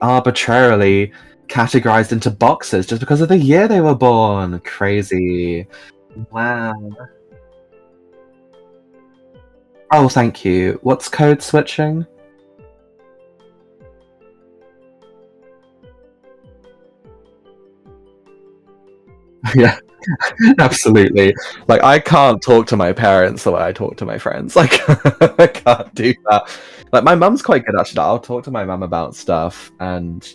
arbitrarily categorized into boxes just because of the year they were born. Crazy. Wow. Oh, thank you. What's code switching? Yeah, absolutely. Like, I can't talk to my parents the way I talk to my friends. Like, I can't do that. Like, my mum's quite good, actually. I'll talk to my mum about stuff and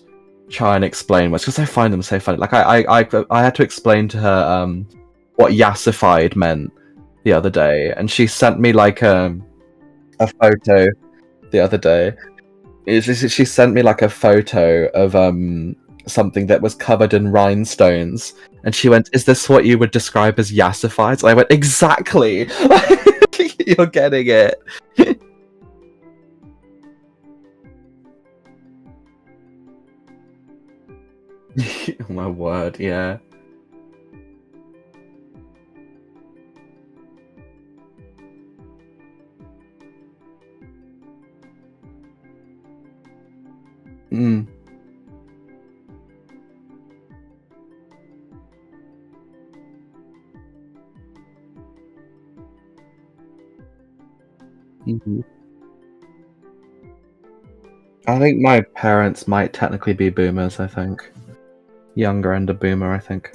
try and explain what's because I find them so funny. Like, I had to explain to her what yassified meant the other day, and she sent me like a photo the other day. She sent me like a photo of something that was covered in rhinestones, and she went, "Is this what you would describe as yassified?" So I went, "Exactly." You're getting it. Oh my word, yeah. Mm. Mhm. I think my parents might technically be boomers, I think. Younger end of boomer, I think.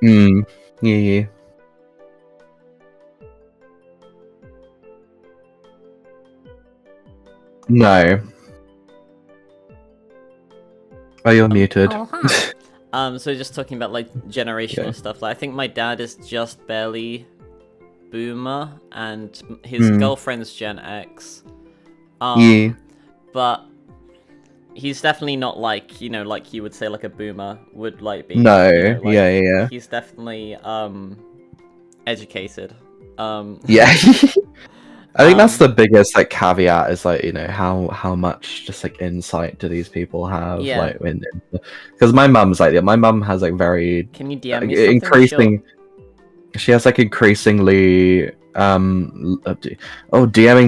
Mm. Yeah. No. Oh, you're muted. Oh, hi. So just talking about like generational Yeah. stuff. Like, I think my dad is just barely boomer, and his girlfriend's Gen X. Yeah. But he's definitely not like, you know, like you would say like a boomer would like be. No. You know, like, Yeah. He's definitely educated. Yeah. I think that's the biggest like caveat is like, you know, how much just like insight do these people have? Yeah. Like when because my mum's like my mum has like very Can you DM me something? increasing she has like increasingly DMing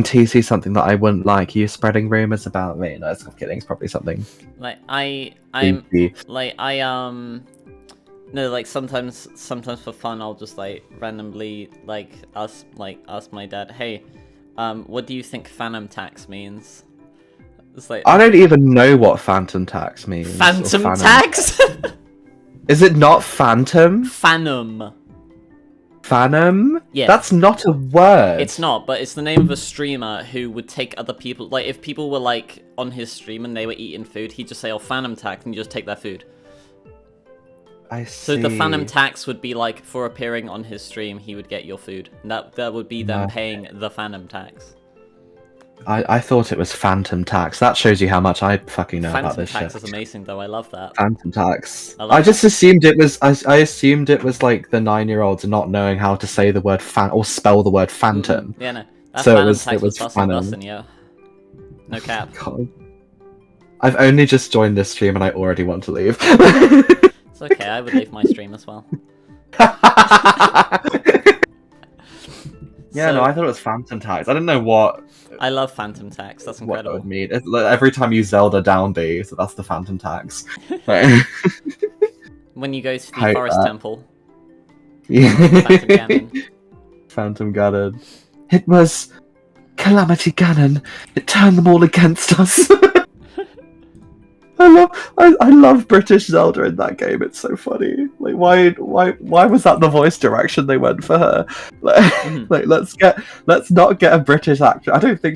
TC something that I wouldn't like. You spreading rumors about me. No, I'm kidding. It's probably something like I'm deeply. like no, like sometimes for fun I'll just like randomly like ask my dad, hey, what do you think phantom tax means? It's like, I don't even know what phantom tax means. Phantom tax? Is it not phantom? Phantom. Phantom? Yeah. That's not a word. It's not, but it's the name of a streamer who would take other people, like if people were like on his stream and they were eating food, he'd just say, oh, phantom tax, and you just take their food. I see. So the phantom tax would be like, for appearing on his stream, he would get your food. And that would be them paying the phantom tax. I thought it was phantom tax. That shows you how much I fucking know about this shit. Phantom tax is amazing, though. I love that. Phantom tax. I just assumed it was. I assumed it was like the 9-year-olds not knowing how to say the word or spell the word phantom. Yeah, no. That so it was phantom. Yeah. No cap. God. I've only just joined this stream and I already want to leave. It's okay. I would leave my stream as well. Yeah, no, I thought it was phantom tax. I didn't know what. I love phantom tax. That's incredible. What that would mean. It's, like, every time you Zelda down B, so that's the phantom tax. When you go to the forest temple. Yeah. Phantom Ganon. Phantom Ganon. It was Calamity Ganon. It turned them all against us. I love British Zelda in that game. It's so funny. Like, why was that the voice direction they went for her? Like, let's not get a British actor. I don't know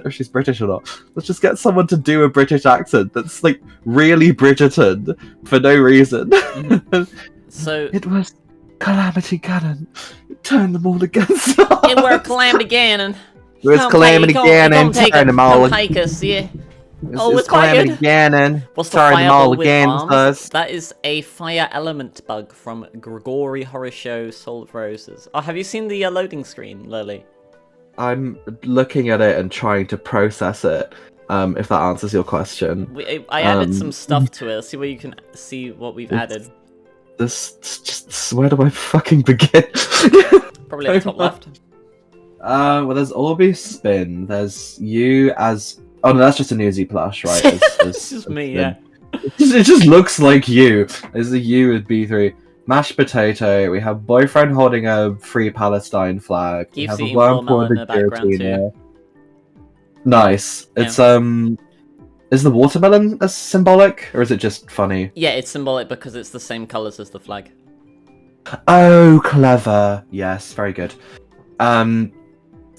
if she's British or not. Let's just get someone to do a British accent that's like really Bridgerton for no reason. So it was Calamity Ganon. It turned them all against us. It were Calamity Ganon. It was Calamity Ganon. Turn them all against us. Yeah. It's Calamity Ganon. What's the Turn them all fireball with against arms? us. That is a fire element bug from Gregory Horror Show Soul of Roses. Oh, have you seen the loading screen, Lily? I'm looking at it and trying to process it. If that answers your question. I added some stuff to it. See where you can see what we've added. Where do I fucking begin? Probably at the top left. Well, there's Aubrey Spin. There's you as. Oh no, that's just a Newsy plush, right? It's just me, yeah. It just looks like you. There's a you with B3. Mashed potato. We have boyfriend holding a Free Palestine flag. We Keeps have a eating worm watermelon in the the background guillotine. too. Nice. Yeah. It's Is the watermelon as symbolic, or is it just funny? Yeah, it's symbolic because it's the same colours as the flag. Oh, clever. Yes, very good.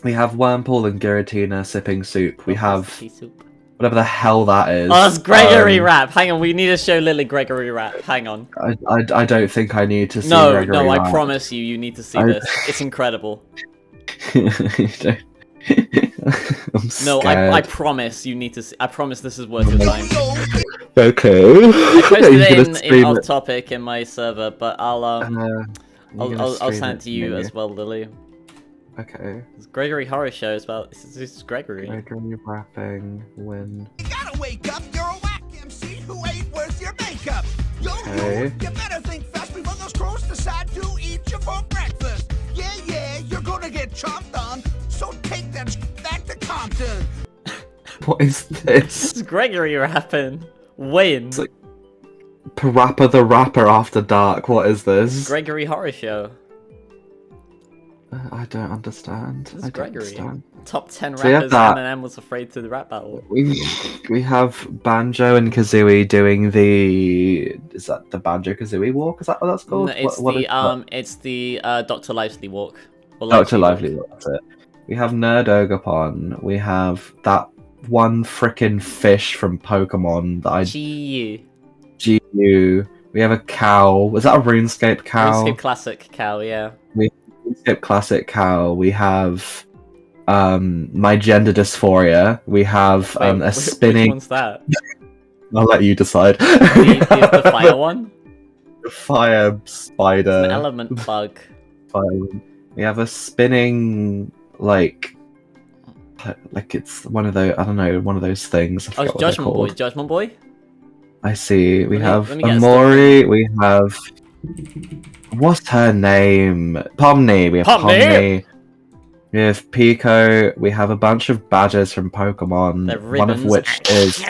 We have Wormpool and Giratina sipping soup. We have Soup. whatever the hell that is. Oh, it's Gregory rap. Hang on, we need to show Lily Gregory rap. Hang on. I don't think I need to see No, Gregory I rap. promise you, you need to see this. It's incredible. I'm No, scared. I promise you need to see. I promise this is worth your time. Okay. I posted You're it gonna in stream off it. topic in my server, but I'll send it to you as well, Lily. Okay. It's Gregory Horror Show is about. This is Gregory. Gregory rapping when. You gotta wake up, you're a whack MC who ain't worth your makeup. Yo, Okay. you better think fast before those crows decide to eat you for breakfast. Yeah, you're gonna get chomped on, so take that back to Compton. What is this? It's Gregory rapping. When? It's like- Parappa the Rapper After Dark. What is this? Gregory Horror Show. I don't understand. This is I don't Gregory. understand. Top 10 So you have rappers that. Eminem was afraid to the rap battle. We have Banjo and Kazooie doing the. Is that the Banjo Kazooie walk? Is that what that's called? No, it's it's the Dr. Lively walk. Or Dr. Lively Lively, that's it. We have Nerd Ogapon. We have that one frickin' fish from Pokemon that I GU. GU. We have a cow. Was that a RuneScape cow? RuneScape Classic cow, yeah. RuneScape Classic cow. We have my gender dysphoria. We have Wait, a spinning. Which one's that? I'll let you decide. The fire one? The fire spider. It's an element bug. Fire. We have a spinning like it's one of those. I don't know, one of those things. I Oh, forgot it's what they're Judgment Boy. called. Judgment Boy? I see. We have let me guess. OMORI. We have what's her name? Pomni. We have Pomni! Pomni. We have Pico. We have a bunch of badges from Pokemon. They're One of ribbons. which is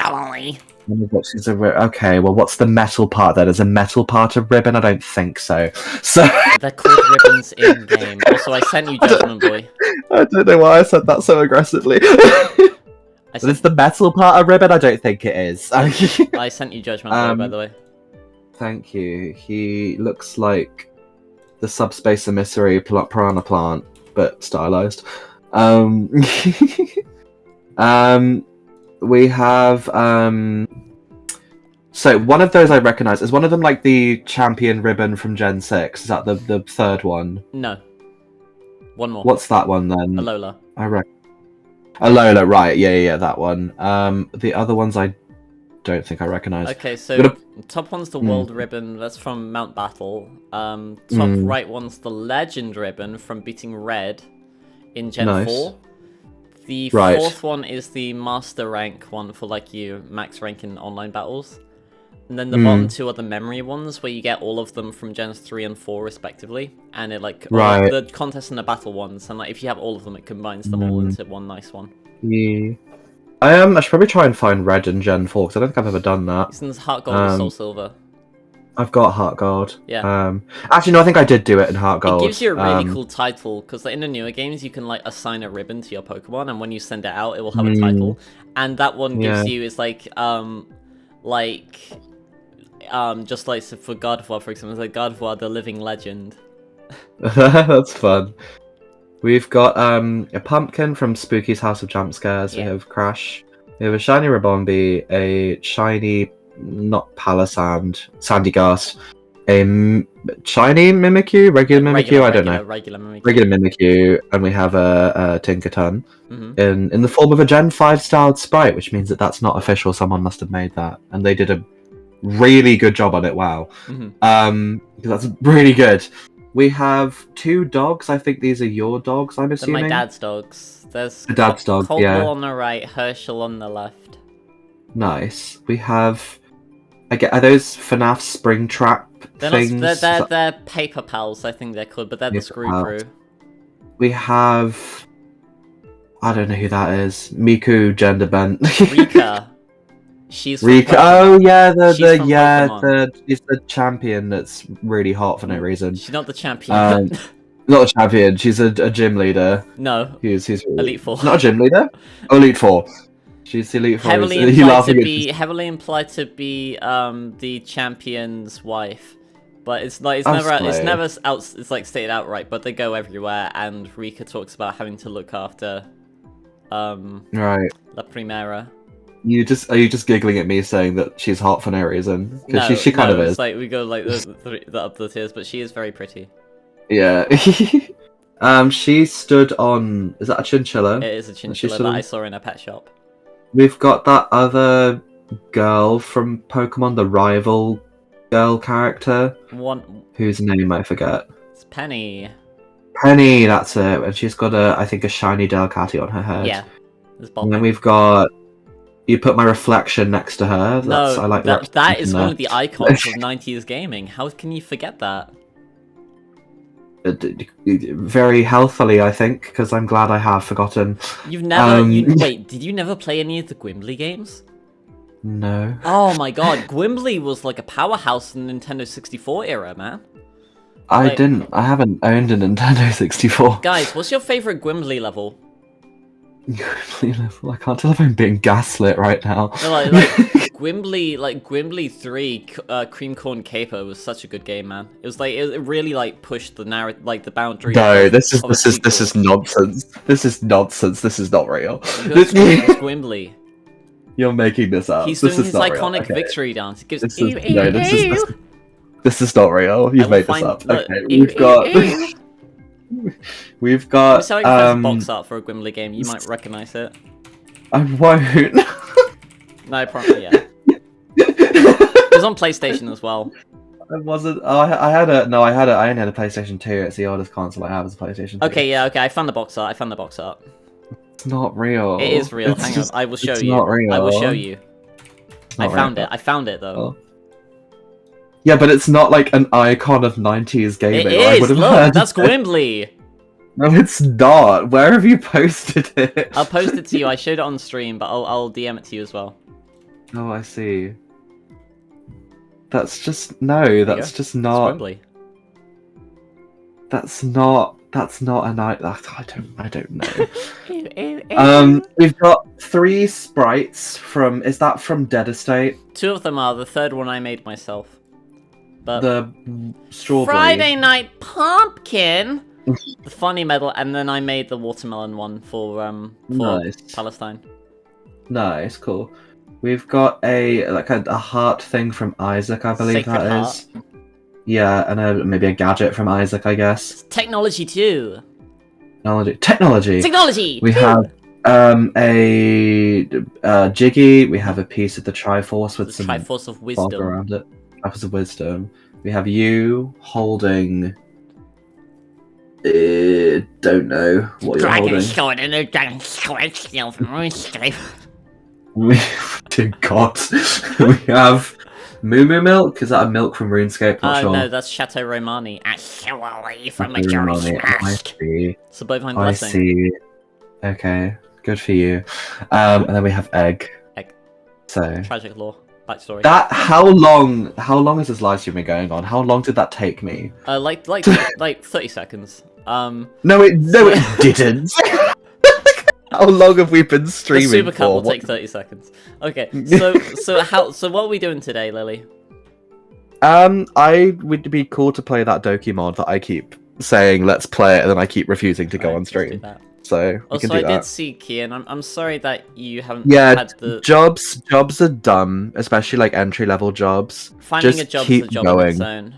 okay. Well, what's the metal part? Then is a metal part of ribbon? I don't think so. So They're called ribbons in game. Also, I sent you Judgment Boy. I don't know why I said that so aggressively. But it's the metal part of ribbon? I don't think it is. I sent you Judgment Boy, by the way. Thank you. He looks like the subspace emissary piranha plant, but stylized. We have so one of those I recognize. Is one of them like the champion ribbon from Gen 6? Is that the third one? No. One more. What's that one then? Alola. I reckon. Alola, right? Yeah, that one. The other ones I don't think I recognize. Okay, so Gonna- top one's the World Ribbon. That's from Mount Battle. Top right one's the Legend Ribbon from beating Red in Gen Nice. 4. The Right. fourth one is the Master Rank one for like you max rank in online battles. And then the bottom two are the memory ones, where you get all of them from Gens 3 and 4 respectively. And it like Right. the contest and the battle ones, and like if you have all of them, it combines them all into one nice one. Yeah. I should probably try and find Red in Gen 4 because I don't think I've ever done that. Since Heart Gold and Soul Silver. I've got Heart Gold. Yeah. Actually, no, I think I did do it in Heart Gold. It gives you a really cool title, because in the newer games you can like assign a ribbon to your Pokemon, and when you send it out, it will have a title. And that one gives you is like just like so for Gardevoir, for example, it's like Gardevoir, the living legend. That's fun. We've got a pumpkin from Spooky's House of Jump Scares. Yeah. We have Crash. We have a shiny Ribombee, a shiny, not Palisand, Sandygast, a shiny Mimikyu, regular Mimikyu, I don't know. Regular Mimikyu. Regular Mimikyu, and we have a Tinkaton Mhm. in the form of a Gen 5 styled sprite, which means that that's not official. Someone must have made that, and they did a really good job on it. Wow, because that's really good. We have two dogs. I think these are your dogs. I'm They're assuming. my dad's dogs. There's The dad's dog, Coldwell yeah. on the right, Herschel on the left. Nice. We have. Are those FNAF Springtrap They're things? not. They're paper pals. I think they're called, but they're the Paper Screw Pals. Crew. We have I don't know who that is. Miku gender bent. Rika. She's from Rika. Pokemon. Oh yeah, She's from Pokemon. she's the champion that's really hot for no reason. She's not the champion. Not a champion. She's a gym leader. No. He's Elite Four. Not a gym leader. Oh, Elite Four. She's the Elite Four. Heavily implied to be the champion's wife, but it's never out. It's like stated outright, but they go everywhere, and Rika talks about having to look after right. La Primera. Are you just giggling at me saying that she's hot for no reason? Because she kind of is. It's like we go like the up the tiers, but she is very pretty. Yeah. She stood on. Is that a chinchilla? It is a chinchilla that I saw in a pet shop. We've got that other girl from Pokemon, the rival girl character. Whose name I forget. It's Penny. Penny, that's it. And she's got I think a shiny Delcatty on her head. Yeah. And then we've got. You put my reflection next to her. I like that. That is one of the icons of 90s gaming. How can you forget that? Very healthily, I think, because I'm glad I have forgotten. You've never... wait, did you never play any of the Gwimbly games? No. Oh my god, Gwimbly was like a powerhouse in the Nintendo 64 era, man. I haven't owned a Nintendo 64. Guys, what's your favorite Gwimbly level? I can't tell if I'm being gaslit right now. No, like Gwimbly 3, Cream Corn Caper was such a good game, man. It was like it really like pushed the narrative, like the boundary. No, this is nonsense. This is nonsense. This is not real. It's Gwimbly. You're making this up. He's doing his iconic victory dance. It gives this is not real. You've made this up. Okay, we've got. So I box art for a Gwimbly game. You might recognize it. I won't. No, probably yeah. It was on PlayStation as well. It wasn't. Oh, I only had a PlayStation 2. It's the oldest console I have is a PlayStation 2. Okay, yeah, okay. I found the box art. It's not real. It is real. Hang on, I will show you. Not real. I will show you. I found it though. Oh. Yeah, but it's not like an icon of 90s gaming. It is! Look, that's Gwimbly! No, it's not. Where have you posted it? I'll post it to you. I showed it on stream, but I'll DM it to you as well. Oh, I see. That's just... No, that's just not... Gwimbly. That's not a night... I don't know. We've got 3 sprites from... Is that from Dead Estate? 2 of them are. The third one I made myself. But the strawberry. Friday Night Pumpkin! The funny medal, and then I made the watermelon one for nice. Palestine. Nice, cool. We've got a heart thing from Isaac, I believe Sacred that is. Yeah, and maybe a gadget from Isaac, I guess. Technology too. Technology! We have a Jiggy, we have a piece of the Triforce with some Triforce of Wisdom around it. Triforce of Wisdom. We have you holding... don't know what you're holding. Sword and a dragon sword steal from RuneScape. Dear God. We have Moo Moo Milk. Is that a milk from RuneScape? Not sure. No, that's Chateau Romani. Actually, from Majora's Mask. So both behind blessing. I see. Okay, good for you. And then we have Egg. So tragic lore. Backstory. How long has this live stream been going on? How long did that take me? Like 30 seconds. No, it didn't. How long have we been streaming the supercut will for? take 30 seconds. Okay, so what are we doing today, Lily? I would be cool to play that Doki mod that I keep saying let's play it, and then I keep refusing to go on stream. So we can do that. I did see Kian. I'm sorry that you haven't had the jobs are dumb, especially like entry level jobs. Finding a job is a job in its own.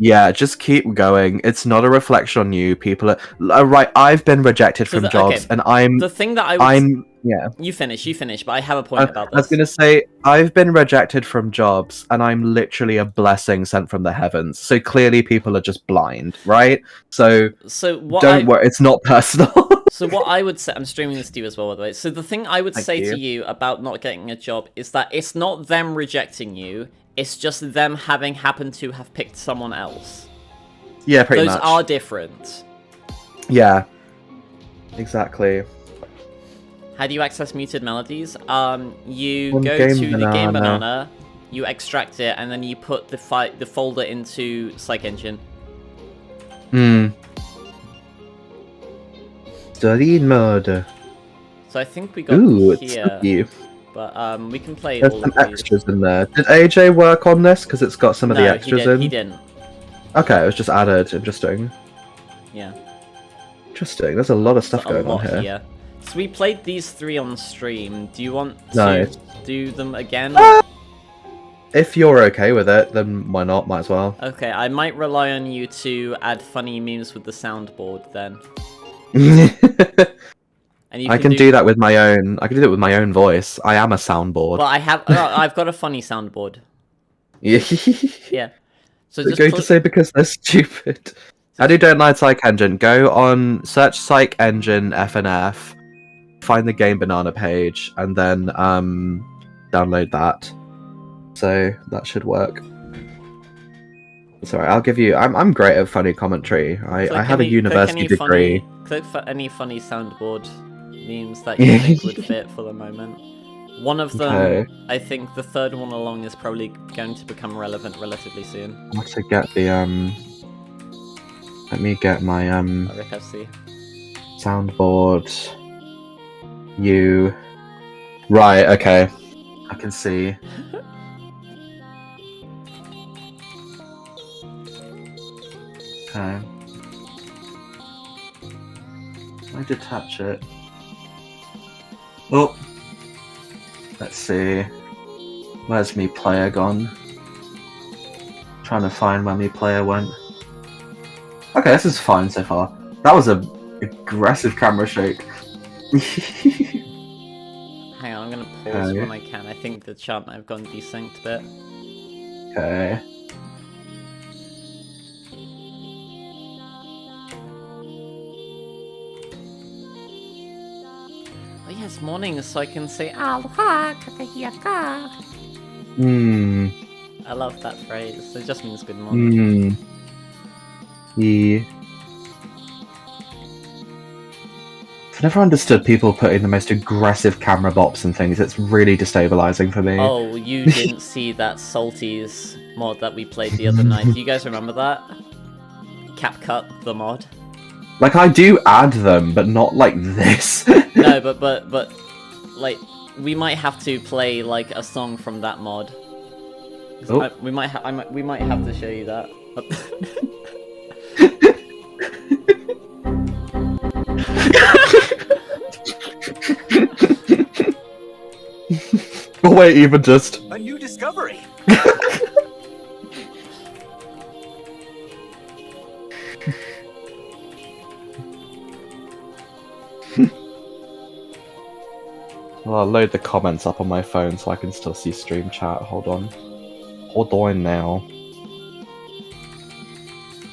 Yeah, just keep going. It's not a reflection on you. People are right. I've been rejected from jobs, and I'm the thing that yeah. You finish, but I have a point about this. I was gonna say I've been rejected from jobs, and I'm literally a blessing sent from the heavens. So clearly, people are just blind, right? So don't worry. It's not personal. So what I would say, I'm streaming this to you as well, by the way. So the thing I would say to you about not getting a job is that it's not them rejecting you. It's just them having happened to have picked someone else. Yeah, pretty much. Those are different. Yeah. Exactly. How do you access muted melodies? You On go Game to the Game Banana. Banana, you extract it, and then you put the folder into Psych Engine. Study murder. So I think we got Ooh, it's here, spooky. but we can play There's all some of these. extras in there. Did AJ work on this? Because it's got some of the No, extras he in. didn't. Okay, it was just added. Interesting. Yeah. Interesting. There's a lot of stuff There's a going on lot here. So we played these 3 on stream. Do you want Nice. to do them again? If you're okay with it, then why not? Might as well. Okay, I might rely on you to add funny memes with the soundboard then. And you I can do that with my own. I can do that with my own voice. I am a soundboard. Well, I've got a funny soundboard. Yeah. Yeah. So They're just going to say because they're stupid. I don't like Psych Engine. Go on, search Psych Engine FNF, find the Game Banana page, and then download that. So that should work. Sorry, I'll give you. I'm great at funny commentary. I have a university degree. Click for any funny soundboard memes that you think would fit for the moment. One of them, Okay. I think the third one along is probably going to become relevant relatively soon. I have to get the Let me get my Rick FC. soundboard. You. Right. Okay. I can see. Okay. I detach it. Oh. Let's see. Where's me player gone? Trying to find where me player went. Okay, this is fine so far. That was a aggressive camera shake. Hang on, I'm gonna pause when I can. I think the chat might have gone desynced a bit. Okay. Oh yes, morning, so I can say aloha kakahiyaka. I love that phrase. It just means good morning. Yeah. I've never understood people putting the most aggressive camera bops and things. It's really destabilizing for me. Oh, you didn't see that Salties mod that we played the other night. Do you guys remember that? CapCut, the mod. Like, I do add them, but not like this. No, but, like, we might have to play, like, a song from that mod. Oh. We might have to show you that. Oh, wait, even just... A new discovery. Well, I'll load the comments up on my phone so I can still see stream chat. Hold on. Hold on now.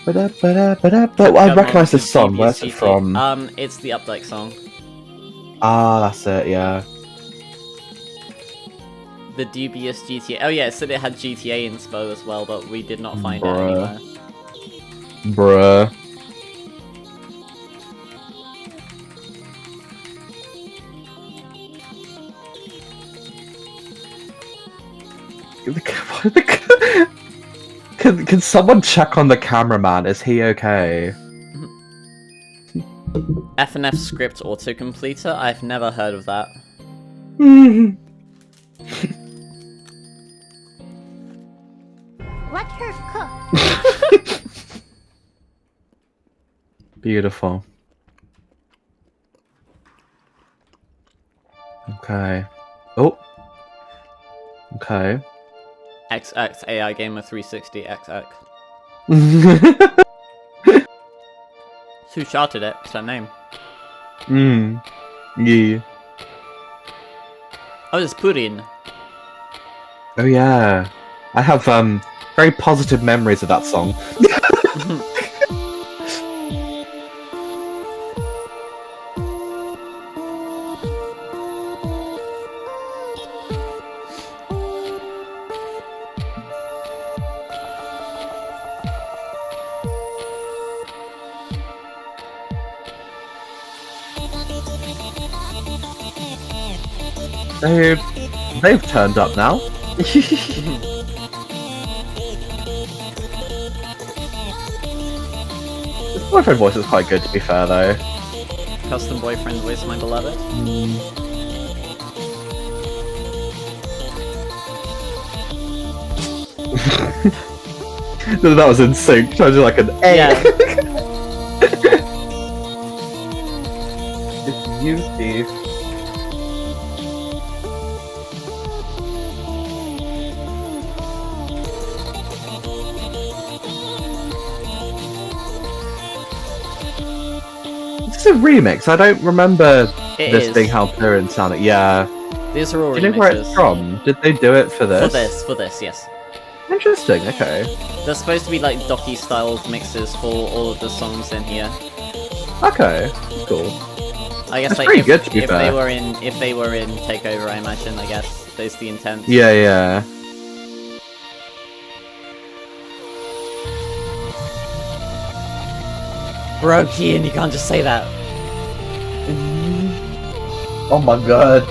I recognise this song. Where's it from? It's the Updike song. Ah, that's it, yeah. The dubious GTA. Oh yeah, it said it had GTA inspo as well, but we did not find it Bruh. anywhere. Bruh. Can someone check on the cameraman? Is he okay? FNF script autocompleter? I've never heard of that. Let her cook. Beautiful. Okay. Oh. Okay. XX AI Gamer 360 XX. Who shouted it? What's that name? Yeah. Oh, it's Purin. Oh yeah. I have very positive memories of that song. They've turned up now. This boyfriend voice is quite good, to be fair, though. Custom boyfriend voice, my beloved. That was in sync. Trying to do like an A. Yeah. It's you, Steve. It's a remix. I don't remember this being how Plurian sounded. Yeah. These are all Do you know remixes. where it's from? Did they do it for this? For this, yes. Interesting. Okay. There's supposed to be like docky style mixes for all of the songs in here. Okay. That's cool. I guess That's like pretty good, to be if fair. they were in Takeover, I imagine. I guess that's the intent. Yeah. Yeah. Bro, Kian, you can't just say that. Oh my god.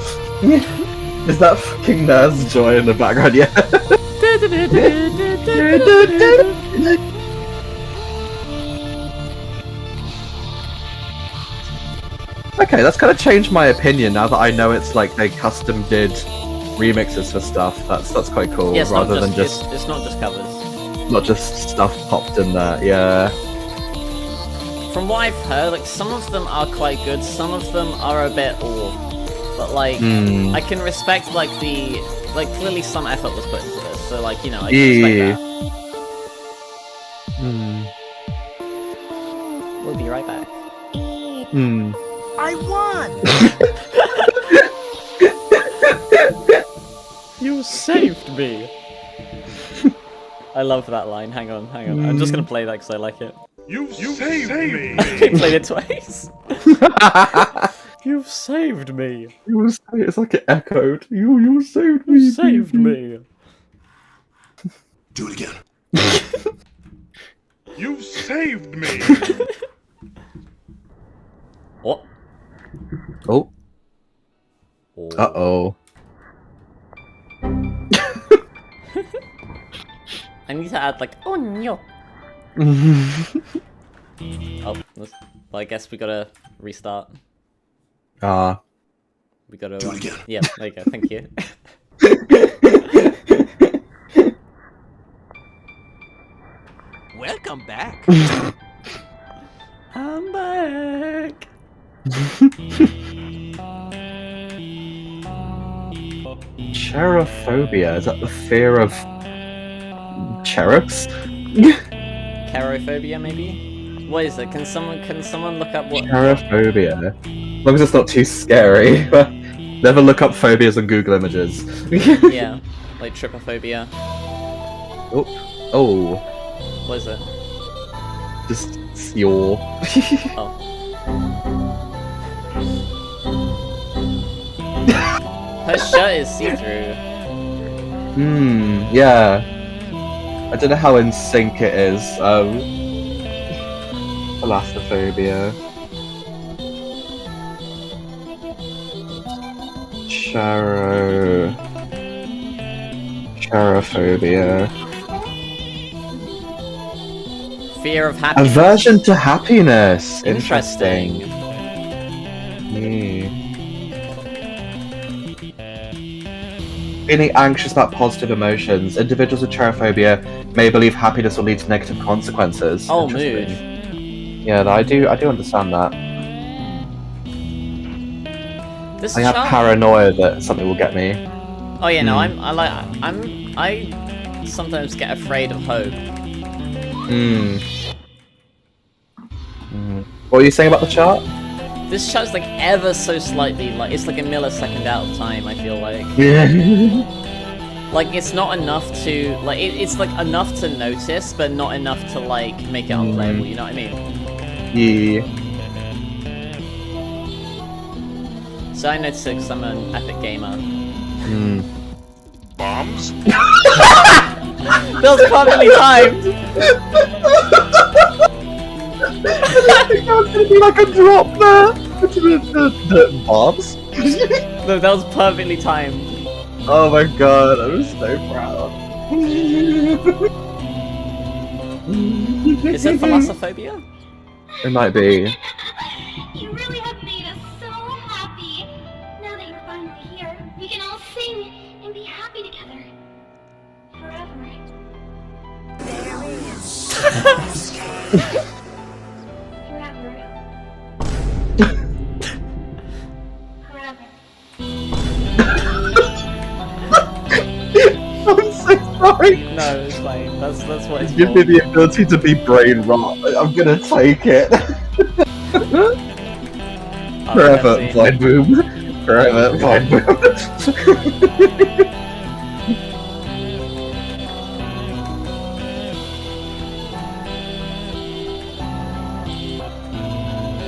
Is that fucking Nurse Joy in the background? Yeah. Okay, that's kind of changed my opinion now that I know it's like they custom did remixes for stuff. That's quite cool, Yeah, it's rather not than just it's not just covers. not just stuff popped in there. Yeah. From what I've heard, like some of them are quite good, some of them are a bit off. But like I can respect like clearly some effort was put into this, so like, you know, I can respect that. We'll be right back. I won! You saved me! I love that line, hang on. I'm just gonna play that because I like it. You saved me! I played it twice. You've saved me! It's like it echoed. You saved me. You saved me! Do it again. You saved me! What? Oh. Uh-oh. I need to add like, oh no! Oh, well, I guess we gotta restart. We gotta... Do it again. Yeah, there you go, thank you. Welcome back. I'm back! Cherophobia, is that the fear of cherubs? Carophobia, maybe? What is it? Can someone look up what... Cherophobia. As long as it's not too scary. Never look up phobias on Google Images. Yeah, like trypophobia. Oh. What is it? Just your. Oh. Her shirt is see-through. Yeah. I don't know how in sync it is. Thalassophobia. Cherophobia. Fear of happiness. Aversion to happiness. Interesting. Feeling anxious about positive emotions. Individuals with cherophobia may believe happiness will lead to negative consequences. Oh, Interesting. mood. Yeah, I do understand that. This I have chart... paranoia that something will get me. Oh yeah, no, I sometimes get afraid of hope. What were you saying about the chart? This chart's like ever so slightly, like it's like a millisecond out of time, I feel like. Yeah. Like it's not enough to, like it's like enough to notice, but not enough to like make it unplayable, you know what I mean? Yeah. So I noticed it because I'm an epic gamer. Bombs? That was perfectly timed! I think that was gonna be like a drop there. Bombs? No, that was perfectly timed. Oh my god, I'm so proud. Is it thalassophobia? It might be. You really have made us so happy. Now that you're finally here, we can all sing and be happy together. Forever. Forever. Forever. I'm so sorry. No, it's fine. That's what it's Give for. me the ability to be brain rot. I'm gonna take it. Forever, Pepsi. blind boom. Forever, blind boom.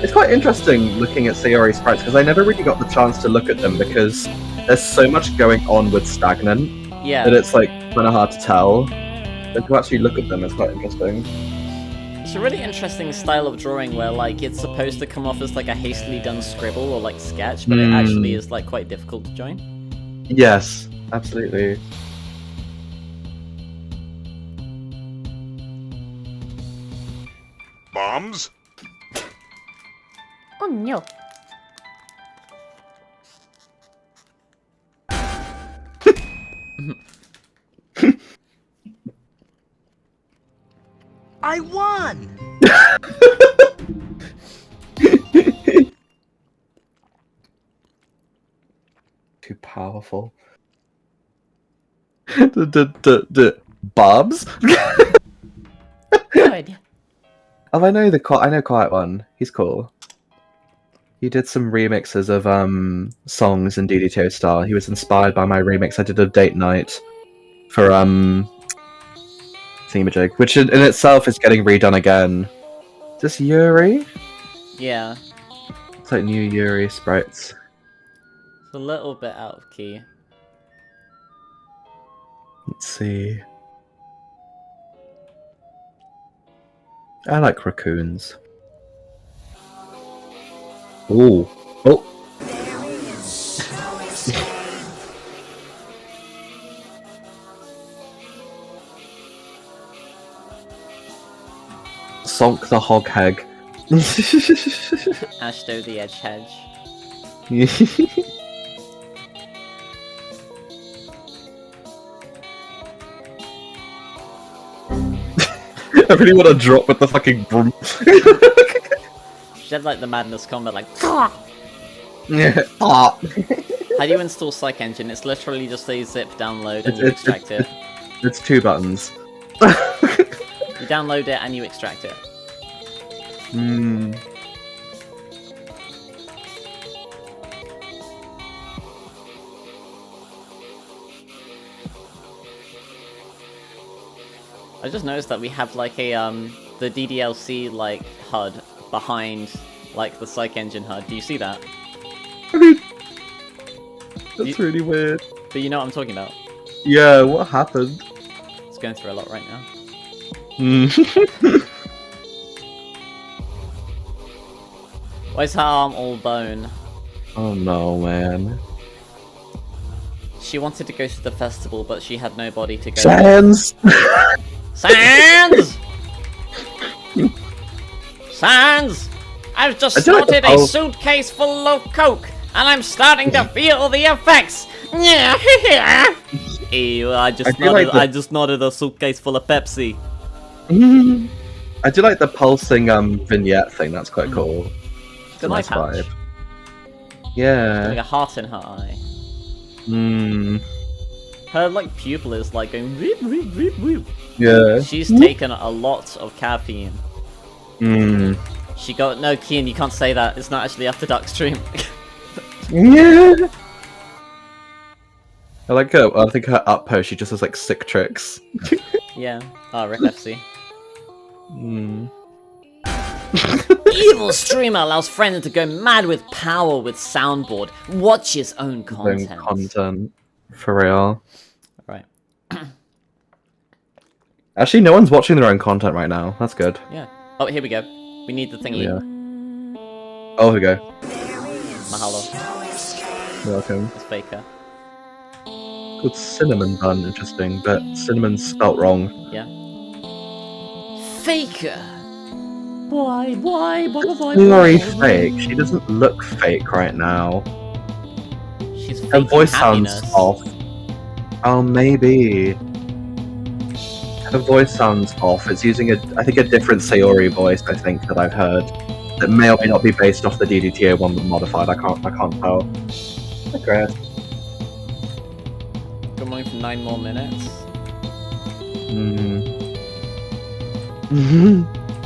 It's quite interesting looking at Sayori sprites because I never really got the chance to look at them because there's so much going on with Stagnant Yeah. that it's like kind of hard to tell. But to actually look at them is quite interesting. It's a really interesting style of drawing where, like, it's supposed to come off as, like, a hastily done scribble or, like, sketch, but it actually is, like, quite difficult to join. Yes, absolutely. Bombs? Oh no. I won! Too powerful. Bobs? Good. Oh, I know Quiet One. He's cool. He did some remixes of songs in DDTO style. He was inspired by my remix I did of Date Night for Thingamajig, which in itself is getting redone again. Is this Yuri? Yeah. It's like new Yuri sprites. It's a little bit out of key. Let's see. I like raccoons. Ooh. Oh. Sonk the hog hag. Ashto the Edge Hedge. I really want to drop with the fucking broom. She had, like, the Madness combat, like... Yeah. Ah. How do you install Psych Engine? It's literally just a zip download and you extract it. It's 2 buttons. You download it and you extract it. Hmm. I just noticed that we have like a the DDLC like HUD behind like the Psych Engine HUD. Do you see that? That's really weird. But you know what I'm talking about. Yeah, what happened? It's going through a lot right now. Why is her arm all bone? Oh no, man. She wanted to go to the festival, but she had nobody to go. Sans! Sans! Sans! I've just I do like the snorted a pulse. suitcase full of coke, and I'm starting to feel the effects. Yeah. Ew! I just do like snorted. the- I just snorted a suitcase full of Pepsi. I do like the pulsing vignette thing, that's quite cool. It's a Good nice eye patch. vibe. Yeah. Like a heart in her eye. Hmm. Her like pupil is like going whoop whoop whoop whoop. Yeah. She's taken a lot of caffeine. Hmm. She got no, Kian, you can't say that. It's not actually After Dark stream. Yeah. I like her. I think her up post. She just has like sick tricks. Yeah. Oh, Rip FC. Hmm. Evil streamer allows friends to go mad with power with soundboard. Watch his own content. Content. For real. Right. Actually, no one's watching their own content right now. That's good. Yeah. Oh, here we go. We need the thingy. Yeah. Oh, here we go. Mahalo. You're welcome. It's Faker. Called cinnamon bun, interesting, but cinnamon's spelt wrong. Yeah. Faker! Why? Very fake. She doesn't look fake right now. She's Her faking voice happiness. sounds off. Oh, maybe. Her voice sounds off. It's using I think a different Sayori voice, I think, that I've heard. That may or may not be based off the DDTA one but modified. I can't tell. Okay. Good morning for 9 more minutes.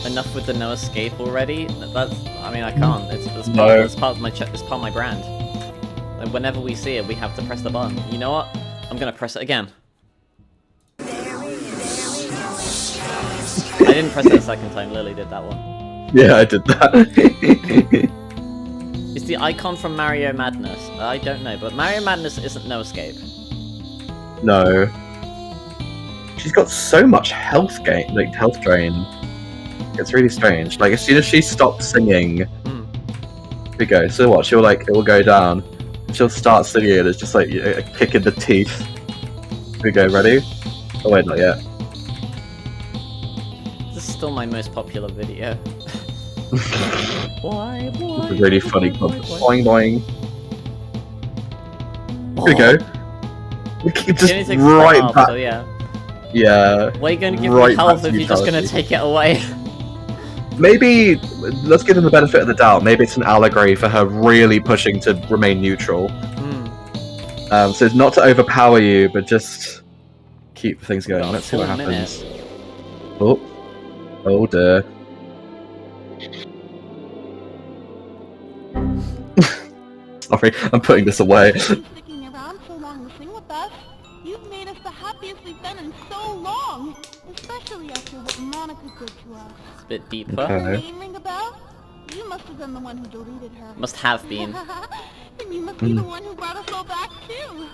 Enough with the no escape already? I mean, I can't. It's part of my brand. Like, whenever we see it, we have to press the button. You know what? I'm gonna press it again. I didn't press it a second time. Lily did that one. Yeah, I did that. Is the icon from Mario Madness? I don't know, but Mario Madness isn't no escape. No. She's got so much health gain, like health drain. It's really strange. Like as soon as she stops singing, here we go. So what? She'll it will go down. She'll start singing, and it's just like a kick in the teeth. Here we go. Ready? Oh wait, not yet. This is still my most popular video. Why? It's a really funny club. Boing boing. Here we go. We keep just It only takes right half, back. so yeah. Yeah. Why are you going to give right me health back if to you're just going to neutrality. take it away? Maybe let's give them the benefit of the doubt. Maybe it's an allegory for her really pushing to remain neutral. So it's not to overpower you, but just keep things going. Let's see what happens. Oh, oh dear. Sorry, I'm putting this away. Sticking around so long to sing with us. You've made us the happiest we've been in so long. Especially after what Monica did to us. It's a bit deeper. Okay. Her name ring a bell? You must have been the one who deleted her. Must have been. And you must be the one who brought us all back too.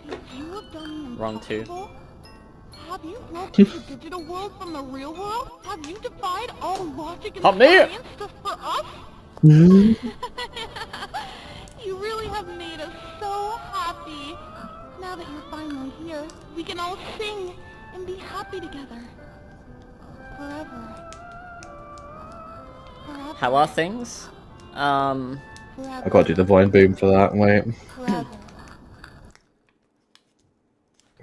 Could you have done the Wrong too. impossible? Have you broken the digital world from the real world? Have you defied all logic and Help me! science just for us? You really have made us so happy. Now that you're finally here, we can all sing and be happy together. Forever. Forever. How are things? Forever. I gotta do the vine boom for that. Wait. Forever.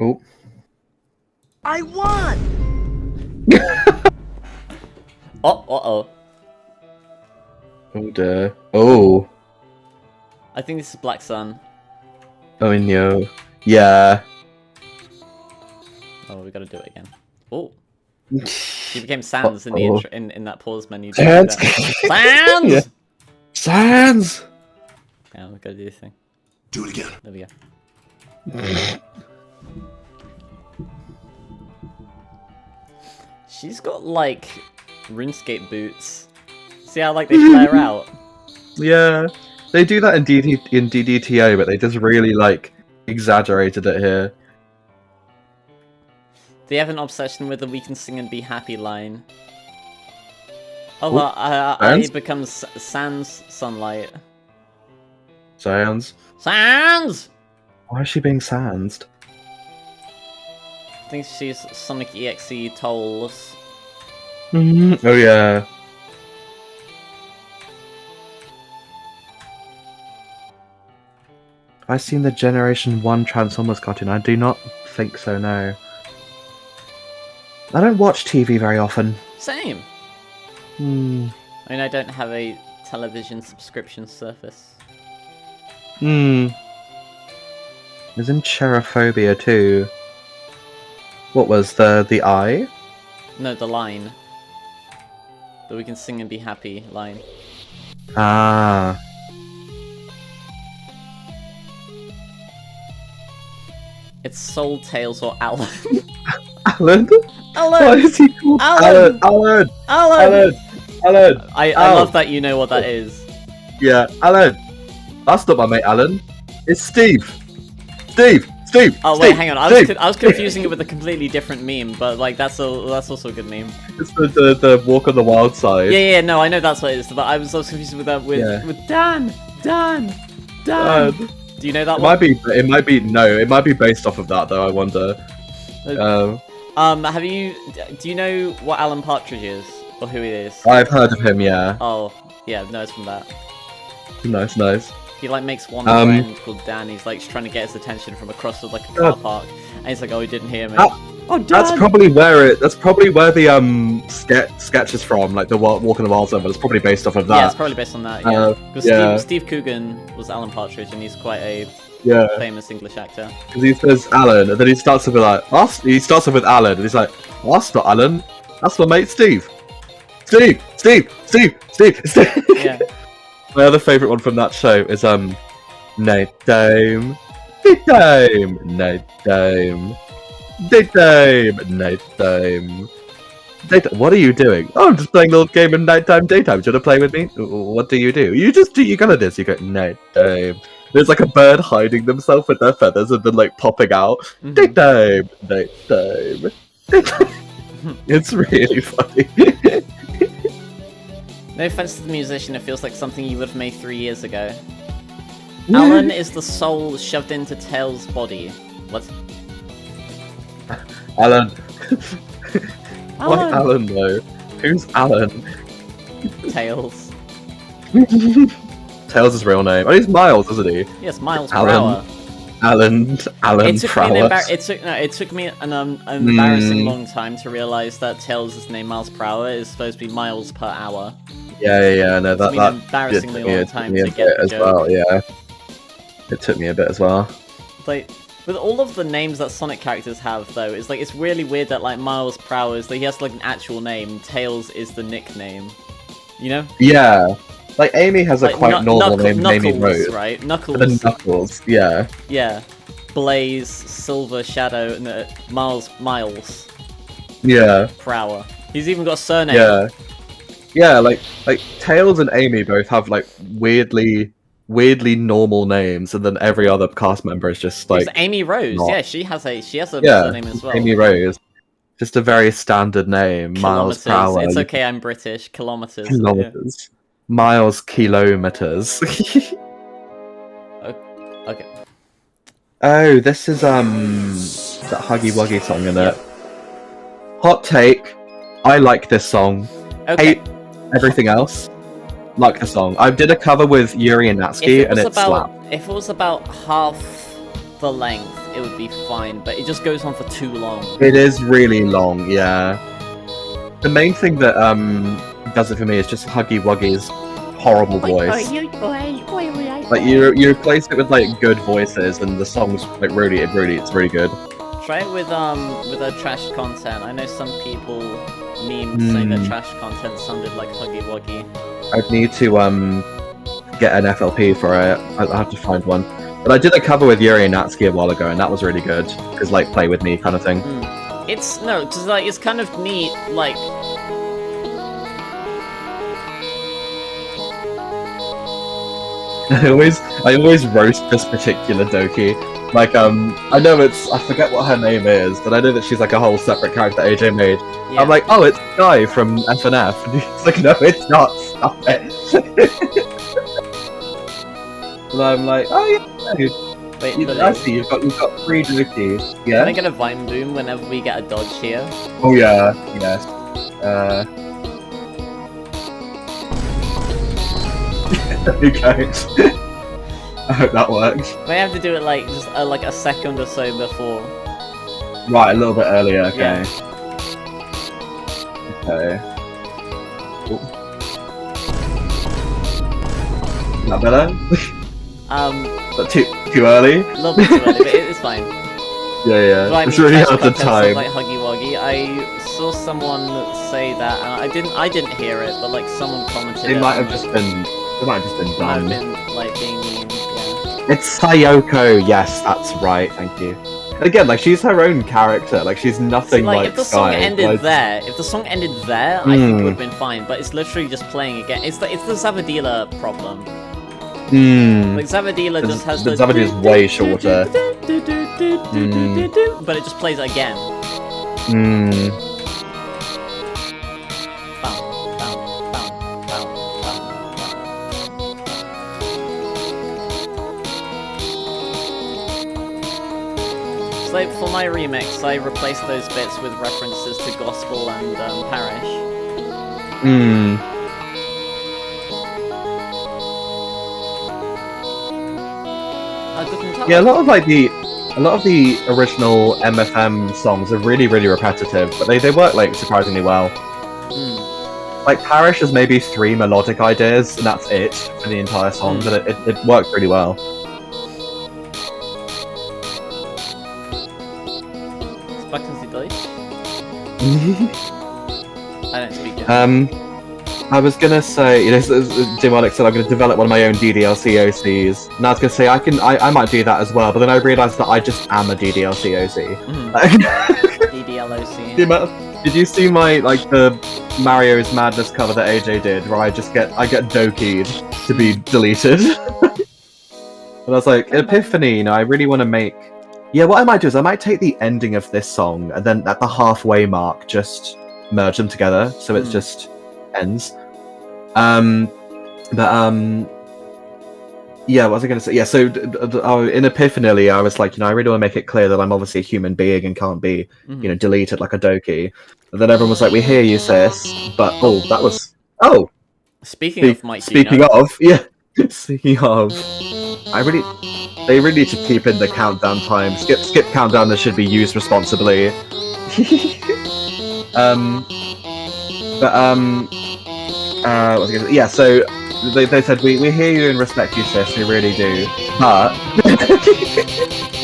Oh. I won! Oh. Oh dear. Oh. I think this is Black Sun. Oh no. Yeah. Oh, we gotta do it again. Oh. She became Sans in the Uh-oh. intro, in that pause menu. Sans! Sans! Yeah. Sans! Yeah, we gotta do this thing. Do it again. There we go. She's got like RuneScape boots. See how like they flare out? Yeah. They do that in DDTO, but they just really exaggerated it here. They have an obsession with the "we can sing and be happy" line. Oh, Ooh, well, I Sans? becomes Sans Sunlight. Sans? Sans! Why is she being sansed? I think she's Sonic EXE Tolls. Oh yeah. I've seen the Generation 1 Transformers cartoon. I do not think so, no. I don't watch TV very often. Same! I mean, I don't have a television subscription service. There's in Cherophobia too. What was the eye? No, the line. The "we can sing and be happy" line. Ah. It's Soul Tales or Alan. Alan? Why Alan! is he called Alan! Alan? Alan! Alan! I Al. love that you know what that is. Yeah, Alan. That's not my mate Alan. It's Steve. Steve. Oh wait, hang on. I was confusing it with a completely different meme, but like that's also a good meme. It's the walk on the wild side. Yeah, no, I know that's what it is, but I was confused with that with Yeah. with Dan. Damn. God. Do you know that It one? might be. It might be. No, it might be based off of that though. I wonder. Have you? Do you know what Alan Partridge is or who he is? I've heard of him. Yeah. Oh, yeah. No, it's from that. Nice, nice. He like makes one friend called Dan. He's like trying to get his attention from across the, like a car park, and he's like, "Oh, he didn't hear me." Oh, Dan! That's probably where the sketch is from, like the Walk in the Wild Zone. But it's probably based off of that. Yeah, it's probably based on that. Yeah, because yeah. Steve Coogan was Alan Partridge, and he's quite a famous English actor. Because he says Alan, and then he starts off with like, he starts off with Alan, and he's like, well, that's not Alan, that's my mate Steve. Steve. Yeah. My other favourite one from that show is Night Time. What are you doing? Oh, I'm just playing a little game in nighttime, daytime. Do you want to play with me? What do? You kind of this. You go nighttime. There's like a bird hiding themselves with their feathers and then like popping out. Nighttime. It's really funny. No offense to the musician, it feels like something you would have made 3 years ago. Alan is the soul shoved into Tails' body. What? Alan. Why Alan though? Who's Alan? Tails. Tails' his real name. Oh, he's Miles, isn't he? Yes, Miles Alan. Prower. Alan It took Prowess. it took me an embarrassing long time to realize that Tails' name Miles Prower is supposed to be miles per hour. Yeah. No, It took me that an embarrassingly long time took me to a get bit the as joke. well. Yeah, it took me a bit as well. Like, with all of the names that Sonic characters have, though, it's like it's really weird that like Miles Prower is like he has like an actual name. Tails is the nickname. You know? Yeah, like Amy has a Like, quite normal name, Amy Knuckles, Rose. right? And Knuckles. then Knuckles, yeah. Yeah. Blaze, Silver, Shadow, and Miles Yeah. Prower. He's even got a surname. Yeah. Yeah, like Tails and Amy both have like weirdly normal names, and then every other cast member is just like It's Amy Rose. not. Yeah, she has a surname as well. Amy Rose. Just a very standard name. Miles Kilometers. Prower. It's okay, I'm British. Kilometers. Kilometers. Miles kilometers. Okay. Oh, this is that Huggy Wuggy song in it. Hot take. I like this song. Okay. Hate everything else. Like the song. I did a cover with Yuri and Natsuki, and it slapped. If it was about half the length, it would be fine, but it just goes on for too long. It is really long, yeah. The main thing that does it for me is just Huggy Wuggy's horrible voice. Like you replace it with like good voices, and the song's like it's really good. Try it with a trash content. I know some people memed saying that trash content sounded like Huggy Wuggy. I'd need to get an FLP for it. I'll have to find one. But I did a cover with Yuri and Natsuki a while ago, and that was really good. Because like play with me kind of thing. It's like it's kind of neat. Like I always roast this particular Doki. Like I know I forget what her name is, but I know that she's like a whole separate character that AJ made. yeah. I'm like, oh, it's Guy from FNF. And he's like, no, it's not. Stop it. And I'm like, oh yeah. Wait, I see. You've got 3 Dokis. Can I Yeah. get a Vine Boom whenever we get a dodge here? Oh yeah. Yes. There you go. I hope that works. We have to do it like just like a second or so before. Right, a little bit earlier. Okay. Yeah. Okay. Ooh. Is that better? But too early? A little bit too early, but it's fine. Yeah. Do I It's mean really trash hard to content sounds time. like Huggy Wuggy? I saw someone say that, and I didn't hear it, but like someone commented. It it might have and, just like, been. It might have just been might have done. been like being mean. Yeah. It's Sayoko. Yes, that's right. Thank you. And again, like she's her own character. Like she's See, nothing like like if the song Sky. ended Like, there, I think it would have been fine. But it's literally just playing again. It's the Zavadila problem. Like Zavadila just has the the Zavadila's way shorter. but it just plays again. Bam, bam, bam, bam, bam, bam. like for my remix, I replaced those bits with references to gospel and parish. Hmm. Yeah, a lot of the original MFM songs are really, really repetitive, but they work like surprisingly well. Like Parish has maybe 3 melodic ideas, and that's it for the entire song, but it worked really well. I don't speak German. I was gonna say, you know, Jim Alex said I'm gonna develop one of my own DDLC OCs, and I was gonna say I might do that as well, but then I realised that I just am a DDLC OC. DDLOC. Did you see my the Mario's Madness cover that AJ did, where I get Doki'd to be deleted? And I was like, Epiphany, you know, I really want to make. Yeah, what I might do is I might take the ending of this song and then at the halfway mark just merge them together, so it just ends. Yeah, what was I going to say? Yeah, so in Epiphany, I was like, you know, I really want to make it clear that I'm obviously a human being and can't be, you know, deleted like a Doki. And then everyone was like, we hear you, sis, but that was Speaking of Mike, speaking of, they really need to keep in the countdown time. Skip countdown that should be used responsibly. What was I gonna say? Yeah, so they said we hear you and respect you, sis, we really do, but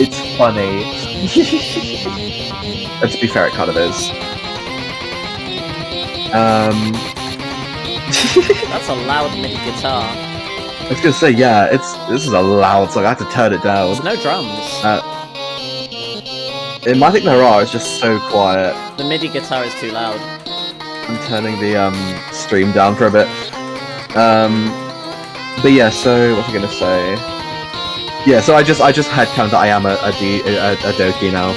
it's funny. And to be fair, it kind of is. That's a loud MIDI guitar. I was gonna say, yeah, this is a loud song. I have to turn it down. There's no drums. I think there are. It's just so quiet. The MIDI guitar is too loud. I'm turning the stream down for a bit. But yeah. So what was I gonna say? Yeah. So I just headcount that I am a Doki now.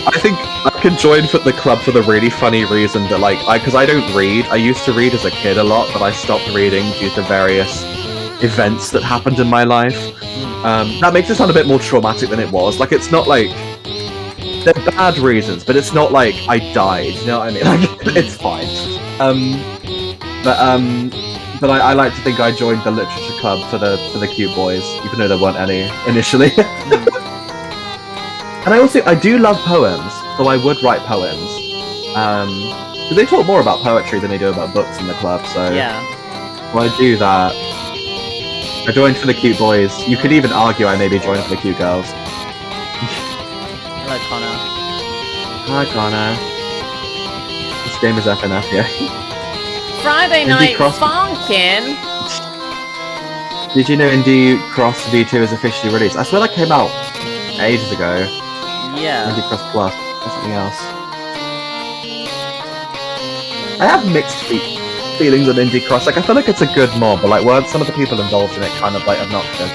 I think I can join for the club for the really funny reason that because I don't read. I used to read as a kid a lot, but I stopped reading due to various events that happened in my life. That makes it sound a bit more traumatic than it was. Like, it's not like they're bad reasons, but it's not like I died. You know what I mean? Like, it's fine. But I like to think I joined the literature club for the cute boys, even though there weren't any initially. And I do love poems, so I would write poems. Because they talk more about poetry than they do about books in the club. So yeah, well, I do that. I joined for the cute boys. You could even argue I maybe joined for the cute girls. Hello, Connor. Hi, Connor. This game is FNF, yeah. Friday night funkin'! Did you know Indie Cross V2 is officially released? I swear that came out ages ago. Yeah. Indie Cross Plus or something else. I have mixed feelings on Indie Cross. Like, I feel like it's a good mod, but weren't some of the people involved in it kind of obnoxious?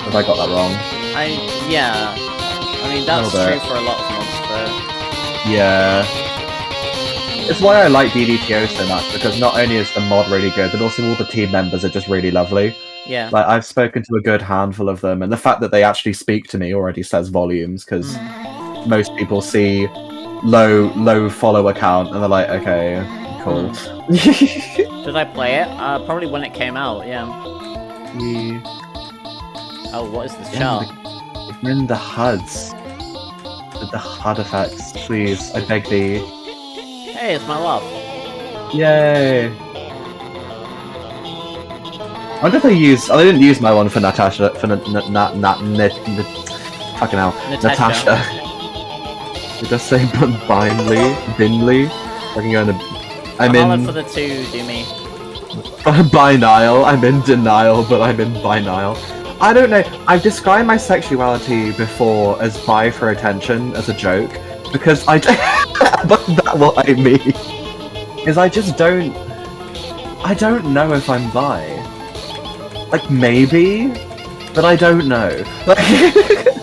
Have I got that wrong? Yeah. I mean, that's true for a lot of mods, though. Yeah. It's why I like DDTO so much, because not only is the mod really good, but also all the team members are just really lovely. Yeah. I've spoken to a good handful of them, and the fact that they actually speak to me already says volumes, because most people see low follow count, and they're like, okay, cool. Did I play it? Probably when it came out, yeah. Oh, what is this chart? We're in the HUDs. The HUD effects, please, I beg thee. Hey, it's my love. Yay! I wonder if they didn't use my one for Natasha, for fucking hell, Natasha. It does say Binley. I can go in I'm in for the two, do me. Binile. I'm in denial, but I'm in binile. I don't know. I've described my sexuality before as bi for attention as a joke, because but that's what I mean. Is I don't know if I'm bi. Maybe, but I don't know.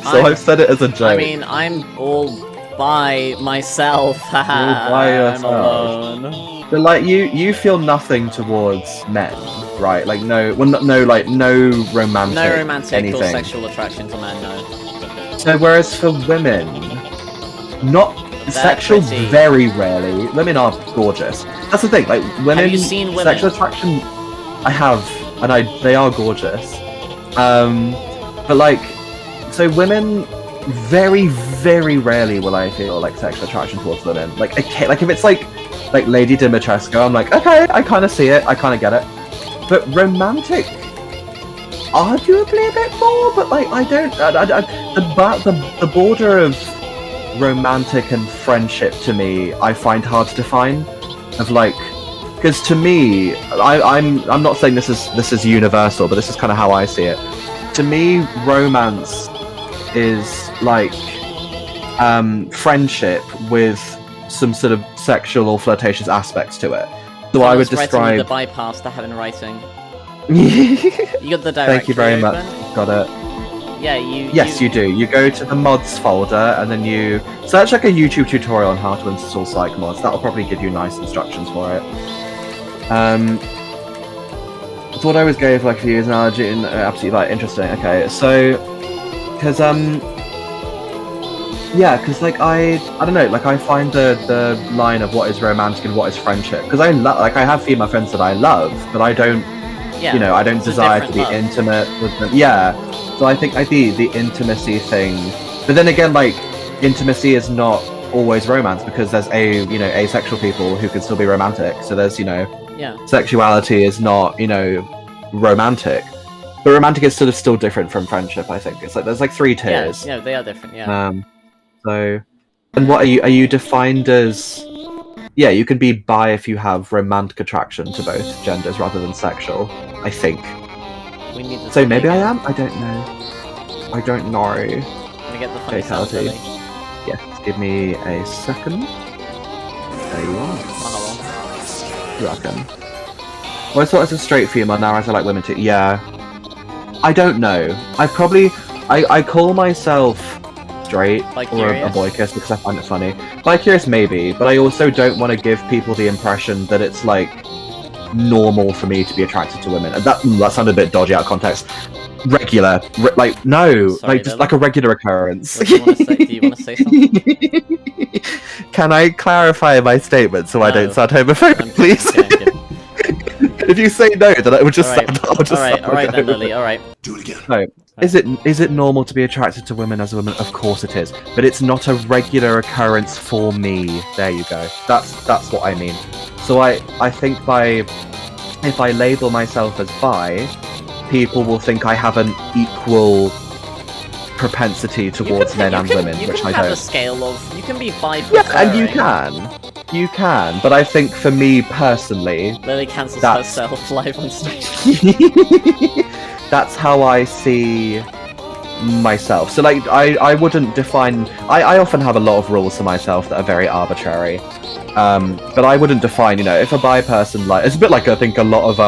So I've said it as a joke. I mean, I'm all by myself. All by yourself. I'm alone. But you feel nothing towards men. right? Like no, well, no, like no romantic, No romantic anything. or sexual attraction to men, no. So whereas for women, not sexual, pretty. very rarely. Women are gorgeous. That's the thing. Like women, Have you seen women? sexual attraction. I have, and they are gorgeous. But like, so women, very, very rarely will I feel like sexual attraction towards women. Like, okay, like if it's like Lady Dimitrescu, I'm like, okay, I kind of see it, I kind of get it. But romantic, arguably a bit more. But like, I don't. The border of romantic and friendship to me, I find hard to define. Of like, because to me, I'm not saying this is universal, but this is kind of how I see it. To me, romance is like friendship with some sort of sexual or flirtatious aspects to it. So I would describe the bypass to having writing. You You got the directory. Thank you very much. open? Got it. Yeah, Yes, you do. You go to the mods folder and then you search like a YouTube tutorial on how to install psych mods. That'll probably give you nice instructions for it. It's what I always gave like a few years now, and absolutely like interesting. Okay, so because yeah, because like I don't know, like I find the line of what is romantic and what is friendship, because I have female friends that I love, but I don't, Yeah, you know, I don't it's a desire to be different love. intimate with them. Yeah, so I think the intimacy thing, but then again, like intimacy is not always romance, because there's asexual people who can still be romantic. So there's Yeah. sexuality is not romantic, but romantic is sort of still different from friendship. I think it's like there's like 3 tiers. Yeah, they are different. Yeah. So, and what are you defined as? Yeah, you can be bi if you have romantic attraction to both genders rather than sexual, I think. We need to So maybe I am? I don't know. I don't know. Let me get the funny sound, Fatality. Billy. Yes, give me a second. There you are. Oh, You reckon? Well, I thought as a straight female, now as I like women too. Yeah. I don't know. I call myself straight or a Bi-curious? boycus because I find it funny. Bi-curious maybe, but I also don't want to give people the impression that it's like normal for me to be attracted to women. And that sounded a bit dodgy out of context. Regular, like no, Sorry, like just Lily. like a regular occurrence. What do you want to say? Do you want to say something? Can I clarify my statement so I don't No. sound homophobic, I'm please? kidding. If you say no, then it would just Alright, sound. I'll just sound alright like then, a Lily. Alright. Do it again. No. Is it normal to be attracted to women as a woman? Of course it is, but it's not a regular occurrence for me. There you go. That's what I mean. So I think if I label myself as bi, people will think I have an equal propensity towards men and women, You which can I have don't. a scale of. You can be bi. Yeah, and you can, but I think for me personally, Lily cancels That's- herself live on stage. that's how I see myself. So like I wouldn't define I often have a lot of rules for myself that are very arbitrary. But I wouldn't define, if a bi person, like, it's a bit like I think a lot of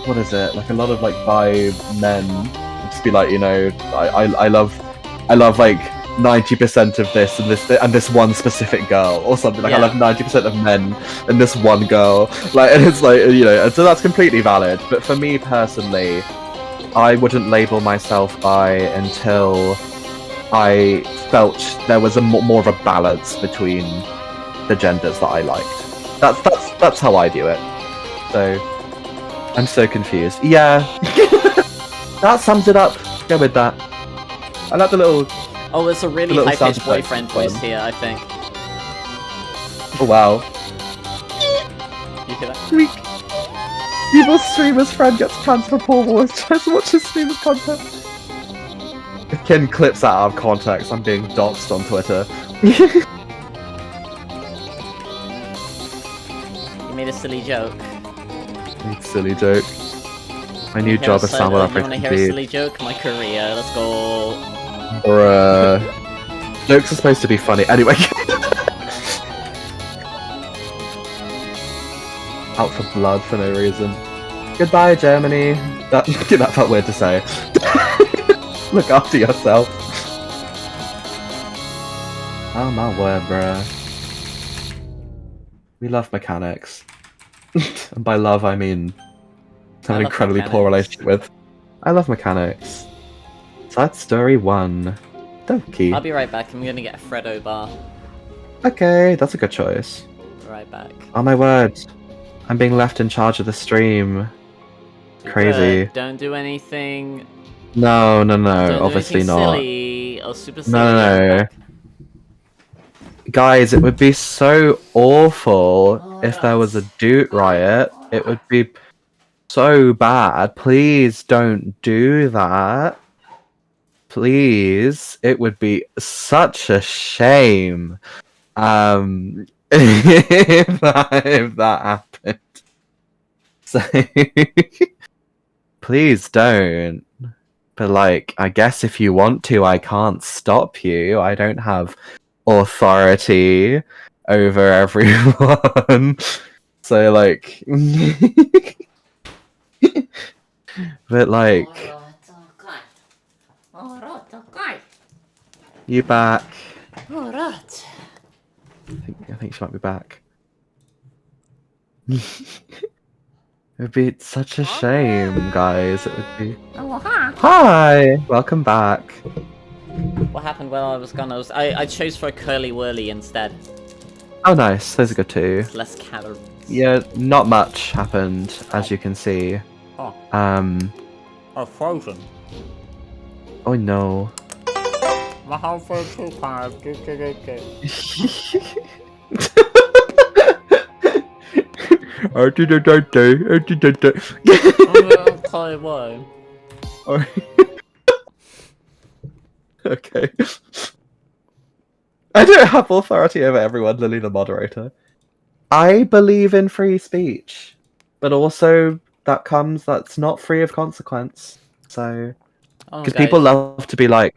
what is it? Like a lot of like bi men would just be like, I love like 90% of this and this one specific girl or something. Like I Yeah. love 90% of men and this one girl. Like, and it's like, and so that's completely valid. But for me personally, I wouldn't label myself bi until I felt there was more of a balance between the genders that I liked. That's how I view it. So I'm so confused. Yeah, that sums it up. Go with that. I like the little. Oh, there's a really little high-pitched sound effects boyfriend one. voice here, I think. Oh wow. You hear that? Squeak. Evil streamer's friend gets trans for poor voice. Tries to watch his streamer's content. If Ken clips that out of context, I'm being doxxed on Twitter. You made a silly joke. Silly joke. My new job is sound You operator want to hear a silly joke? My career. Let's go. Bruh. Jokes are supposed to be funny. Anyway. Out for blood for no reason. Goodbye, Germany. That felt weird to say. Look after yourself. Oh my word, bruh. We love mechanics. And by love, I mean I have an love incredibly poor mechanics. relationship with. I love mechanics. So that's story 1. Donkey. I'll be right back. I'm gonna get a Freddo bar. Okay, that's a good choice. Be right back. Oh my word. I'm being left in charge of the stream. Crazy. Good. Don't do anything. No, Don't obviously do anything not. silly or super silly. No. Guys, it would be so awful if there was a Doot riot. It would be so bad. Please don't do that. Please. It would be such a shame. If that happened. So please don't. But like, I guess if you want to, I can't stop you. I don't have authority over everyone. So like but like you back. I think she might be back. It would be such a shame, guys. It would be. Hi! Welcome back. What happened while I was gone? I chose for a curly whirly instead. Oh, nice. Those are good too. Less calories. Yeah, not much happened, as you can see. Oh. Oh Frozen. no. My whole first two cards. Curly whirly. Okay. I don't have authority over everyone, Lily the moderator. I believe in free speech, but also that's not free of consequence. So, because people love to be like,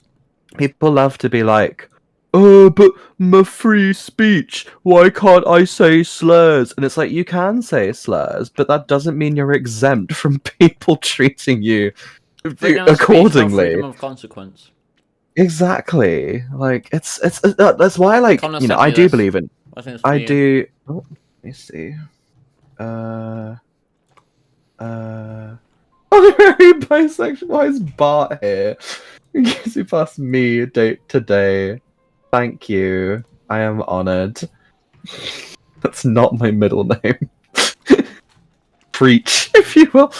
oh, but my free speech, why can't I say slurs? And it's like, you can say slurs, but that doesn't mean you're exempt from people treating you accordingly. Freedom of consequence. Exactly. Like, it's that's why, like, Connor you know, sent I me do this. believe in. I think it's for you. do. Oh, let me see. Oh, very bisexual. Why is Bart here? Because he passed me a date today. Thank you. I am honored. That's not my middle name. Preach, if you will.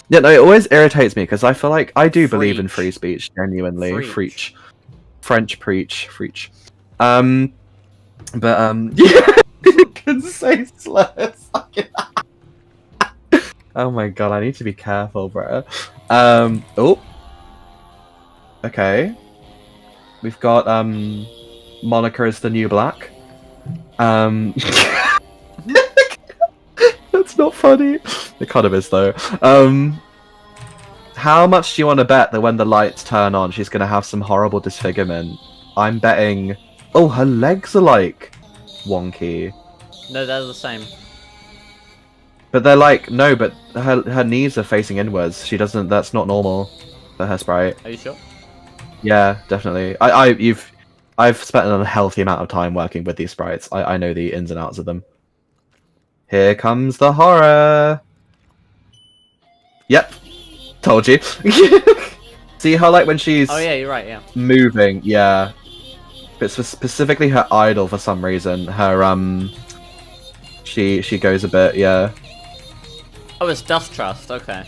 Yeah, no, it always irritates me because I feel like I do believe in free speech, genuinely. Freech. French preach. Yeah, you can say slurs. Oh my god, I need to be careful, bro. Oh. Okay. We've got, Monica is the new black. That's not funny. It kind of is, though. How much do you want to bet that when the lights turn on, she's gonna have some horrible disfigurement? I'm betting... Oh, her legs are, like, wonky. No, they're the same. But they're like... No, but her knees are facing inwards. She doesn't... That's not normal for her sprite. Are you sure? Yeah, definitely. I've spent an unhealthy amount of time working with these sprites. I know the ins and outs of them. Here comes the horror. Yep. Told you. See how, like, when she's Oh yeah, you're right, yeah. moving, yeah. But specifically her idol, for some reason, her she goes a bit, yeah. Oh, it's Dust Trust, okay.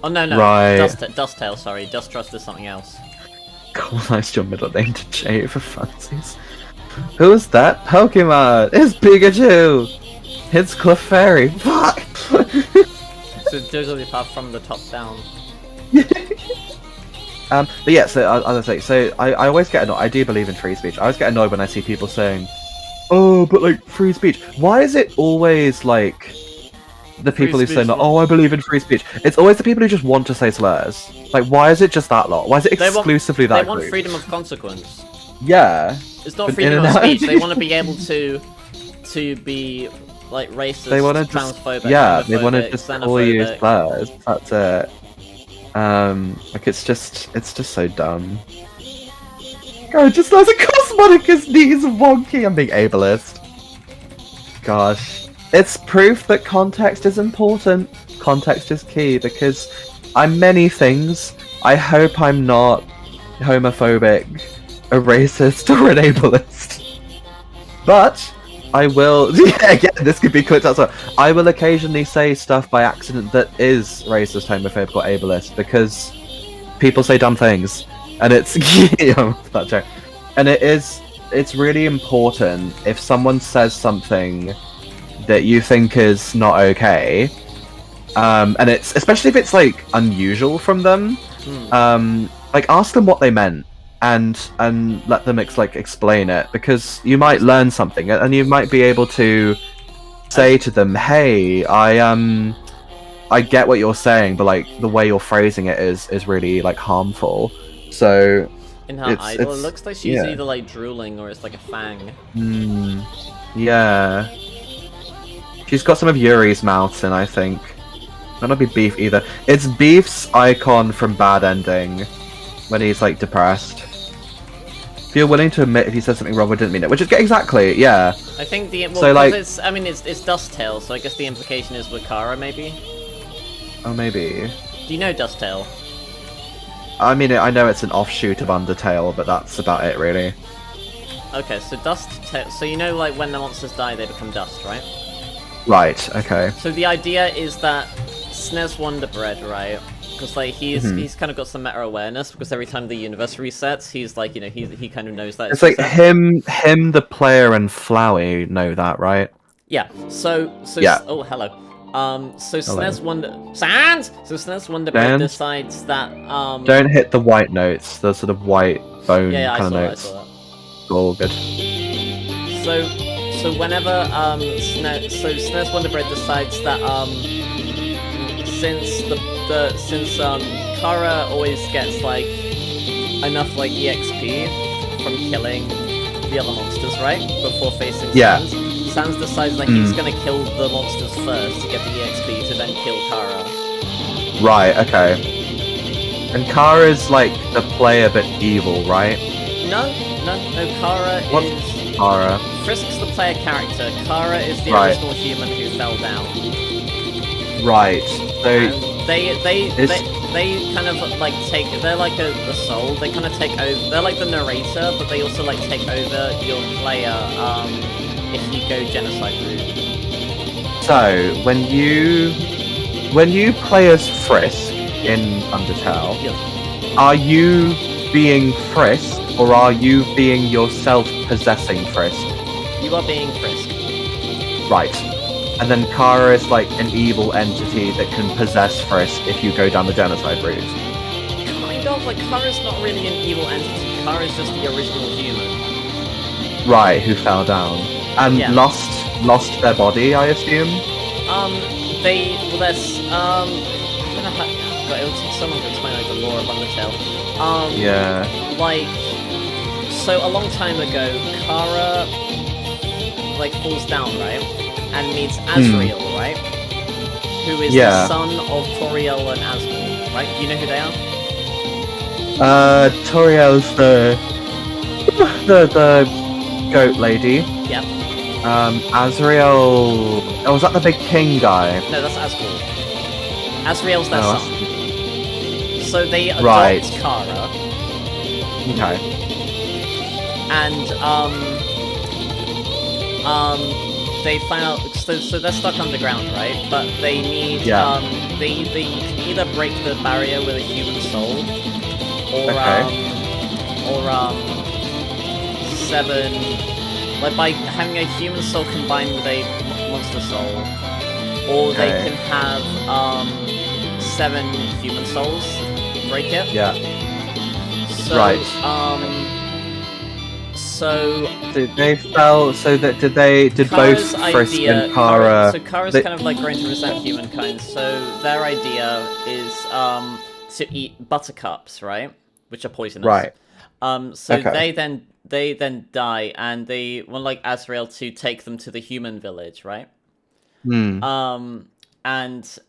Oh no, Right. Dust Tail, sorry. Dust Trust is something else. Colonized your middle name to J for fancies. Who's that Pokemon? It's Pikachu! It's Clefairy. Fuck! So Jigglypuff from the top down. But yeah, so as I say, so I always get annoyed. I do believe in free speech. I always get annoyed when I see people saying, "Oh, but like free speech." Why is it always like the people who say, "Oh, I believe in free speech"? It's always the people who just want to say slurs. Like, why is it just that lot? Why is it exclusively that They want group? freedom of consequence. Yeah. It's not But freedom of in- speech. They want to be able to be like racist, They want to just transphobic, they want to homophobic, just call you xenophobic. slurs. That's it. Like it's just so dumb. God, just as a Cosmonica's knees wonky. I'm being ableist. Gosh, it's proof that context is important. Context is key because I'm many things. I hope I'm not homophobic, a racist, or an ableist. But I will. Yeah, again, this could be clipped out. So I will occasionally say stuff by accident that is racist, homophobic, or ableist because people say dumb things, and it's that joke. And it's really important if someone says something that you think is not okay, and it's especially if it's like unusual from them, like ask them what they meant and let them explain it, because you might learn something and you might be able to say to them, hey, I get what you're saying, but like the way you're phrasing it is really like harmful. So in her idol, it looks like she's either like drooling or it's like a fang. Yeah. She's got some of Yuri's mouths in, I think. Might not be Beef either. It's Beef's icon from Bad Ending, when he's like depressed. If you're willing to admit if he said something wrong or didn't mean it, which is exactly, yeah. I think the so like it's Dust Tail, so I guess the implication is with Kara, maybe. Oh, maybe. Do you know Dust Tail? I mean, I know it's an offshoot of Undertale, but that's about it, really. Okay, so Dust Tail. So you know, like when the monsters die, they become dust, right? Right. Okay. So the idea is that SNES Wonder Bread, right? Because like he's kind of got some meta awareness, because every time the universe resets, he's like, you know, he kind of knows that. It's like him, the player, and Flowey know that, right? Yeah. So yeah. Oh, hello. So SNES Wonder SNES Wonder Bread decides that Don't hit the white notes, the sort of white bone kind of notes. I saw that. All good. So whenever SNES Wonder Bread decides that since Kara always gets like enough like EXP from killing the other monsters, right? Before facing Sans decides that he's gonna kill the monsters first to get the EXP to then kill Kara. Right, okay. And Kara's like the player but evil, right? No, Kara is... Kara? Frisk's the player character, Kara is the original human who fell down. Right, so... And they kind of like they're like the soul, they kind of take over, they're like the narrator, but they also like take over your player, if you go genocide route. So, when you play as Frisk in Undertale, are you being Frisk, or are you being yourself possessing Frisk? You are being Frisk. Right. And then Kara is like an evil entity that can possess Frisk if you go down the genocide route. Kind of, like Kara's not really an evil entity, Kara's just the original human. Right, who fell down. And lost their body, I assume? I don't know how, but it would take someone to explain like the lore of Undertale. Like, so a long time ago, Kara like falls down, right? And meets Azrael, right? Who is the son of Toriel and Asmol, right? You know who they are? Toriel's the goat lady. Yep. Azrael... Oh, was that the big king guy? No, that's Asmol. Azrael's their son. So they adopt Kara. Okay. And, they find out, so they're stuck underground, right? But they need, they can either break the barrier with a human soul, like by having a human soul combined with a monster soul, or they can have, 7 human souls break it. Yeah. So, did they fell? So that did Kara's both Frisk idea, and Kara? So Kara's kind of like growing to resent humankind. So their idea is to eat buttercups, right? Which are poisonous. Right. They then die, and they want like Azrael to take them to the human village, right? And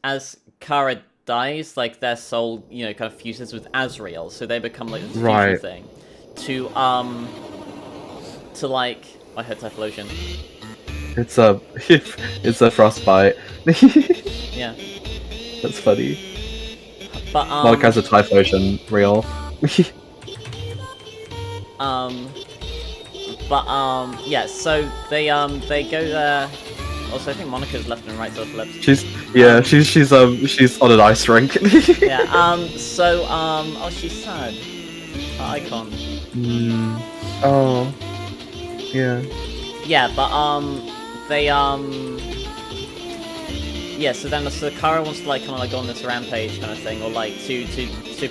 as Kara dies, like their soul, you know, kind of fuses with Azrael, so they become like this fusion thing. To like, I heard typhlosion. It's a it's a frostbite. Yeah. That's funny. But Monica has a Typhlosion real. Yeah. So they go there. Also, I think Monica's left and right side flips. She's on an ice rink. Yeah. Oh, she's sad. Her icon. Oh. Yeah. Yeah, but yeah. So then, Kara wants to like kind of like go on this rampage kind of thing, or like to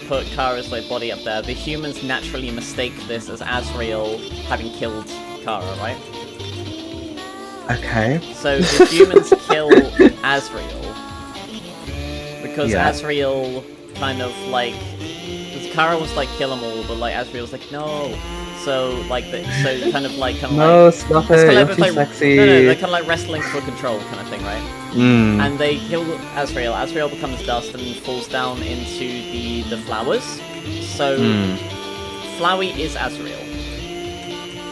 put Kara's like body up there. The humans naturally mistake this as Azrael having killed Kara, right? Okay. So the humans kill Azrael because Azrael kind of like Kara wants to like kill them all, but like Azrael's like no. So like no, stop it. You're too sexy. No, they're kind of like wrestling for control kind of thing, right? And they kill Azrael. Azrael becomes dust and falls down into the flowers. So Flowey is Azrael.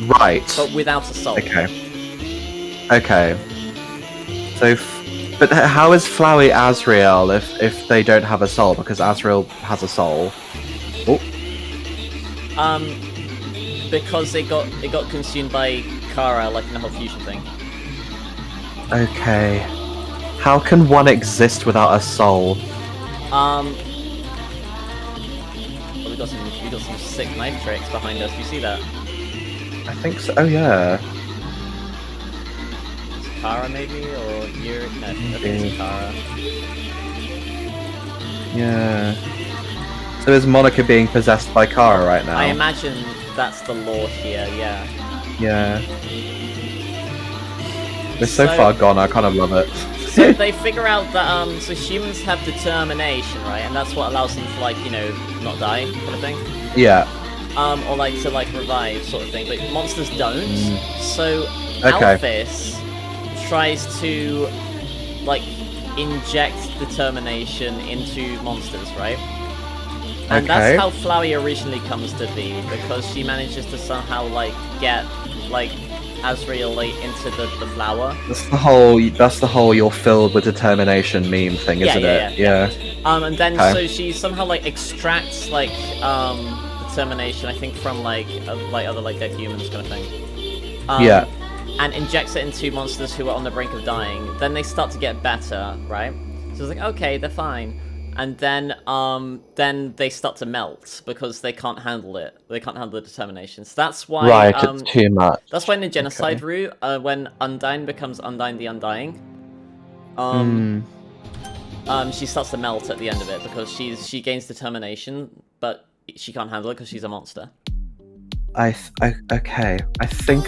Right. But without a soul. Okay. So, but how is Flowey Azrael if they don't have a soul? Because Azrael has a soul. Oh. Because it got consumed by Kara, like in the whole fusion thing. Okay. How can one exist without a soul? Well, we got some sick knife tricks behind us. Do you see that? I think so. Oh yeah. It's Kara maybe, or Yuri? No, I think it's Kara. Yeah. So is Monica being possessed by Kara right now? I imagine that's the lore here. Yeah. Yeah. We're so far gone. I kind of love it. So they figure out that so humans have determination, right? And that's what allows them to like not die, kind of thing. Yeah. Or like to like revive, sort of thing. But monsters don't. So Okay. Alphys tries to like inject determination into monsters, right? And that's how Flowey originally comes to be, because she manages to somehow like get like Azrael like into the flower. That's the whole you're filled with determination meme thing, isn't it? Yeah. And then so she somehow like extracts like determination, I think from like other like dead humans kind of thing. Yeah. And injects it into monsters who are on the brink of dying. Then they start to get better, right? So it's like, okay, they're fine. And then they start to melt because they can't handle it. They can't handle the determination. So that's why it's too much. That's why in the genocide route, when Undyne becomes Undyne the Undying, she starts to melt at the end of it because she gains determination, but she can't handle it because she's a monster. Okay. I think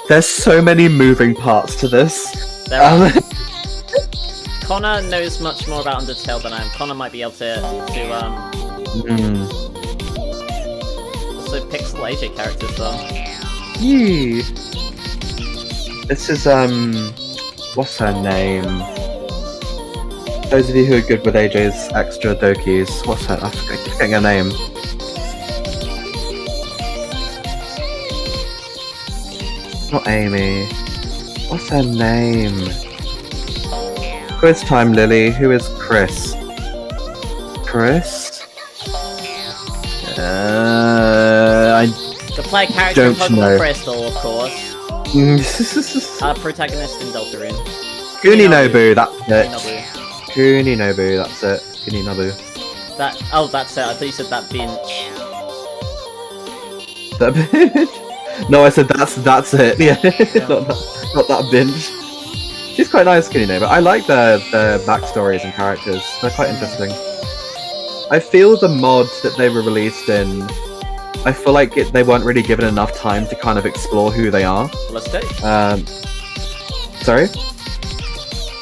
there's so many moving parts to this. There are. Connor knows much more about Undertale than I am. Connor might be able to also pixel AJ characters though. Yee. This is what's her name? Those of you who are good with AJ's extra dokis, what's her? I'm forgetting her name. Not Amy. What's her name? Quiz time, Lily. Who is Chris? Chris? The player character in don't Pokemon know. Crystal, of course. Protagonist in Deltarune. Kuninobu, that's it. Kuninobu. Kuninobu, that's it. Kuninobu. That's it. I thought you said that binge. That binge? No, I said that's it. Yeah, not that binge. She's quite nice, Kuninobu. I like their backstories and characters. They're quite interesting. I feel the mod that they were released in, I feel like they weren't really given enough time to kind of explore who they are. Ballistic? Sorry?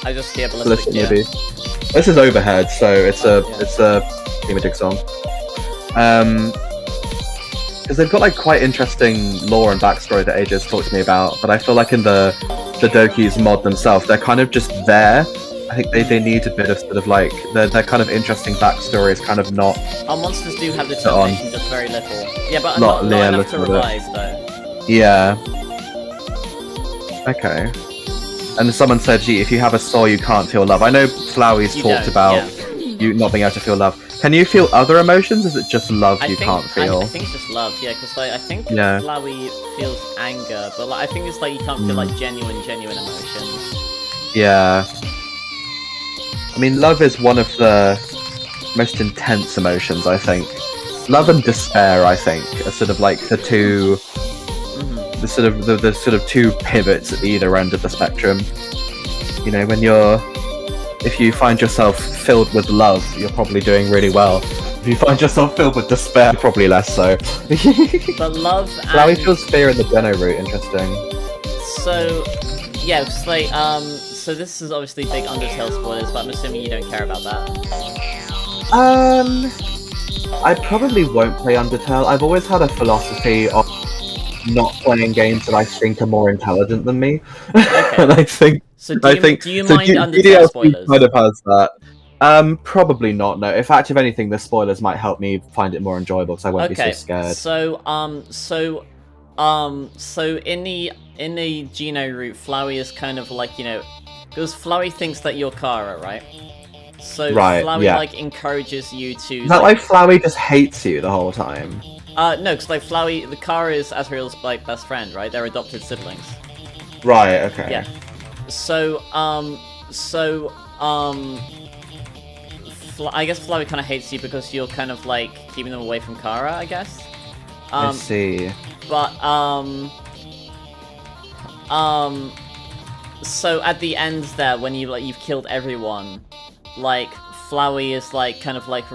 I just hear Ballistic, yeah. Maybe. This is Overhead, so it's a thematic song. Because they've got like quite interesting lore and backstory that AJ's talked to me about, but I feel like in the Dokis mod themselves, they're kind of just there. I think they need a bit of sort of like their kind of interesting backstory is kind of not. Our monsters do have determination, just very little. Yeah, but not enough to revive though. Yeah. Okay. And someone said, gee, if you have a soul, you can't feel love. I know Flowey's You talked don't, about you not being able to feel love. Can you feel other emotions? Is it just love you can't feel? I think it's just love, yeah, because like, I think Yeah. Flowey feels anger, but like, I think it's like you can't feel like genuine emotions. Yeah. I mean, love is one of the most intense emotions, I think. Love and despair, I think, are sort of like the two, the sort of two pivots at either end of the spectrum. You know, if you find yourself filled with love, you're probably doing really well. If you find yourself filled with despair, probably less so. But love Flowey feels fear in the Geno route, interesting. So, yeah, it's like, so this is obviously big Undertale spoilers, but I'm assuming you don't care about that. I probably won't play Undertale. I've always had a philosophy of not playing games that I think are more intelligent than me. Okay. And I think... So do you mind Undertale DDLC spoilers? kind of has that. Probably not, no. In fact, if anything, the spoilers might help me find it more enjoyable, because I won't be so scared. So in the Geno route, Flowey is kind of like, you know, because Flowey thinks that you're Kara, right? So Flowey like encourages you to. Is that like Flowey just hates you the whole time? No, because like Flowey, the Kara is Asriel's like best friend, right? They're adopted siblings. Right. Okay. Yeah. So I guess Flowey kind of hates you because you're kind of like keeping them away from Kara, I guess. I see. But so at the end there, when you've killed everyone, like Flowey is like kind of like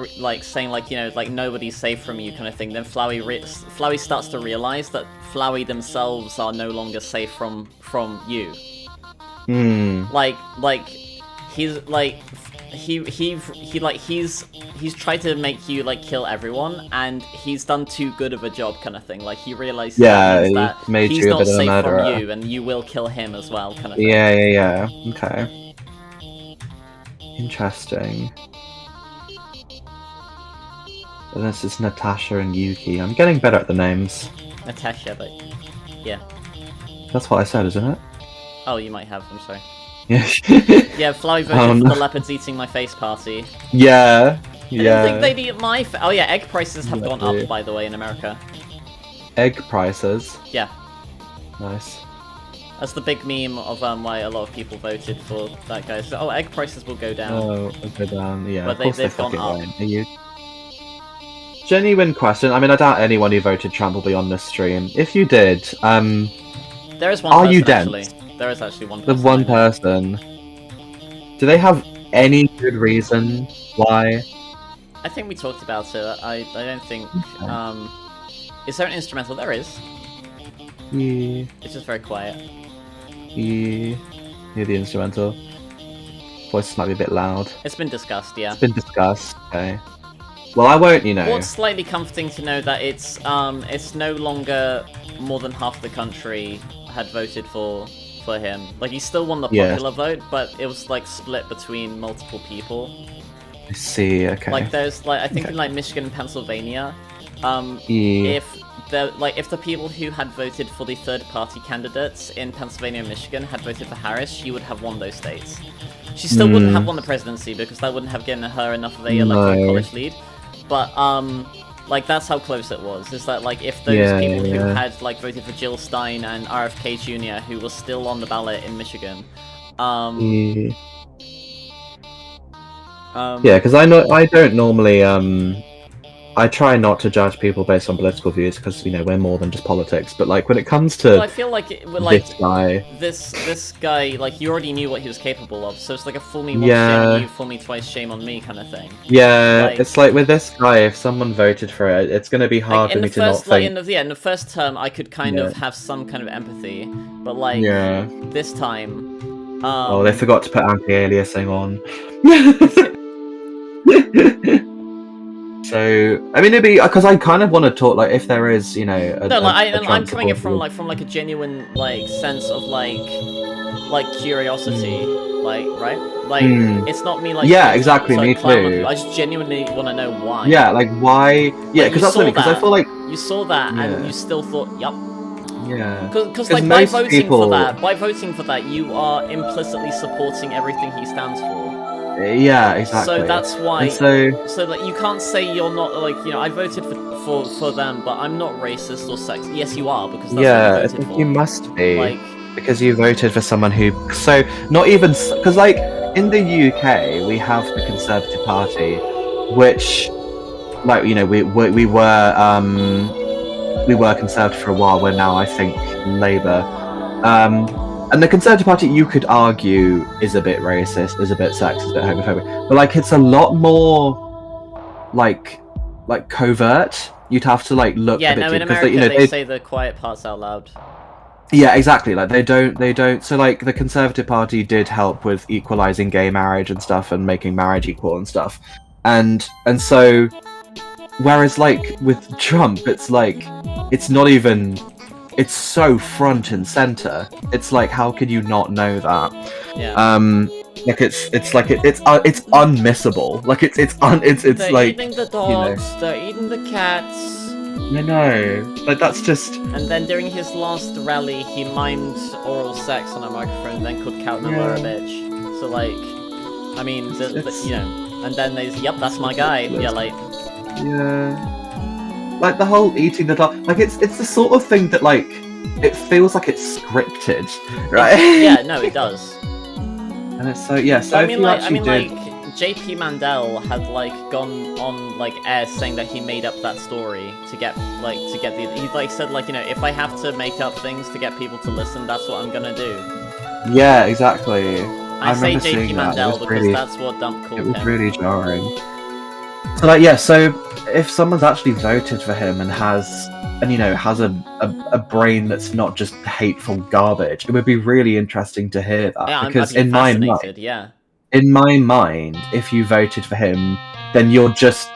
saying like, you know, like nobody's safe from you kind of thing. Then Flowey starts to realize that Flowey themselves are no longer safe from you. Like he's like he's tried to make you like kill everyone, and he's done too good of a job kind of thing. Like he realizes that he's not safe from you, and you will kill him as well kind of thing. Yeah. Okay. Interesting. And this is Natasha and Yuki. I'm getting better at the names. Natasha, but yeah. That's what I said, isn't it? Oh, you might have. I'm sorry. Yeah. Yeah, Flowey voted for the leopards eating my face party. Yeah. I don't think they'd eat my Oh yeah, egg prices have gone up, by the way, in America. Egg prices? Yeah. Nice. That's the big meme of why a lot of people voted for that guy. So, egg prices will go down. Oh, it'll go down, yeah. But of course they've gone up. Are you... Genuine question. I mean, I doubt anyone who voted Trump will be on this stream. If you did, there is one are person, you dense? actually. There is actually one The person. one person. Do they have any good reason why? I think we talked about it. I don't think... Is there an instrumental? There is. Yeah. It's just very quiet. Yeah. Hear the instrumental. Voices might be a bit loud. It's been discussed, yeah. It's been discussed. Okay. Well, I won't, you know. Well, it's slightly comforting to know that it's no longer more than half the country had voted for him. Like, he still won the popular vote, but it was like split between multiple people. I see. Okay. Like, there's like I think in like Michigan and Pennsylvania, if the people who had voted for the third-party candidates in Pennsylvania and Michigan had voted for Harris, she would have won those states. She still wouldn't have won the presidency because that wouldn't have given her enough of a electoral college lead. But like that's how close it was. Is that like if those people who had like voted for Jill Stein and RFK Jr. who was still on the ballot in Michigan, yeah, because I don't normally I try not to judge people based on political views because, you know, we're more than just politics. But, like, when it comes to I feel like this guy, like, you already knew what he was capable of, so it's like a fool me once, shame on you, fool me twice, shame on me kind of thing. Yeah, like, it's like with this guy, if someone voted for it, it's going to be hard for me to not think... in the first term, I could kind of have some kind of empathy, but, like, this time... oh, they forgot to put anti-aliasing on. So, I mean, it'd be because I kind of want to talk like if there is, you know, I'm coming in from a genuine like sense of like curiosity, like right, like it's not me like exactly, me too. I just genuinely want to know why. Yeah, like why? Yeah, because that's funny because I feel like you saw that and you still thought, yup. Yeah. Because Because like by most people- voting for that, you are implicitly supporting everything he stands for. Yeah, exactly. So that's why. And so So like you can't say you're not like I voted for them, but I'm not racist or sexist. Yes, you are because that's yeah, what it's you like voted you for. must be Like because you voted for someone who. So not even because like in the UK we have the Conservative Party, which like we were Conservative for a while. We're now I think Labour. And the Conservative Party, you could argue, is a bit racist, is a bit sexist, a bit homophobic, but like it's a lot more like covert. You'd have to like look yeah, a bit no, deep in because America they say the quiet parts out loud. yeah, exactly. Like they don't. So like the Conservative Party did help with equalizing gay marriage and stuff, and making marriage equal and stuff, and so whereas like with Trump, it's like it's not even. It's so front and center. It's like, how could you not know that? Yeah. Like it's unmissable. Like it's they're like eating the dogs. They're eating the cats. I know. Like that's just And then during his last rally, he mimed oral sex on a microphone, then called Cat Number a bitch. So like, I mean, It's- and then there's yep, that's my guy. Yeah, like. yeah. Like the whole eating the dog. Like it's the sort of thing that like it feels like it's scripted, right? Yeah, no, it does. And it's so yeah. So I if mean, you like, actually did. JP Mandel had like gone on like air saying that he made up that story to get the. He like said like if I have to make up things to get people to listen, that's what I'm gonna do. Yeah, exactly. I say remember JP seeing that. It Mandel was because really- that's what Dump called It was him. really jarring. So like yeah, so if someone's actually voted for him and has a brain that's not just hateful garbage, it would be really interesting to hear that. Yeah, because I'd be in my mind, fascinated, yeah. in my mind, if you voted for him, then you're just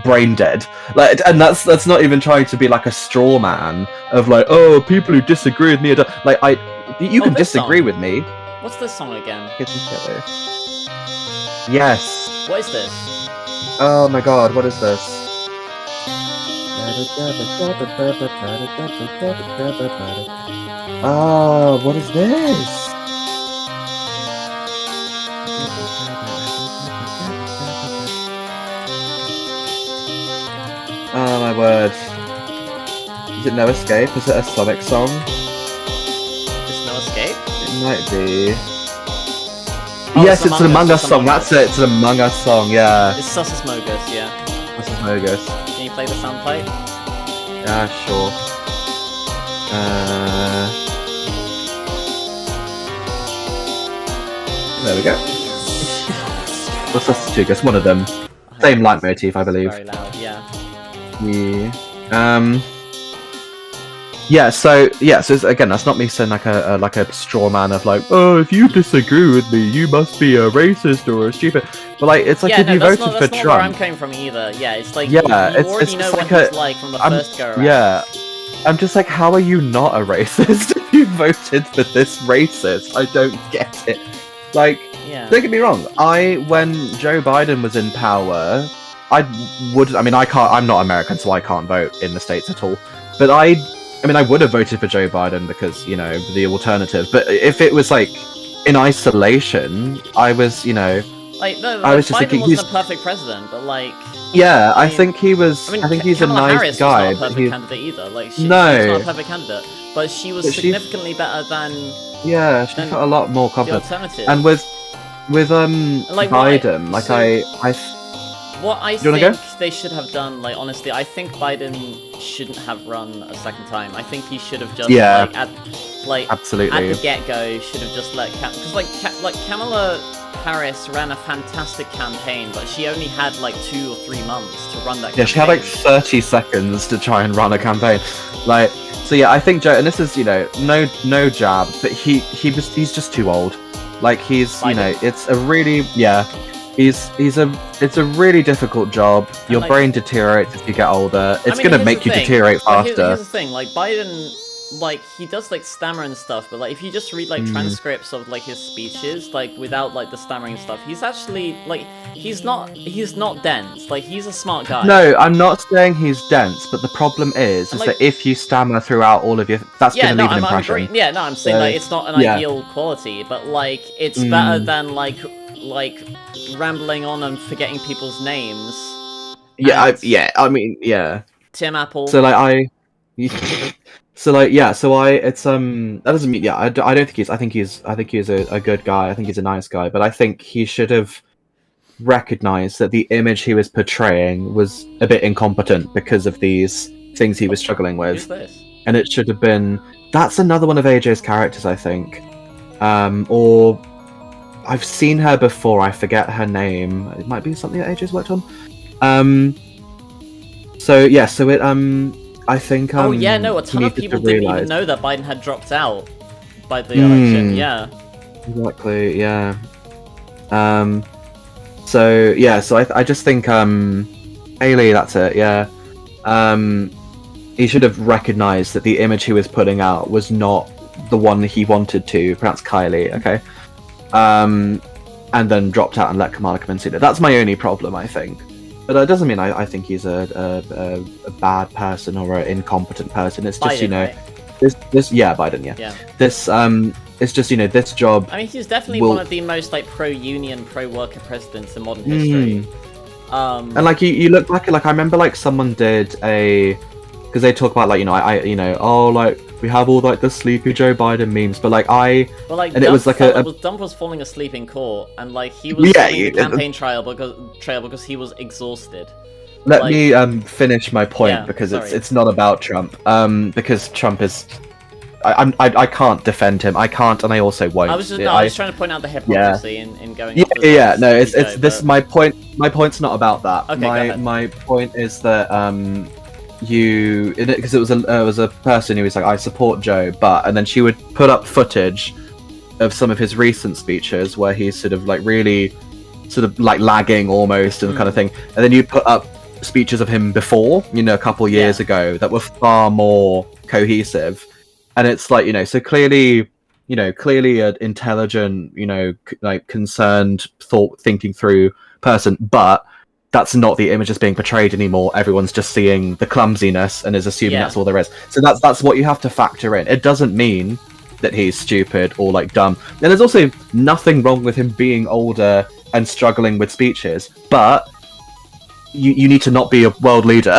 brain dead. Like, and that's not even trying to be like a straw man of like, oh, people who disagree with me. Like you can this disagree song. with me. What's this song again? Yes. What is this? Oh my god, what is this? Oh, what is this? Oh my word. Is it No Escape? Is it a Sonic song? Is No Escape? It might be. Oh, Yes, it's an Among Us it's song. Among That's it. It's an Among Us song. Yeah. It's Sus Mogus, yeah. This is Mogus. Can you play the soundplate? Yeah, sure. There we go. What's this two? Guess one of them. Same leitmotif, I believe. Very loud, yeah. Yeah. So it's, again, that's not me saying like a straw man of like, oh, if you disagree with me, you must be a racist or a stupid. But like, it's like Yeah, if no, you that's voted not, for that's not where I'm Trump. coming from either. Yeah, it's like Yeah, you it's already know just what like he's like from the I'm- first go around. Yeah, I'm just like, how are you not a racist if you voted for this racist? I don't get it. Like, Yeah. don't get me wrong. When Joe Biden was in power, I'm not American, so I can't vote in the States at all. But I would have voted for Joe Biden because, the alternative. But if it was like in isolation, I was, Like, no, I was just Biden thinking wasn't he's- a perfect president, but like... yeah, I mean- think he was. I think he's a Kamala nice Harris guy. was not a but perfect he- candidate either. Like, No. she's not a perfect candidate, but she was But she- significantly better than yeah, she then felt a lot more the confident. alternative. And with Like, what I- Biden, like so- What I you wanna think go? they should have done, like, honestly, I think Biden shouldn't have run a second time. I think he should have just, Yeah. at absolutely. the get-go, should have just let because like Kamala Harris ran a fantastic campaign, but she only had like 2 or 3 months to run that campaign. Yeah, she had like 30 seconds to try and run a campaign. Like, so yeah, I think Joe, and this is, no jab, but he's just too old. Like, Biden. it's a really, it's a really difficult job. Your like- brain deteriorates as you get older. It's I mean, gonna here's make the you thing. deteriorate Like, faster. here's the thing, like, Biden like he does like stammer and stuff, but like if you just read like transcripts of like his speeches, like without like the stammering stuff, he's actually like he's not dense. Like he's a smart guy. No, I'm not saying he's dense, but the problem is like- that if you stammer throughout all of your, that's Yeah, going to no, leave an I'm impression. agreeing. Yeah, no, I'm saying So, like it's not an yeah. ideal quality, but like it's better than like rambling on and forgetting people's names. Yeah, And I mean, yeah. Tim Apple. So like it's that doesn't mean I don't think he's I think he's a good guy. I think he's a nice guy, but I think he should have recognized that the image he was portraying was a bit incompetent because of these things he was struggling Who's with, this? and it should have been. That's another one of AJ's characters, I think, or I've seen her before. I forget her name. It might be something that AJ's worked on. So yeah, so it I think Oh yeah, no, a he ton of needed people to didn't even realise- know that Biden had dropped out by the election. Yeah. Exactly, yeah. So yeah, so I just think Haley, that's it, yeah. He should have recognised that the image he was putting out was not the one he wanted to pronounce Kylie, okay? And then dropped out and let Kamala come and see it. That's my only problem, I think. But it doesn't mean I think he's a bad person or an incompetent person. It's just, Biden, you know, right? this yeah, Biden, yeah. Yeah. This it's just, you know, this job. I mean, he's definitely will- one of the most like pro-union, pro-worker presidents in modern history. And like you look back at, like, I remember like someone did because they talk about like, you know, I you know, oh, like we have all like the sleepy Joe Biden memes, but like But like, and it was like Dump was falling asleep in court, and like he was Yeah, following the you- campaign trail because he was exhausted. let like- me finish my point Yeah, because sorry. it's not about Trump. Because Trump is I can't defend him. I can't, and I also won't. I was trying to point out the hypocrisy in going. Yeah, off the yeah, no, sleepy it's Joe, this. but- My point. My point's not about that. Okay, go ahead. my point is that because it was a person who was like, I support Joe, but, and then she would put up footage of some of his recent speeches where he's sort of like really sort of like lagging almost and kind of thing, and then you put up speeches of him before, you know, a couple years ago that were far more cohesive, and it's like, you know, so clearly an intelligent, you know, like concerned, thinking through person, but that's not the image that's being portrayed anymore. Everyone's just seeing the clumsiness and is assuming that's all there is. So that's what you have to factor in. It doesn't mean that he's stupid or like dumb. And there's also nothing wrong with him being older and struggling with speeches, but you need to not be a world leader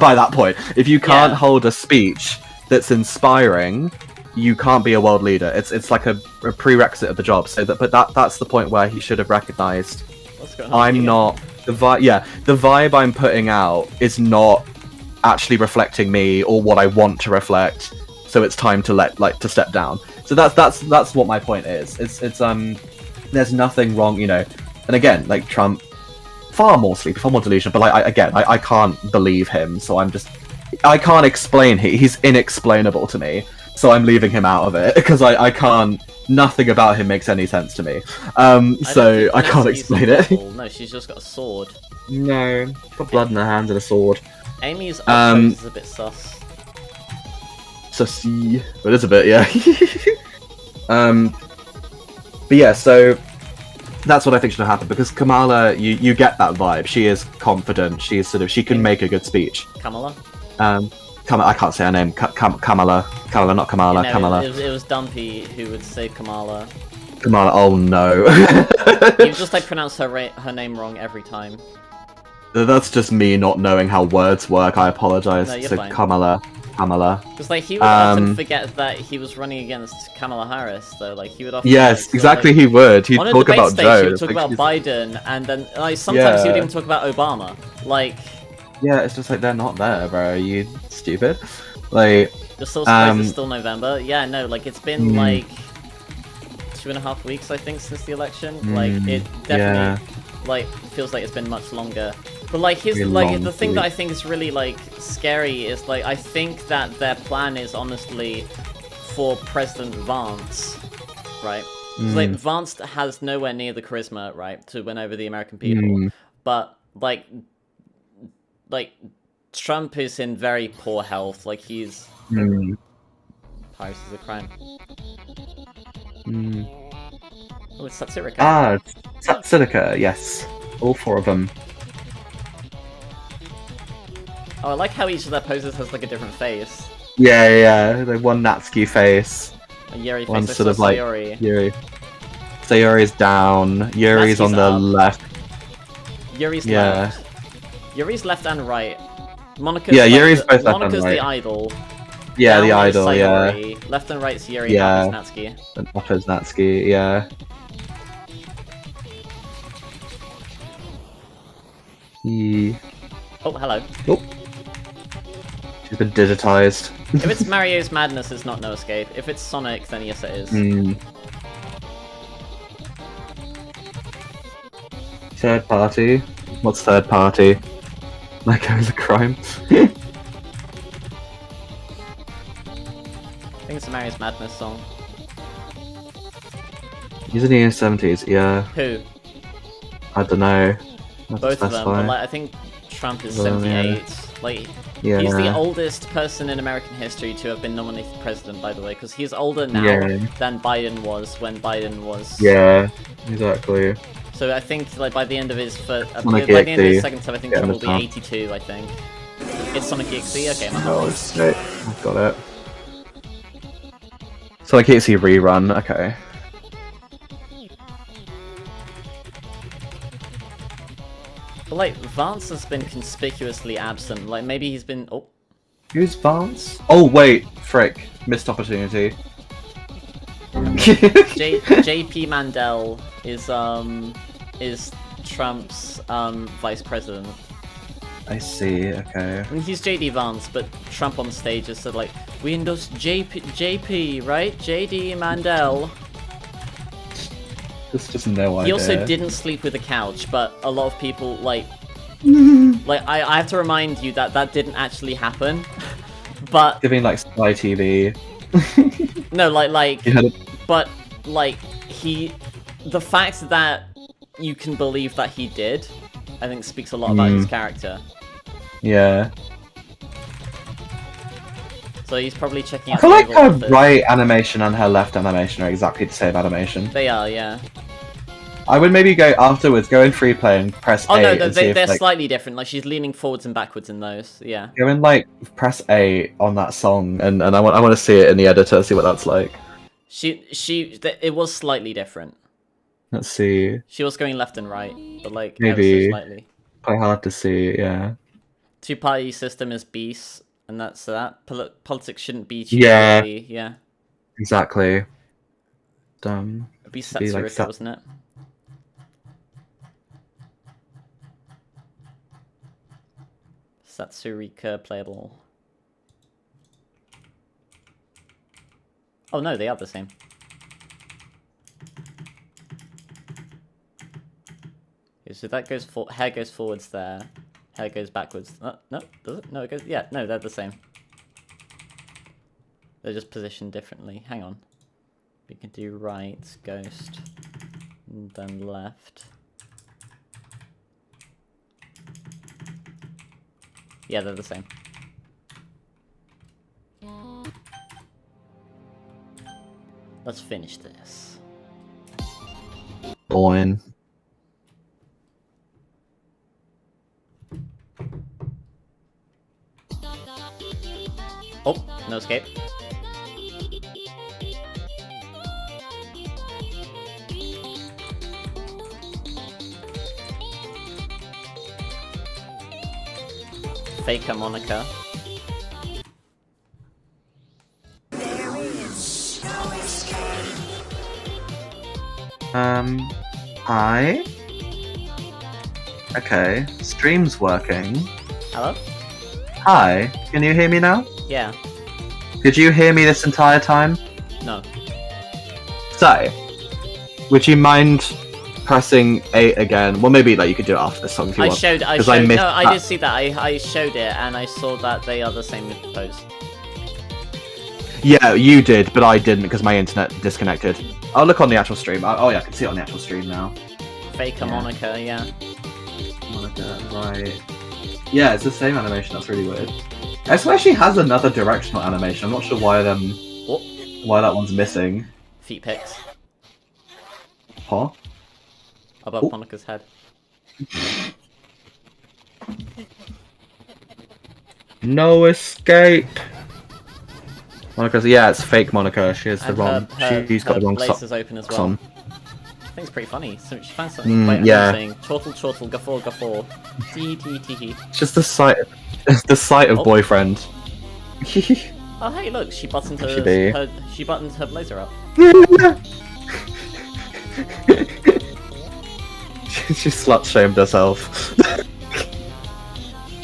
by that point. If you can't hold a speech that's inspiring, you can't be a world leader. It's like a prerequisite of the job. So that's the point where he should have recognized. What's going on here? I'm not the vibe. Yeah, the vibe I'm putting out is not actually reflecting me or what I want to reflect. So it's time to step down. So that's what my point is. It's there's nothing wrong, you know. And again, like Trump, far more sleepy, far more delusional. But like I can't believe him. So I can't explain. He's inexplainable to me. So I'm leaving him out of it because I can't. Nothing about him makes any sense to me. So I can't explain it. No, she's just got a sword. No, got blood in her hands and a sword. Amy's outfit is a bit sus. Sussy. It is a bit, yeah. But yeah, so that's what I think should have happened, because Kamala, you get that vibe. She is confident. She can make a good speech. Kamala? I can't say her name. Kamala, not Kamala. No, Kamala. It was Dumpy who would say Kamala. Kamala. Oh no. You just like pronounce her name wrong every time. That's just me not knowing how words work. I apologize. No, you're So fine. Kamala. Because like he would often forget that he was running against Kamala Harris, though. Like he would often. Yes, like, exactly. Like, he would. He'd on a talk debate about stage, Joe. he would It's talk like about Biden, and then like sometimes he would even talk about Obama. Like. Yeah, it's just like they're not there, bro. Are you stupid? Like. You're still surprised it's still November? Yeah, no. Like it's been like 2.5 weeks, I think, since the election. Like it definitely like feels like it's been much longer. But like here's like the thing that I think is really like scary is like I think that their plan is honestly for President Vance, right? 'Cause, like Vance has nowhere near the charisma, right, to win over the American people. But like Trump is in very poor health. Like he's piracy is a crime. Mm. Oh, it's Satsurika. Ah, Satsurika, yes. All 4 of them. Oh, I like how each of their poses has like a different face. Yeah. The one Natsuki face. A Yuri One face, sort of like Sayori. Yuri. Sayori's down. Yuri's on Natsuki's the up. left. Yuri's Yeah. left. Yuri's left and right. Monika's Yeah, like Yuri's both left and Monika's right. the idol. Yeah, the Down is idol, yeah. Sayori. Left and right's Yuri, Yeah. and up is Natsuki. And up is Natsuki, yeah. Oh, hello. Oh. She's been digitized. If it's Mario's Madness, it's not No Escape. If it's Sonic, then yes it is. Mm. Third party? What's third party? Like it was a crime. I think it's a Mario's Madness song. He's in the 70s, yeah. Who? I don't know. Both of them. But, like, I think Trump is 78. Like, Yeah. he's the oldest person in American history to have been nominated president, by the way, because he's older now Yeah. than Biden was when Biden was. Yeah, exactly. So I think like by the end of his Sonic by the end of his EXE. second time, I think Yeah, Trump will be that's 82. I think it's Sonic EXE. Okay, my Oh, shit. I've got it. So like it's a rerun, okay. But like Vance has been conspicuously absent. Like maybe he's been. Oh, Who's Vance? Oh wait, frick. Missed opportunity. JP Mandel is Trump's vice president. I see, okay. I mean, he's JD Vance, but Trump on stage has said like, we endorse JP, right? JD Mandel. There's just no idea. He also didn't sleep with a couch, but a lot of people like I have to remind you that that didn't actually happen. But Giving like Spy TV. no, like You had a... but like the fact that you can believe that he did, I think speaks a lot about his character. Yeah. So he's probably checking I out feel the like Oval her Office. right animation and her left animation are exactly the same animation. They are, yeah. I would maybe go afterwards, go in free play and press Oh A no, and see if, they're like, slightly different. Like she's leaning forwards and backwards in those. Yeah. go in like press A on that song and I want to see it in the editor, see what that's like. It was slightly different. Let's see. She was going left and right, but like Maybe. ever so slightly. Quite hard to see, yeah. Two-party system is beast, and that's that. Politics shouldn't be Yeah. cheesy, yeah. Exactly. Dumb. It'd be Be like Satsurika, wasn't it? Satsurika playable. Oh no, they are the same. Okay, so that goes hair goes forwards there, hair goes backwards. No, does it? No, it goes. Yeah, no, they're the same. They're just positioned differently. Hang on. We can do right, ghost, and then left. Yeah, they're the same. Let's finish this. Boing. Oh, no escape. Fake harmonica. Hi? Okay, stream's working. Hello? Hi, can you hear me now? Yeah. Did you hear me this entire time? No. So, would you mind pressing A again? Well, maybe like you could do it after this song if you I want. showed. 'cause I missed No, I that. did see that. I showed it, and I saw that they are the same pose. Yeah, you did, but I didn't because my internet disconnected. I'll look on the actual stream. Oh yeah, I can see it on the actual stream now. Fake harmonica, yeah. Monica, right. Yeah, it's the same animation. That's really weird. I swear she has another directional animation. I'm not sure why them. Oh, Why that one's missing? Feet pics. Huh? Above Oh. Monica's head. No escape! Monica's, yeah, it's fake Monica. She has the And wrong. She's got the wrong blaze is socks open as well. on. I think it's pretty funny. So she found something quite yeah. amusing. Chortle, chortle, guffaw, guffaw. Tee tee tee tee. It's just the sight. It's the sight of Oh. boyfriend. Oh hey, look, she buttoned She be. she buttoned her blazer up. She slut shamed herself.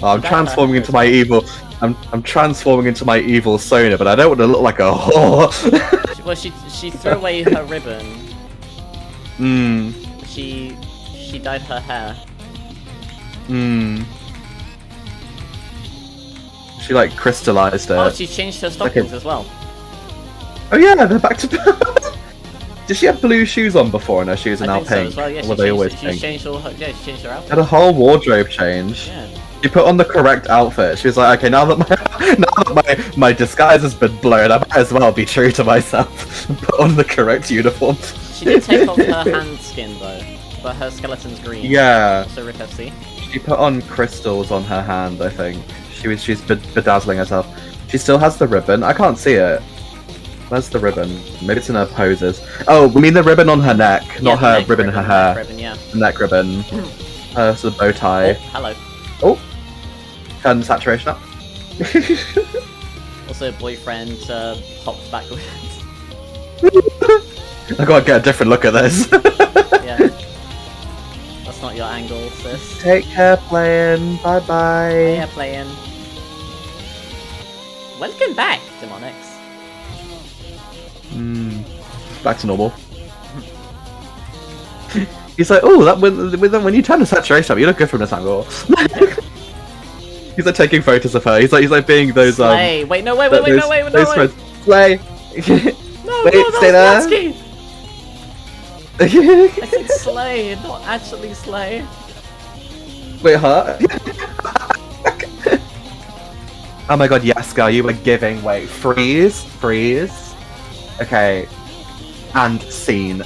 I'm That transforming hurts. into my evil. I'm transforming into my evil Sona, but I don't want to look like a whore. Well, she threw away her ribbon. Mmm. She dyed her hair. Mmm. She like crystallized it. Oh, she changed her stockings Okay. as well. Oh yeah, they're back to. Did she have blue shoes on before, and her shoes are I now think so pink? as well. Yeah, Or she were they always changed, pink? she changed all her. Yeah, she changed her Had outfit. a whole wardrobe change. Yeah. She put on the correct outfit. She was like, okay, now that my disguise has been blown, I might as well be true to myself and put on the correct uniform. She did take off her hand skin though, but her skeleton's green. Yeah, So Rip FC. she put on crystals on her hand, I think. She's bedazzling herself. She still has the ribbon. I can't see it. Where's the ribbon? Maybe it's in her poses. Oh, we mean the ribbon on her neck, Yeah, not the her neck ribbon in her hair. Neck ribbon, yeah. The neck ribbon. Her sort of bow Oh, tie. hello. Oh, turn the saturation up. Also, boyfriend hopped backwards. I gotta get a different look at this. Yeah. That's not your angle, sis. Take care, playing. Bye bye. Yeah, playing. Welcome back, Demonics. Back to normal. He's like, oh, that when you turn the saturation up, you look good from this angle. He's like taking photos of her. He's like being those Slay. Wait, no, wait, those friends. Slay. No, Wait, no, stay that there. was Latsky. I said slay, not actually slay. Wait, huh? Oh my god, yes, girl, you were giving. Wait, freeze. Okay, and scene.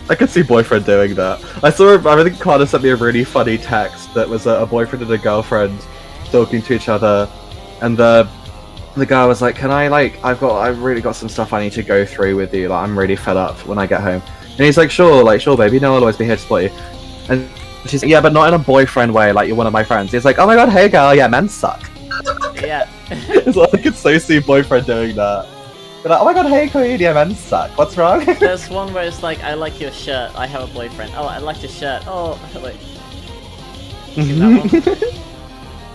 I could see boyfriend doing that. I think Connor sent me a really funny text that was a boyfriend and a girlfriend talking to each other, and the guy was like, "Can I I've really got some stuff I need to go through with you. Like, I'm really fed up when I get home." And he's like, "Sure, baby, you know I'll always be here to support you." And she's like, "Yeah, but not in a boyfriend way. Like, you're one of my friends." He's like, "Oh my god, hey girl, yeah, men suck." Yeah. It's like, I could so see boyfriend doing that. Be like, "Oh my god, hey queen, yeah, men suck. What's wrong?" There's one where it's like, I like your shirt, I have a boyfriend. Oh, I like your shirt. Oh, wait. Is that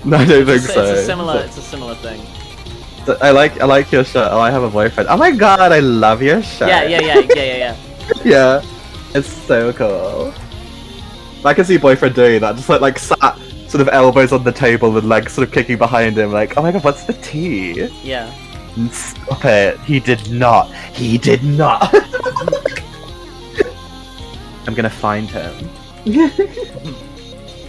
one? No, I don't think It's so. it's a similar thing. I like your shirt. Oh, I have a boyfriend. Oh my god, I love your shirt. Yeah. Yeah, it's so cool. I can see boyfriend doing that, just like sat, sort of elbows on the table with legs sort of kicking behind him, like, oh my god, what's the tea? Yeah. Stop it. He did not. I'm gonna find him.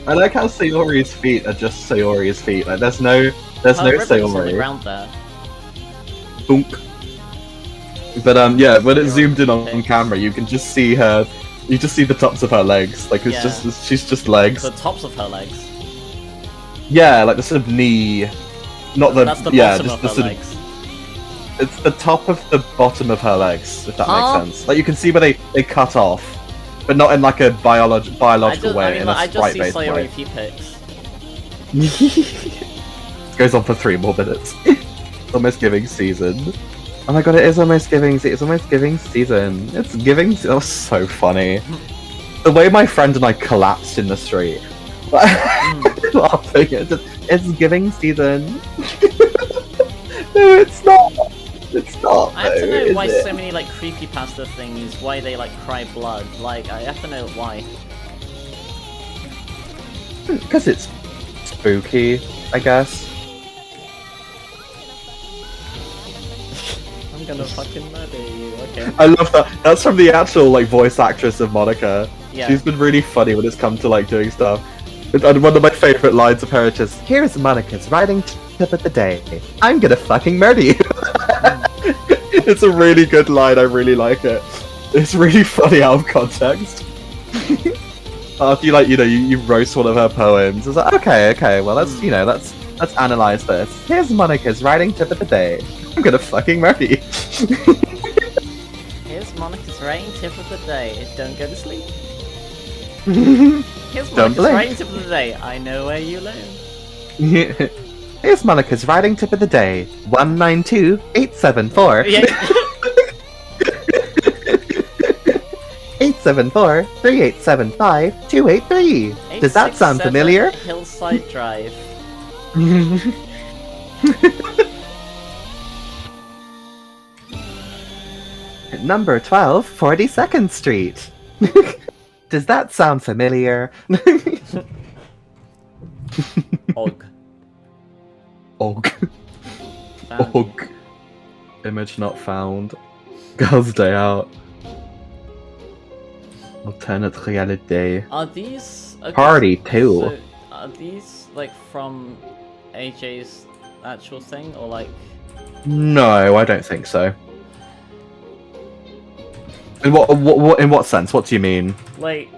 I like how Sayori's feet are just Sayori's feet. Like, there's no ribbon's on the Sayori. ground there. Boonk. But yeah, when it's zoomed in on camera, you can just see her. You just see the tops of her legs. Like, it's she's just legs. The tops of her legs. Yeah, like the sort of knee. Not the That's the yeah, bottom just of the her sort legs. of. It's the top of the bottom of her legs, if that Huh? makes sense. Like, you can see where they cut off, but not in like a biological way, in a I just see sprite-based Sayori way. feet pics. It goes on for 3 more minutes. It's almost giving season. Oh my god, it is almost giving. It's almost giving season. It's giving. That was so funny. The way my friend and I collapsed in the street, laughing. It's giving season. No, it's not. It's not. I have to though, know is why it? so many like creepypasta things, why they like cry blood. Like, I have to know why. Because it's spooky, I guess. I'm gonna fucking murder you, okay. I love that. That's from the actual like voice actress of Monica. Yeah. She's been really funny when it's come to like doing stuff. And one of my favourite lines of her is just, "Here's Monica's writing tip of the day. I'm gonna fucking murder you. It's a really good line. I really like it. It's really funny out of context. After you roast one of her poems, it's like, okay, well let's analyze this. Here's Monica's writing tip of the day. I'm gonna fucking murder you. Here's Monica's writing tip of the day. Don't go to sleep. Here's Don't Monica's blink. writing tip of the day. I know where you live. Here's Monica's writing tip of the day. 192874. Yeah. 874-3875-283. Does that sound 867 familiar? Hillside Drive. Number 12, 42nd Street. Does that sound familiar? Og. Og. Found you. Og. Image not found. Girls' Day Out. Alternate reality. Are these okay, Party 2. So, are these like from AJ's actual thing or like? No, I don't think so. In what sense? What do you mean? Like,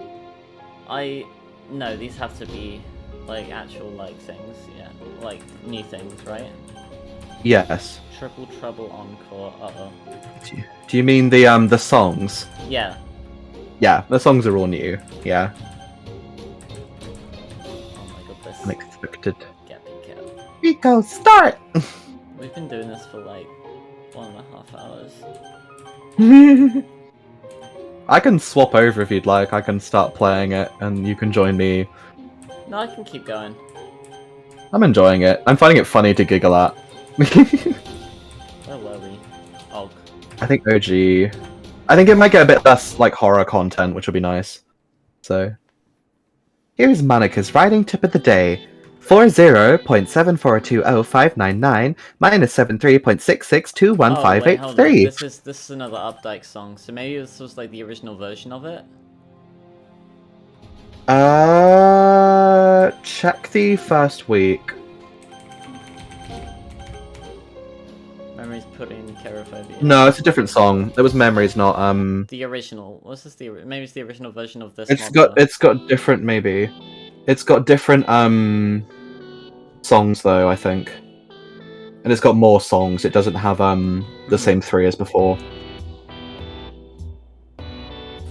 no, these have to be like actual like things, yeah, like new things, right? Yes. Triple Trouble Encore. Uh-oh. Do you mean the songs? Yeah. Yeah, the songs are all new. Yeah. Oh my god, this Unexpected. Gappy Cat. Rico, start. We've been doing this for like 1.5 hours. I can swap over if you'd like. I can start playing it, and you can join me. No, I can keep going. I'm enjoying it. I'm finding it funny to giggle at. Where were we? Og. I think OG. I think it might get a bit less like horror content, which will be nice. So, here's Monica's writing tip of the day: 40.7420599 minus 73.66215883. Oh, wait, hold on. This is another Updike song. So maybe this was like the original version of it. Check the first week. Memories put in Kerophobia. No, it's a different song. It was Memories, not The original. What's this? Maybe it's the original version of this. It's got different maybe. It's got different songs though, I think. And it's got more songs. It doesn't have the same 3 as before.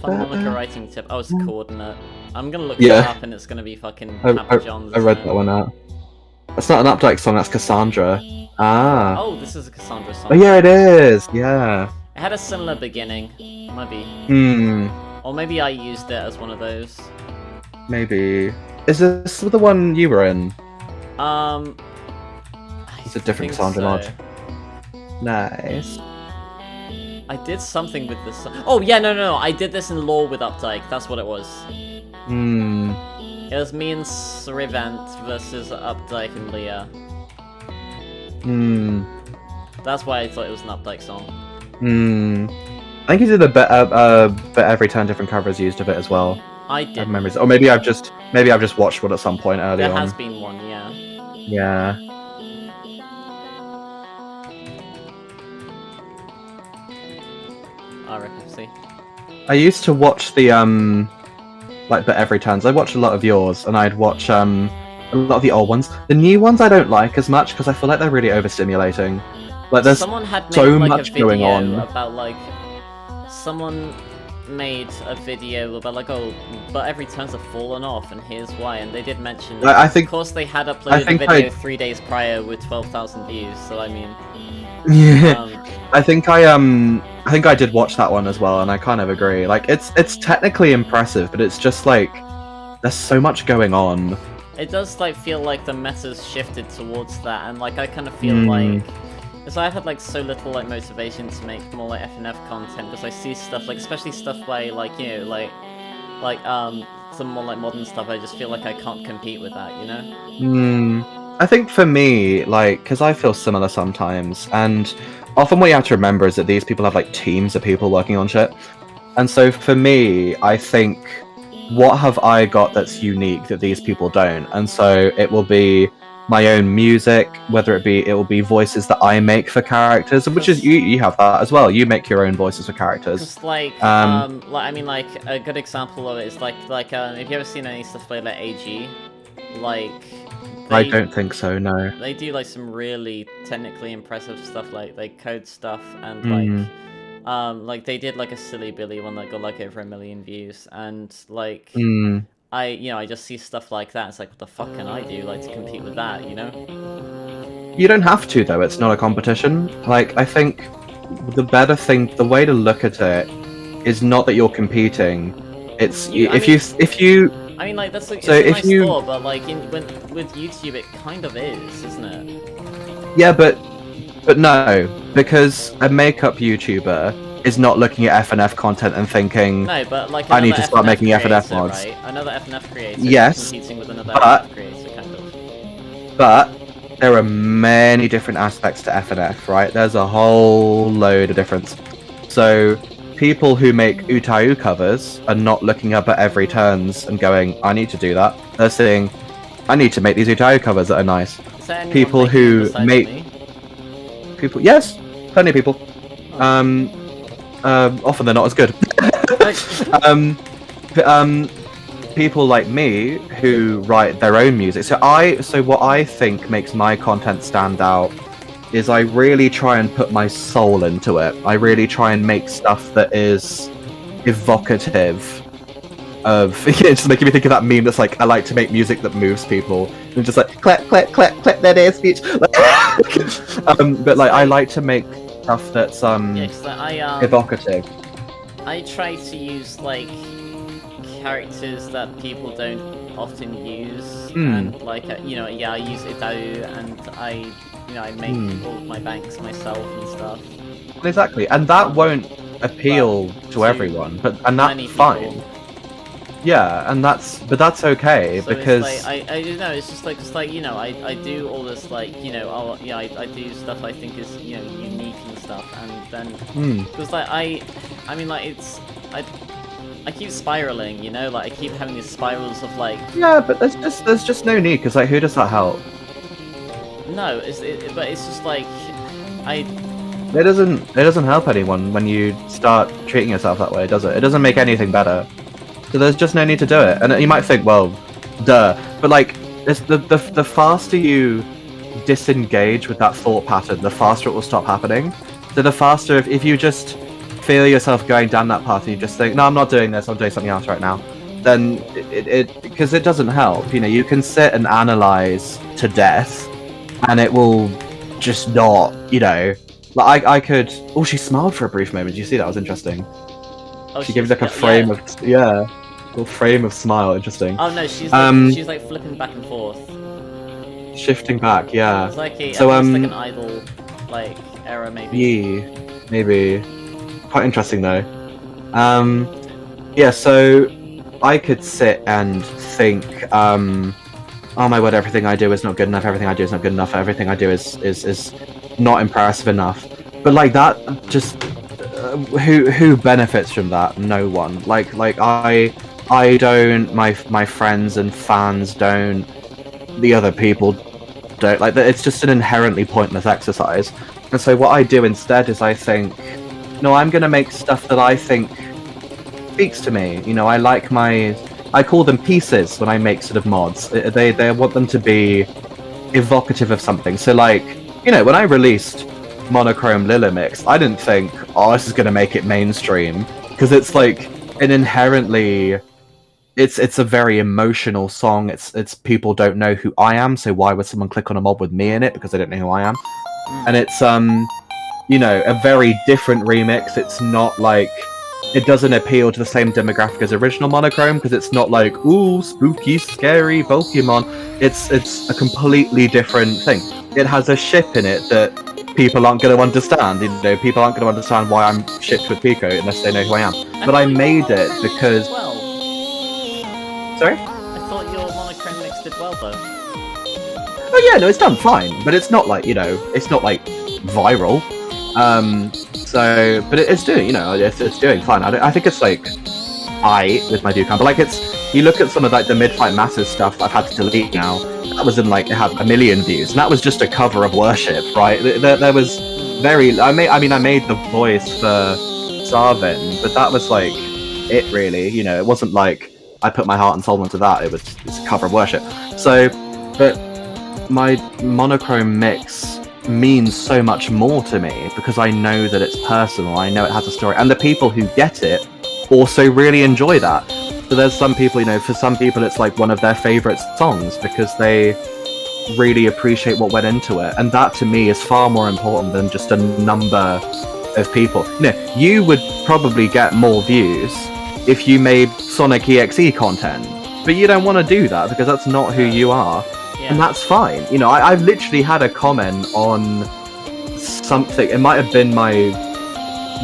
Fun Monica writing tip. Oh, it's a coordinate. I'm gonna look Yeah. that up and it's gonna be fucking Papa John's. I read isn't that it? one out. That's not an Updike song, that's Cassandra. Ah. Oh, this is a Cassandra song. Oh yeah, it is. Yeah. It had a similar beginning. Maybe. Or maybe I used it as one of those. Maybe. Is this the one you were in? It's a different think Cassandra so. mod. Nice. I did something with this. Oh yeah, no. I did this in lore with Updike. That's what it was. It was me and Srivant versus Updike and Leah. That's why I thought it was an Updike song. I think you did a bit every 10 different covers used of it as well. I I did. have memories. Or maybe I've just watched one at some point earlier There on. has been one, yeah. Yeah. I reckon. See. I used to watch the like the every turns. I watched a lot of yours, and I'd watch a lot of the old ones. The new ones I don't like as much because I feel like they're really overstimulating. Like there's Someone had made so like much a video going on. about like someone made a video about like, oh, but every turns have fallen off and here's why, and they did mention that I think- of course they had uploaded a think video 3 days prior with 12,000 views, so I mean Yeah. I think I did watch that one as well, and I kind of agree. Like it's technically impressive, but it's just like there's so much going on. it does like feel like the meta's shifted towards that, and like I kind of feel like because I've had like so little like motivation to make more like FNF content because I see stuff like, especially stuff by like, you know, like some more like modern stuff. I just feel like I can't compete with that, you know. I think for me, like, because I feel similar sometimes, and often what you have to remember is that these people have like teams of people working on shit, and so for me, I think, what have I got that's unique that these people don't? And so it will be my own music, whether it will be voices that I make for characters, which is you have that as well. You make your own voices for characters. Just like I mean, like a good example of it is like have you ever seen any stuff by like AG? Like I don't think so. No. They do like some really technically impressive stuff, like they code stuff and like they did like a Silly Billy one that got like over 1 million views, and like I just see stuff like that. It's like, what the fuck can I do like to compete with that? You know? You don't have to though. It's not a competition. Like I think the way to look at it is not that you're competing. It's if you. I mean, like that's like, so it's a if nice thought, but like with YouTube, it kind of is, isn't it? Yeah, but no, because a makeup YouTuber is not looking at FNF content and thinking, no, but like I need to start making FNF mods. Right? Another FNF creator yes, competing with another FNF creator, kind of. But there are many different aspects to FNF, right? There's a whole load of difference. So people who make Utayu covers are not looking up at every turns and going, I need to do that. They're saying, I need to make these Utayu covers that are nice. People who make people, yes, plenty of people. Often they're not as good. People like me who write their own music. So what I think makes my content stand out is I really try and put my soul into it. I really try and make stuff that is evocative of it's just making me think of that meme that's like, I like to make music that moves people, and just like clap clap clap clap that air speech. But like I like to make stuff that's evocative. I try to use like characters that people don't often use, and like I use Idao, and I make all of my banks myself and stuff. Exactly, and that won't appeal to everyone, and that's fine. Yeah, and that's okay, so because it's like, I don't know. It's just like I do all this like I do stuff I think is unique and stuff, and then because like I mean like I keep spiraling, like I keep having these spirals of like. Yeah, but there's just no need, because like who does that help? No, but it's just like It doesn't help anyone when you start treating yourself that way, does it? It doesn't make anything better. So there's just no need to do it. And you might think, well, duh. But like, it's the faster you disengage with that thought pattern, the faster it will stop happening. So the faster, if you just feel yourself going down that path, and you just think, no, I'm not doing this, I'm doing something else right now, then because it doesn't help. You can sit and analyze to death, and it will just not, like I could. Oh, she smiled for a brief moment. Did you see that? Was interesting. Oh, she gives like a frame of little frame of smile. Interesting. Oh no, she's like flipping back and forth, shifting back. Yeah. It's like it's like an idle like error maybe. Yeah, maybe. Quite interesting though. Yeah. So I could sit and think, oh my word, everything I do is not good enough. Everything I do is not good enough. Everything I do is not impressive enough. But like that, just who benefits from that? No one. Like I don't. My friends and fans don't. The other people don't. Like it's just an inherently pointless exercise. And so what I do instead is I think, no, I'm gonna make stuff that I think speaks to me. I call them pieces when I make sort of mods. They want them to be evocative of something. So like, when I released Monochrome Lilimix, I didn't think, oh, this is going to make it mainstream, because it's like an inherently, it's a very emotional song. It's people don't know who I am, so why would someone click on a mod with me in it, because they don't know who I am? And it's a very different remix. It's not like, it doesn't appeal to the same demographic as original Monochrome, because it's not like, ooh, spooky, scary Pokemon. It's a completely different thing. It has a ship in it that people aren't going to understand. People aren't going to understand why I'm shipped with Pico unless they know who I am. But I made it because... Well. Sorry? I thought your Monochrome mix did well though. Oh yeah, no, it's done fine, but it's not like, it's not like viral. But it's doing, it's doing fine. I think it's like with my Dukan, but like it's you look at some of like the mid-fight masses stuff I've had to delete now. That was in like it had 1 million views, and that was just a cover of Worship, right? There was very. I made the voice for Sarvin, but that was like it really. You know, it wasn't like I put my heart and soul into that. It's a cover of Worship. So, but my monochrome mix means so much more to me because I know that it's personal. I know it has a story, and the people who get it also really enjoy that. So there's some people, you know, for some people it's like one of their favorite songs because they really appreciate what went into it, and that to me is far more important than just a number of people. You know, you would probably get more views if you made Sonic EXE content, but you don't want to do that because that's not who you are. Yeah. And that's fine. You know, I've literally had a comment on something, it might have been my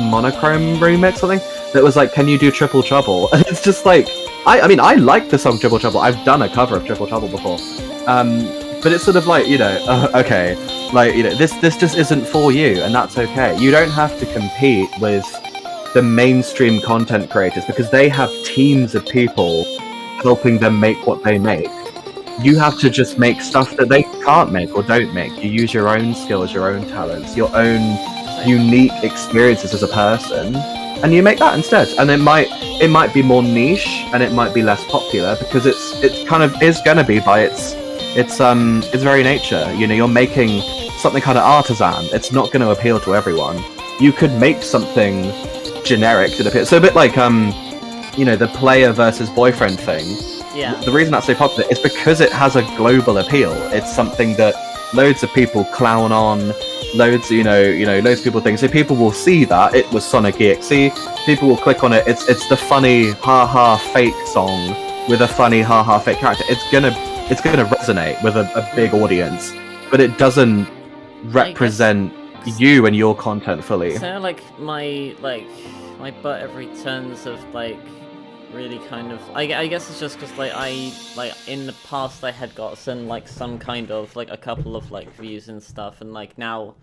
monochrome remix or something, that was like, can you do Triple Trouble? And it's just like, I mean, I like the song Triple Trouble. I've done a cover of Triple Trouble before. But it's sort of like, you know, okay, like, you know, this just isn't for you, and that's okay. You don't have to compete with the mainstream content creators because they have teams of people helping them make what they make. You have to just make stuff that they can't make or don't make. You use your own skills, your own talents, your own unique experiences as a person, and you make that instead. And it might be more niche and it might be less popular because it kind of is going to be by its very nature. You know, you're making something kind of artisan. It's not going to appeal to everyone. You could make something generic that appeals. So a bit like you know, the player versus boyfriend thing. Yeah. The reason that's so popular is because it has a global appeal. It's something that loads of people clown on, loads of people think. So people will see that it was Sonic EXE. People will click on it. It's the funny haha fake song with a funny haha fake character. It's gonna resonate with a big audience, but it doesn't represent you and your content fully. So like my butt every turns of like really kind of I guess it's just because like in the past I had gotten like some kind of like a couple of like views and stuff, and like now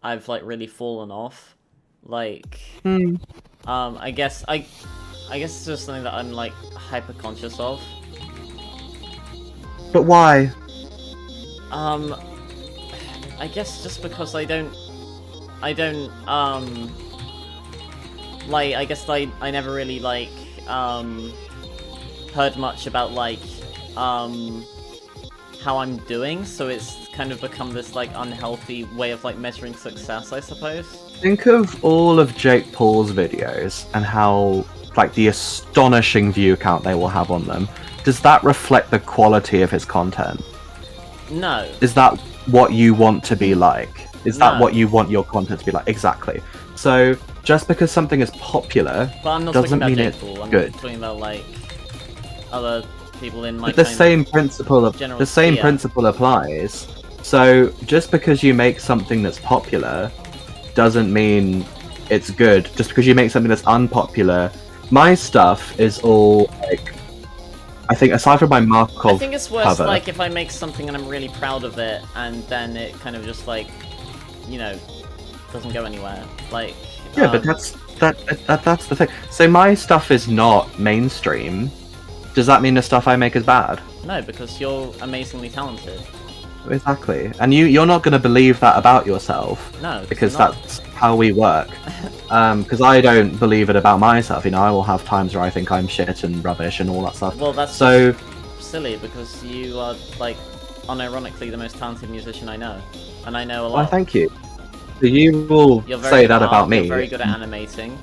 I've like really fallen off. Like I guess it's just something that I'm like hyper conscious of. But why? I guess just because I don't like, I guess I never really like heard much about like how I'm doing, so it's kind of become this like unhealthy way of like measuring success, I suppose. Think of all of Jake Paul's videos and how like the astonishing view count they will have on them. Does that reflect the quality of his content? No. Is that what you want to be like? Is that No. what you want your content to be like? Exactly. So just because something is popular But I'm not doesn't talking about mean Jake it's Paul, I'm good. talking about like other people in my But the kind same of principle of general the same sphere. principle applies. So just because you make something that's popular doesn't mean it's good. Just because you make something that's unpopular, my stuff is all like, I think aside from my Markov I think it's worse cover, like if I make something and I'm really proud of it and then it kind of just like, you know, doesn't go anywhere. Like yeah, but that's the thing. So my stuff is not mainstream. Does that mean the stuff I make is bad? no, because you're amazingly talented. Exactly. And you're not going to believe that about yourself. No, Because you're not. that's how we work. Because I don't believe it about myself. You know, I will have times where I think I'm shit and rubbish and all that stuff. Well, that's So silly because you are like unironically the most talented musician I know, and I know a why, lot. thank you. So you will You're very say that smart, about me. You're very good at animating.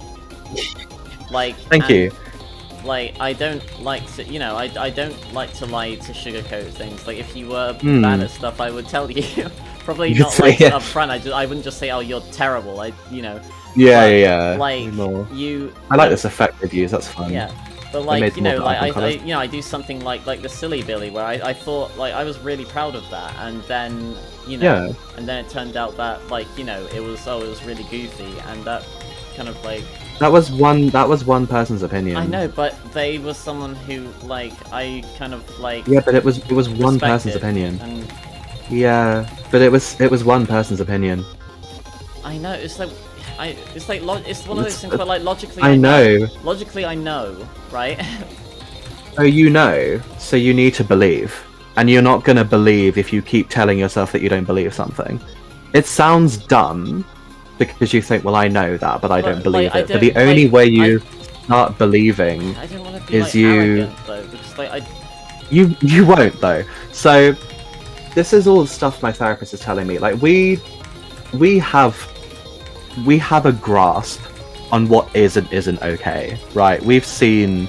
Like Thank and, you. Like I don't like to, you know, I don't like to lie to sugarcoat things. Like if you were Hmm. bad at stuff, I would tell you. Probably You'd not say, like yeah. up front. I wouldn't just say, oh, you're terrible. You know. Yeah, but, yeah. Like More. you. I like this effect they've used. That's fun. Yeah. But made like, you know, more like icon I colours. you know, I do something like the Silly Billy where I thought like I was really proud of that, and then you know, Yeah. and then it turned out that like, you know, it was really goofy, and that kind of like That was one person's opinion. I know, but they were someone who like I kind of like Yeah, but it was one person's respected, opinion. and Yeah, but it was one person's opinion. I know it's like it's one of those things where like logically I know. logically I know, right? So you know, so you need to believe. And you're not going to believe if you keep telling yourself that you don't believe something. It sounds dumb because you think, well, I know that, but I don't believe it. But the only way you start believing I don't want to be is you... arrogant, though, because like You won't, though. So this is all the stuff my therapist is telling me. Like, we have a grasp on what is and isn't okay, right? We've seen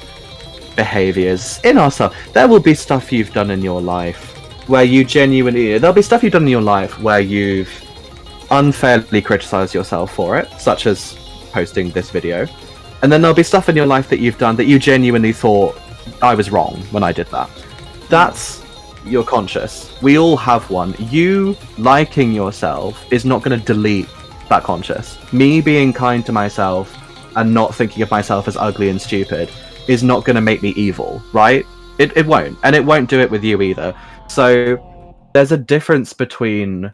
behaviors in ourselves. There will be stuff you've done in your life where you genuinely... There'll be stuff you've done in your life where you've unfairly criticized yourself for it, such as posting this video. And then there'll be stuff in your life that you've done that you genuinely thought, I was wrong when I did that. That's your conscious. We all have one. You liking yourself is not going to delete that conscious. Me being kind to myself and not thinking of myself as ugly and stupid is not going to make me evil, right? It won't. And it won't do it with you either. So there's a difference between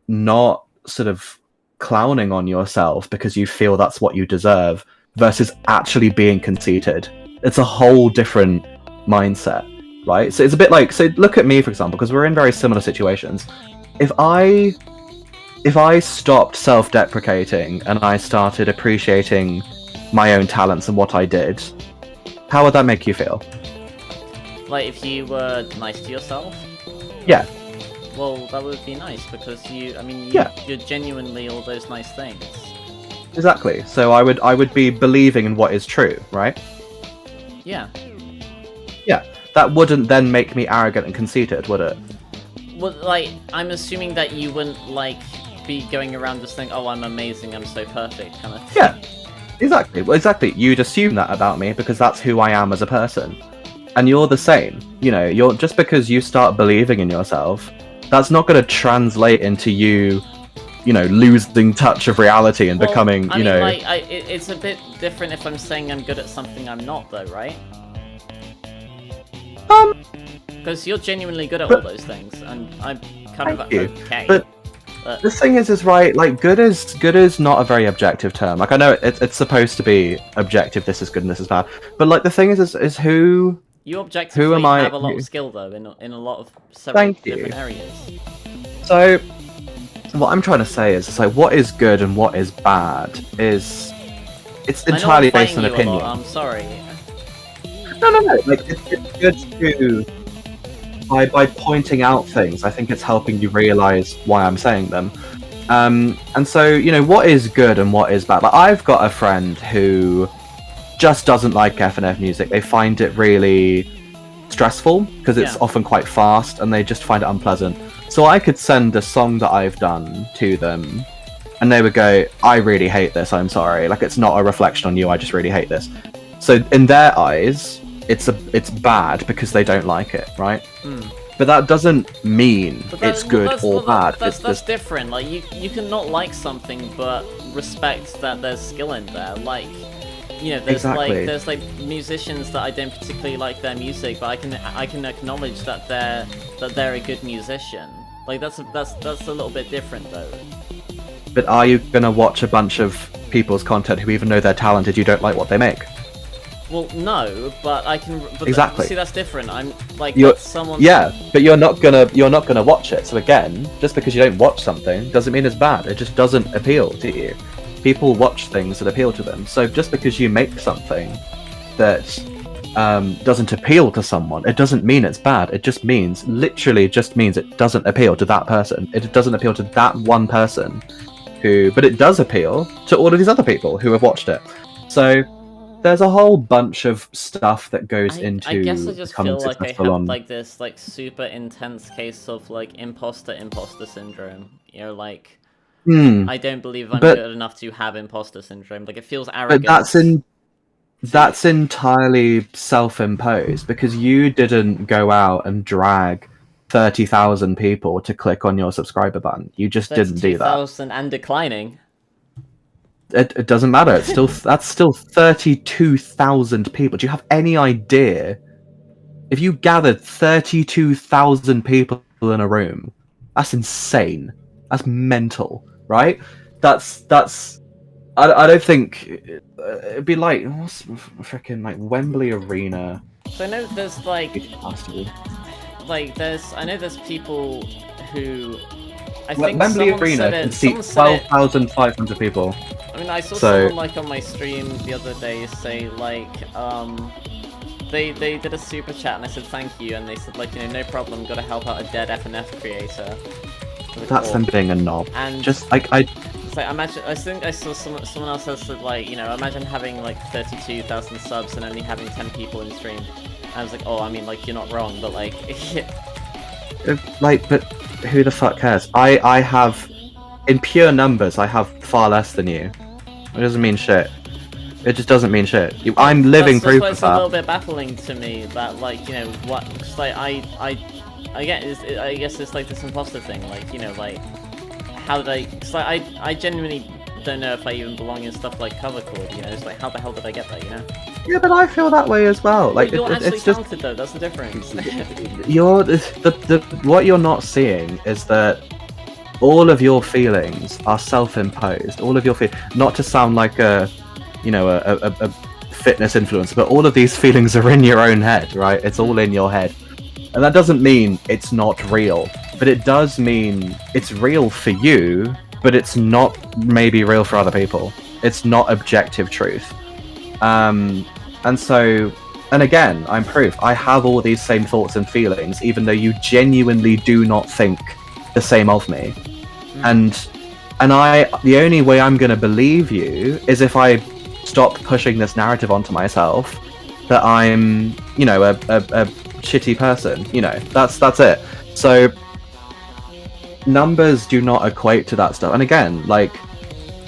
not sort of clowning on yourself because you feel that's what you deserve versus actually being conceited. It's a whole different mindset, right? So it's a bit like, so look at me, for example, because we're in very similar situations. If I stopped self-deprecating and I started appreciating my own talents and what I did, how would that make you feel? Like, if you were nice to yourself? Yeah. Well, that would be nice, because you're genuinely all those nice things. Exactly. So I would be believing in what is true, right? Yeah. Yeah. That wouldn't then make me arrogant and conceited, would it? Well, like, I'm assuming that you wouldn't, like, be going around just saying, oh, I'm amazing, I'm so perfect, kind of thing. Yeah. Exactly. Well, exactly. You'd assume that about me because that's who I am as a person. And you're the same. You know, you're just because you start believing in yourself, that's not going to translate into you, you know, losing touch of reality and becoming, you know... like, it's a bit different if I'm saying I'm good at something I'm not, though, right? Because you're genuinely good at all those things, and I'm kind of okay. But the thing is right, like, good is not a very objective term. Like, I know it's supposed to be objective, this is good and this is bad. But, like, the thing is who... You objectively have a lot of skill, though, in a lot of several different areas. So, what I'm trying to say is, it's like, what is good and what is bad is... It's entirely based on opinion. I'm sorry. No. Like, it's good to... By pointing out things, I think it's helping you realise why I'm saying them. And so, you know, what is good and what is bad? Like, I've got a friend who just doesn't like F&F music. They find it really stressful because it's often quite fast and they just find it unpleasant. So I could send a song that I've done to them and they would go, I really hate this, I'm sorry. Like, it's not a reflection on you, I just really hate this. So in their eyes, it's bad because they don't like it, right? But that doesn't mean it's good or bad. That's different. Like, you can not like something but respect that there's skill in there. Like, you know, there's like musicians that I don't particularly like their music, but I can acknowledge that they're a good musician. Like, that's a little bit different though. But are you gonna watch a bunch of people's content who, even though they're talented, you don't like what they make? Well, no, but I can. But exactly. See, that's different. I'm like someone. Yeah, but you're not gonna watch it. So again, just because you don't watch something doesn't mean it's bad. It just doesn't appeal to you. People watch things that appeal to them. So just because you make something that doesn't appeal to someone, it doesn't mean it's bad. It just means, literally, just means it doesn't appeal to that person. It doesn't appeal to that one person but it does appeal to all of these other people who have watched it. So there's a whole bunch of stuff that goes into. I guess I just feel like I have like this like super intense case of like imposter syndrome. You know, like I don't believe I'm good enough to have imposter syndrome. Like, it feels arrogant. But that's entirely self-imposed because you didn't go out and drag 30,000 people to click on your subscriber button. You just didn't do that. 30,000 and declining. It doesn't matter. It's still that's still 32,000 people. Do you have any idea? If you gathered 32,000 people in a room, that's insane. That's mental, right? That's. I don't think it'd be like, what's freaking like Wembley Arena So I know there's like It has to be. I know there's people who I Well, think Wembley someone Arena said can it, seat someone said it. 12,500 people. I mean, I saw So- someone like on my stream the other day say like, they did a super chat and I said thank you and they said like, you know, no problem, gotta help out a dead FNF creator. That's them being a knob. And Just like I. it's like, imagine, I think I saw someone else that said like, you know, imagine having like 32,000 subs and only having 10 people in stream. And I was like, oh, I mean, like, you're not wrong, but like, Like, but who the fuck cares? I have, in pure numbers, I have far less than you. It doesn't mean shit. It just doesn't mean shit. I'm living that's proof why of it's a little that. bit baffling to me that like, you know, what, cause, like, I guess it's like this imposter thing, like, you know, like, how did I, cause like, I genuinely don't know if I even belong in stuff like cover chord, you know, it's like, how the hell did I get there, you know? Yeah, but I feel that way as well. Like, You're actually it's just talented though, that's the difference. what you're not seeing is that all of your feelings are self-imposed. All of your not to sound like a fitness influencer, but all of these feelings are in your own head, right? It's all in your head. And that doesn't mean it's not real, but it does mean it's real for you, but it's not maybe real for other people. It's not objective truth. And so, and again, I'm proof. I have all these same thoughts and feelings, even though you genuinely do not think the same of me. And the only way I'm going to believe you is if I stop pushing this narrative onto myself that I'm, you know, a shitty person. You know, that's it. So numbers do not equate to that stuff. And again, like,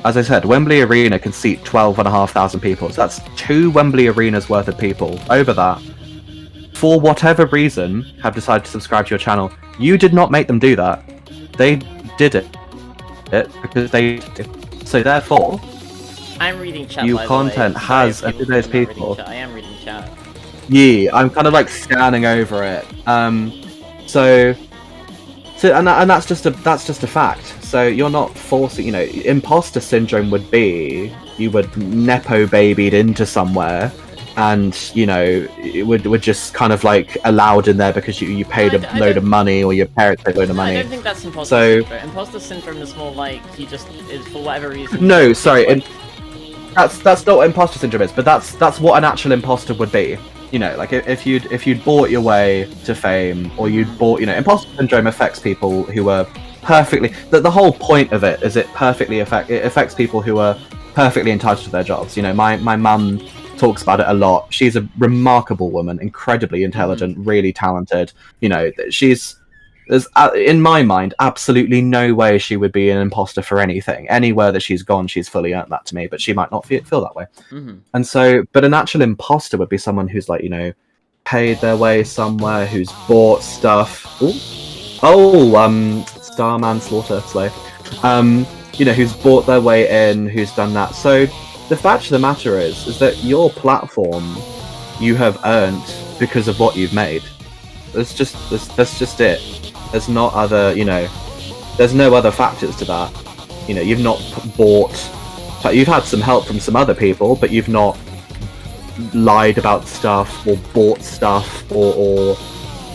as I said, Wembley Arena can seat 12,500 people. So that's 2 Wembley Arenas worth of people over that. For whatever reason, have decided to subscribe to your channel. You did not make them do that. They did it because they did. So therefore, I'm reading chat. your by content the way. has Sorry if every those I'm not reading people. chat. I am reading chat. Yeah, I'm kind of like scanning over it. So and that's just a fact. So you're not forcing. You know, imposter syndrome would be you would nepo babied into somewhere, and you know it would just kind of like allowed in there because you paid a load of money or your parents paid a load of money. I don't think that's imposter syndrome. Imposter syndrome is more like you just is for whatever reason. No, sorry, and that's not what imposter syndrome is, but that's what an actual imposter would be. You know, like if you'd bought your way to fame, or you'd bought, you know, imposter syndrome affects people who are perfectly. The whole point of it is it affects people who are perfectly entitled to their jobs. You know, my mum talks about it a lot. She's a remarkable woman, incredibly intelligent, really talented. You know, there's in my mind absolutely no way she would be an imposter for anything. Anywhere that she's gone, she's fully earned that to me, but she might not feel that way. And so, but an actual imposter would be someone who's like, you know, paid their way somewhere, who's bought stuff. Starman Slaughter Slave. You know, who's bought their way in, who's done that. So the fact of the matter is that your platform you have earned because of what you've made. That's just it. There's not other, you know, there's no other factors to that. You know, you've not bought, you've had some help from some other people, but you've not lied about stuff or bought stuff or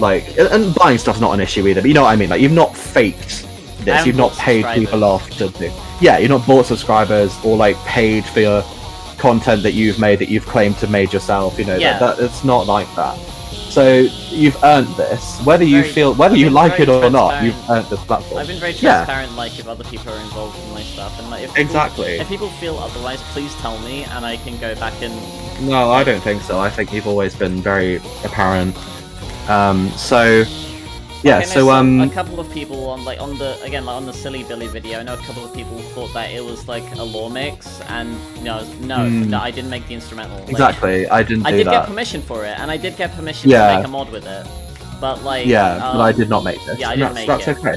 like, and buying stuff's not an issue either, but you know what I mean, like you've not faked this, you've not paid people off to do, yeah, you've not bought subscribers or like paid for your content that you've made that you've claimed to made yourself, you know, that it's not like that. So you've earned this, whether you like it or not. You've earned this platform. I've been very transparent, like if other people are involved in my stuff, and like if people feel otherwise, please tell me, and I can go back and. No, I don't think so. I think you've always been very apparent. So yeah, so a couple of people on the Silly Billy video, I know a couple of people thought that it was like a lore mix, and no, I didn't make the instrumental. Like, exactly, I did get permission for it, and I did get permission to make a mod with it, but like but I did not make this. Yeah, I didn't make it. That's okay.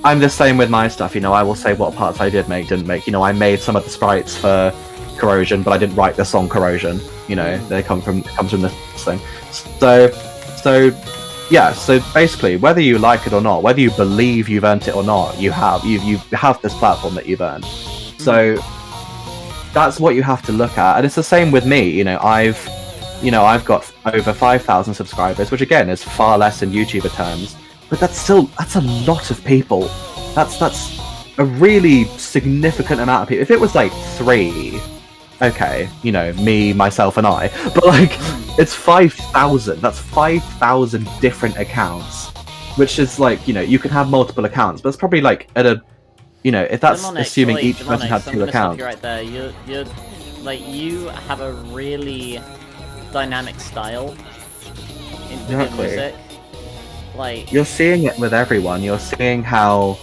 I'm the same with my stuff. You know, I will say what parts I didn't make. You know, I made some of the sprites for Corrosion, but I didn't write the song Corrosion. You know, they comes from this thing. So yeah, so basically, whether you like it or not, whether you believe you've earned it or not, you have this platform that you've earned. So that's what you have to look at, and it's the same with me. You know, I've over 5,000 subscribers, which again is far less in YouTuber terms, but that's a lot of people. That's a really significant amount of people. If it was like 3, okay, you know, me, myself, and I, but like it's 5,000. That's 5,000 different accounts, which is like, you know, you can have multiple accounts, but it's probably like at a, you know, if that's assuming each person had 2 accounts. Right there, you're like, you have a really dynamic style in video music. Like, you're seeing it with everyone. You're seeing how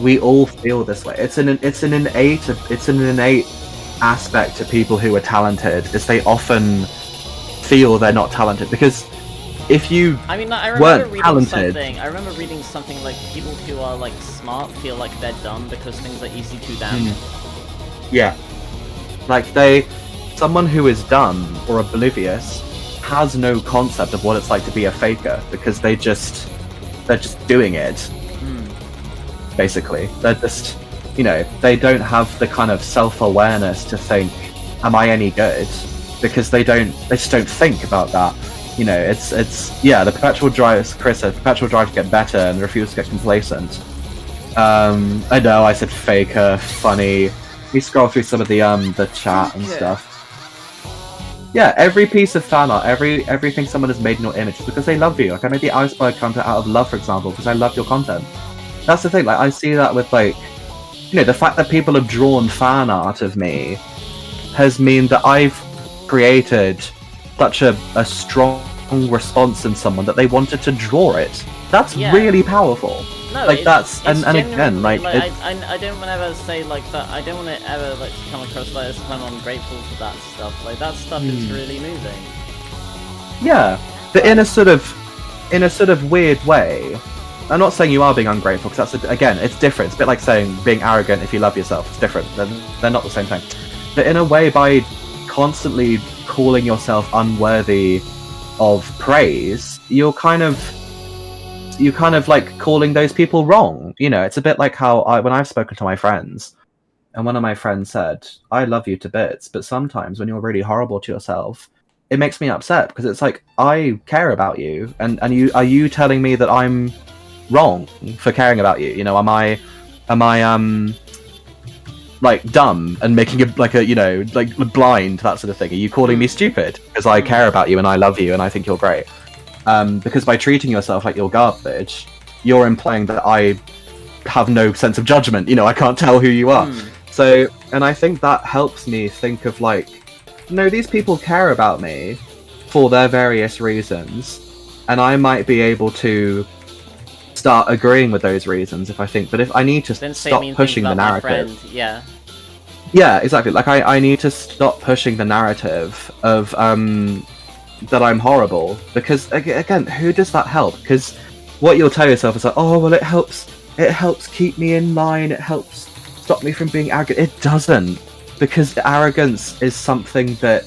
we all feel this way. It's an innate aspect to people who are talented, is they often feel they're not talented, because if you I remember weren't reading talented, something. I remember reading something like people who are like smart feel like they're dumb because things are easy to them. yeah, like someone who is dumb or oblivious has no concept of what it's like to be a faker, because they're just doing it. Basically, they're just, you know, they don't have the kind of self-awareness to think, am I any good? Because they just don't think about that. You know, it's the perpetual drive, Chris said, perpetual drive to get better and refuse to get complacent. I know I said faker, funny. We scroll through some of the chat and stuff. Yeah, every piece of fan art, everything someone has made in your image is because they love you. Like, I made the Iceberg content out of love, for example, because I love your content. That's the thing, like, I see that with, like, you know, the fact that people have drawn fan art of me has meant that I've created such a strong response in someone that they wanted to draw it. That's really powerful. No, like, that's, and again, like I don't want to ever say, like, that, I don't want to ever, like, come across like as I'm ungrateful for that stuff. Like, that stuff is really moving. Yeah, but in a sort of weird way. I'm not saying you are being ungrateful, because that's, again, it's different. It's a bit like saying being arrogant if you love yourself. It's different. They're not the same thing. But in a way, by constantly calling yourself unworthy of praise, you're kind of like calling those people wrong. You know, it's a bit like how when I've spoken to my friends, and one of my friends said, I love you to bits, but sometimes when you're really horrible to yourself, it makes me upset, because it's like, I care about you, and are you telling me that I'm wrong for caring about you? You know, am I like dumb and making you know, like blind, that sort of thing? Are you calling me stupid because I care about you and I love you and I think you're great? Because by treating yourself like you're garbage, you're implying that I have no sense of judgment. You know, I can't tell who you are. So, and I think that helps me think of, like, no, these people care about me for their various reasons, and I might be able to start agreeing with those reasons if I think, but if I need to stop pushing the narrative. Yeah, exactly. Like, I need to stop pushing the narrative of that I'm horrible, because again, who does that help? Because what you'll tell yourself is like, oh well, it helps keep me in line, it helps stop me from being arrogant. It doesn't, because arrogance is something that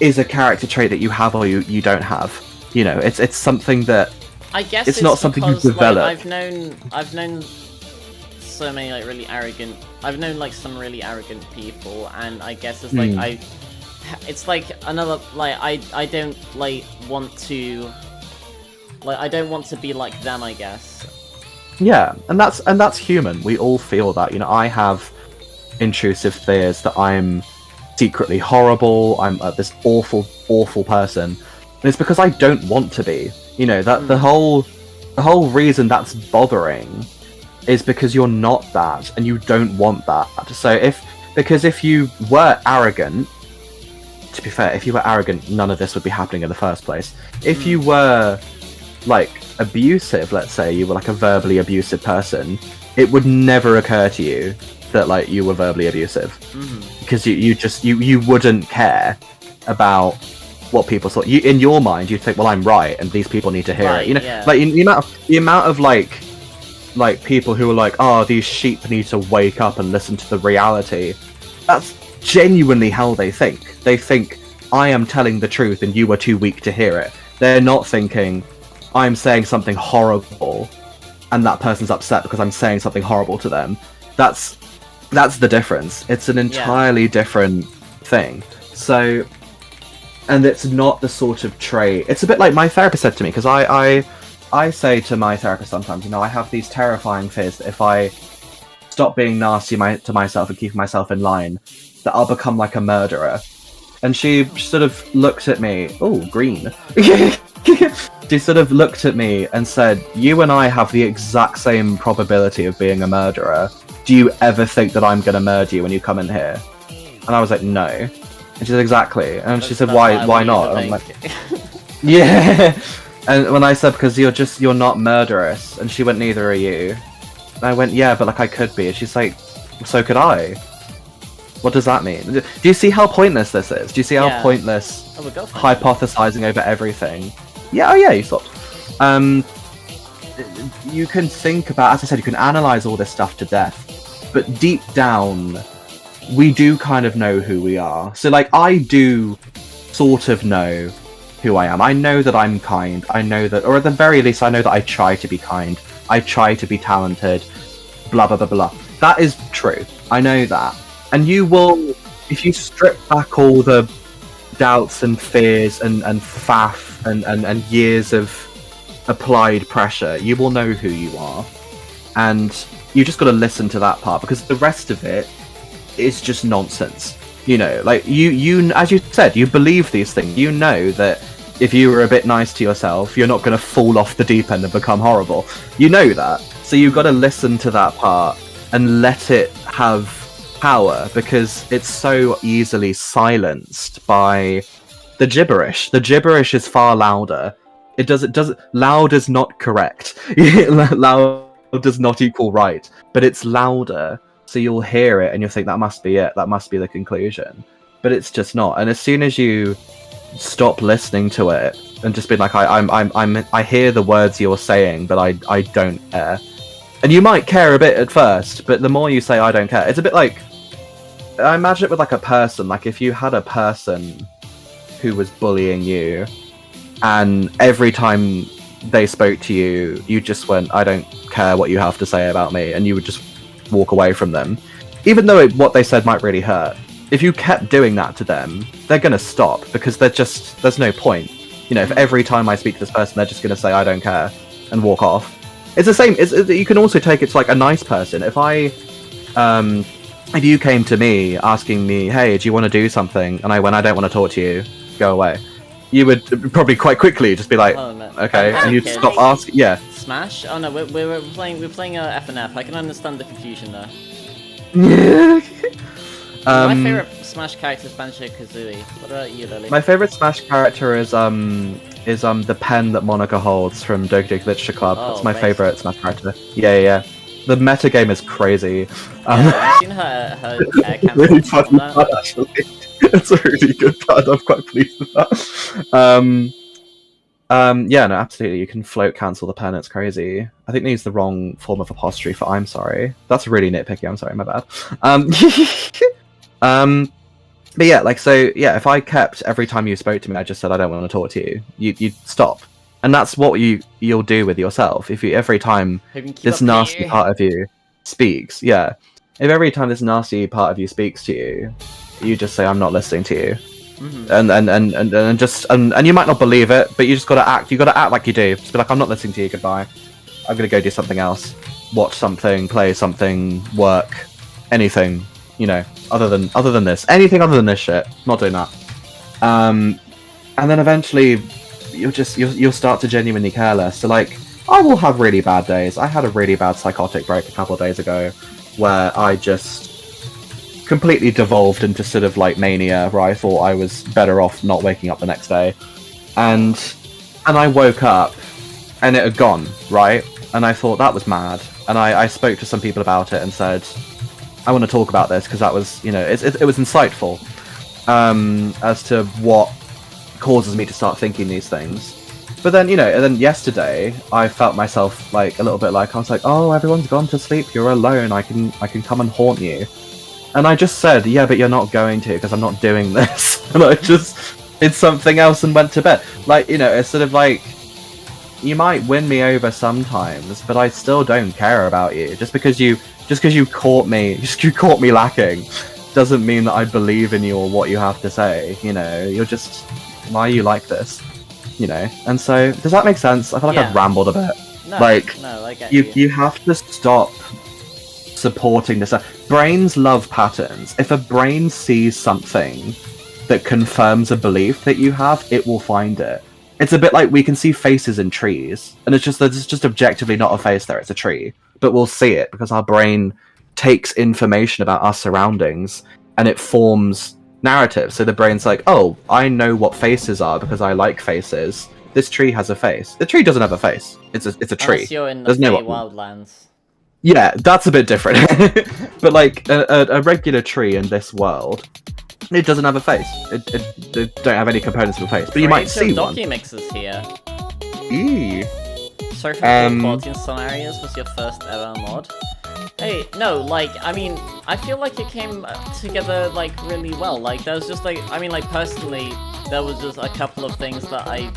is a character trait that you have or you don't have. You know, it's something that, I guess it's not something you develop. Like, I've known so many, like, really arrogant. I've known, like, some really arrogant people, and I guess it's like it's like another, like, I don't, like, want to, like, I don't want to be like them, I guess. Yeah, and that's human. We all feel that. You know, I have intrusive fears that I'm secretly horrible. I'm this awful person, and it's because I don't want to be. You know, that the whole reason that's bothering is because you're not that, and you don't want that. So if you were arrogant, to be fair, if you were arrogant, none of this would be happening in the first place. If you were, like, abusive, let's say you were like a verbally abusive person, it would never occur to you that, like, you were verbally abusive, because you wouldn't care about what people thought. You, in your mind, you'd think, well, I'm right, and these people need to hear it. You know, like, the amount of like people who are like, oh, these sheep need to wake up and listen to the reality. That's genuinely how they think. They think, I am telling the truth and you are too weak to hear it. They're not thinking, I'm saying something horrible and that person's upset because I'm saying something horrible to them. That's the difference. It's an entirely different thing. So, and it's not the sort of trait. It's a bit like my therapist said to me, because I say to my therapist sometimes, you know, I have these terrifying fears that if I stop being nasty to myself and keeping myself in line, that I'll become like a murderer. And she sort of looked at me. Oh, green. She sort of looked at me and said, "You and I have the exact same probability of being a murderer. Do you ever think that I'm going to murder you when you come in here?" And I was like, "No." And she said, "Exactly." And she said, "Why not?" And I'm like, "Yeah." And when I said, "Because you're not murderous," and she went, "Neither are you." And I went, "Yeah, but like I could be." And she's like, "So could I." What does that mean? Do you see how pointless this is? Do you see how pointless hypothesizing over everything? Yeah, oh yeah, you stopped. You can think about, as I said, you can analyze all this stuff to death, but deep down, we do kind of know who we are. So like, I do sort of know who I am. I know that I'm kind. I know that, or at the very least, I know that I try to be kind. I try to be talented. Blah, blah, blah, blah. That is true. I know that. And you will, if you strip back all the doubts and fears and faff and years of applied pressure, you will know who you are. And you just got to listen to that part, because the rest of it is just nonsense. You know, like, you as you said, you believe these things. You know that if you were a bit nice to yourself, you're not going to fall off the deep end and become horrible. You know that. So you've got to listen to that part and let it have power, because it's so easily silenced by the gibberish. The gibberish is far louder. It doesn't loud is not correct. Loud does not equal right, but it's louder, so you'll hear it and you'll think that must be it, that must be the conclusion, but it's just not. And as soon as you stop listening to it and just be like, I hear the words you're saying, but I don't care. And you might care a bit at first, but the more you say I don't care, it's a bit like, I imagine it with like a person. Like if you had a person who was bullying you, and every time they spoke to you, you just went, I don't care what you have to say about me, and you would just walk away from them. Even though what they said might really hurt, if you kept doing that to them, they're going to stop, because there's no point. You know, if every time I speak to this person, they're just going to say, I don't care, and walk off. It's the same. You can also take it to like a nice person. If you came to me asking me, hey, do you want to do something? And I went, I don't want to talk to you, go away. You would probably quite quickly just be like, okay, and you'd stop asking. Yeah. Smash? Oh no, we're playing FNF. I can understand the confusion there. My favorite Smash character is Banjo-Kazooie. What about you, Lily? My favorite Smash character is the pen that Monica holds from Doki Doki Literature Club. That's my favorite Smash character. Yeah. The metagame is crazy. I've seen her really funny pad, actually. It's a really good pad. I'm quite pleased with that. Yeah, no, absolutely. You can float cancel the pen. It's crazy. I think they use the wrong form of apostrophe for I'm sorry. That's really nitpicky. I'm sorry, my bad. But yeah, like, so yeah, if I kept every time you spoke to me, I just said I don't want to talk to you, you'd stop. And that's what you'll do with yourself. If you every time this nasty part of you speaks, yeah. If every time this nasty part of you speaks to you, you just say I'm not listening to you. Mm-hmm. And you might not believe it, but you just gotta act. You gotta act like you do. Just be like, I'm not listening to you. Goodbye. I'm gonna go do something else. Watch something, play something, work, anything. You know, other than this, anything other than this shit. Not doing that. And then eventually, you'll start to genuinely care less. So like, I will have really bad days. I had a really bad psychotic break a couple of days ago, where I just completely devolved into sort of like mania, where I thought I was better off not waking up the next day, and I woke up and it had gone, right? And I thought that was mad, and I spoke to some people about it and said, I want to talk about this, because that was, you know, it was insightful as to what causes me to start thinking these things. But then, you know, and then yesterday I felt myself like a little bit like, I was like, oh, everyone's gone to sleep, you're alone, I can come and haunt you. And I just said, yeah, but you're not going to, because I'm not doing this. And I just did something else and went to bed. Like, you know, it's sort of like, you might win me over sometimes, but I still don't care about you. Just because you caught me lacking, doesn't mean that I believe in you or what you have to say. You know, you're just Why are you like this? You know. And so, does that make sense? I feel like I've rambled a bit. No, Like, no, I get you have to stop supporting this. Brains love patterns. If a brain sees something that confirms a belief that you have, it will find it. It's a bit like we can see faces in trees, and it's just objectively not a face there, it's a tree. But we'll see it because our brain takes information about our surroundings and it forms narratives. So the brain's like, oh, I know what faces are because I like faces. This tree has a face. The tree doesn't have a face. It's a tree. Unless you're in the There's no wildlands. Yeah, that's a bit different. But like a regular tree in this world, it doesn't have a face. It don't have any components of a face. But you might see one. Docu mixes here. Eee. Sorry for the quality in some areas. Was your first ever mod? Hey, no, like, I mean, I feel like it came together, like, really well. Like, there was just, like, I mean, like, personally, there was just a couple of things that I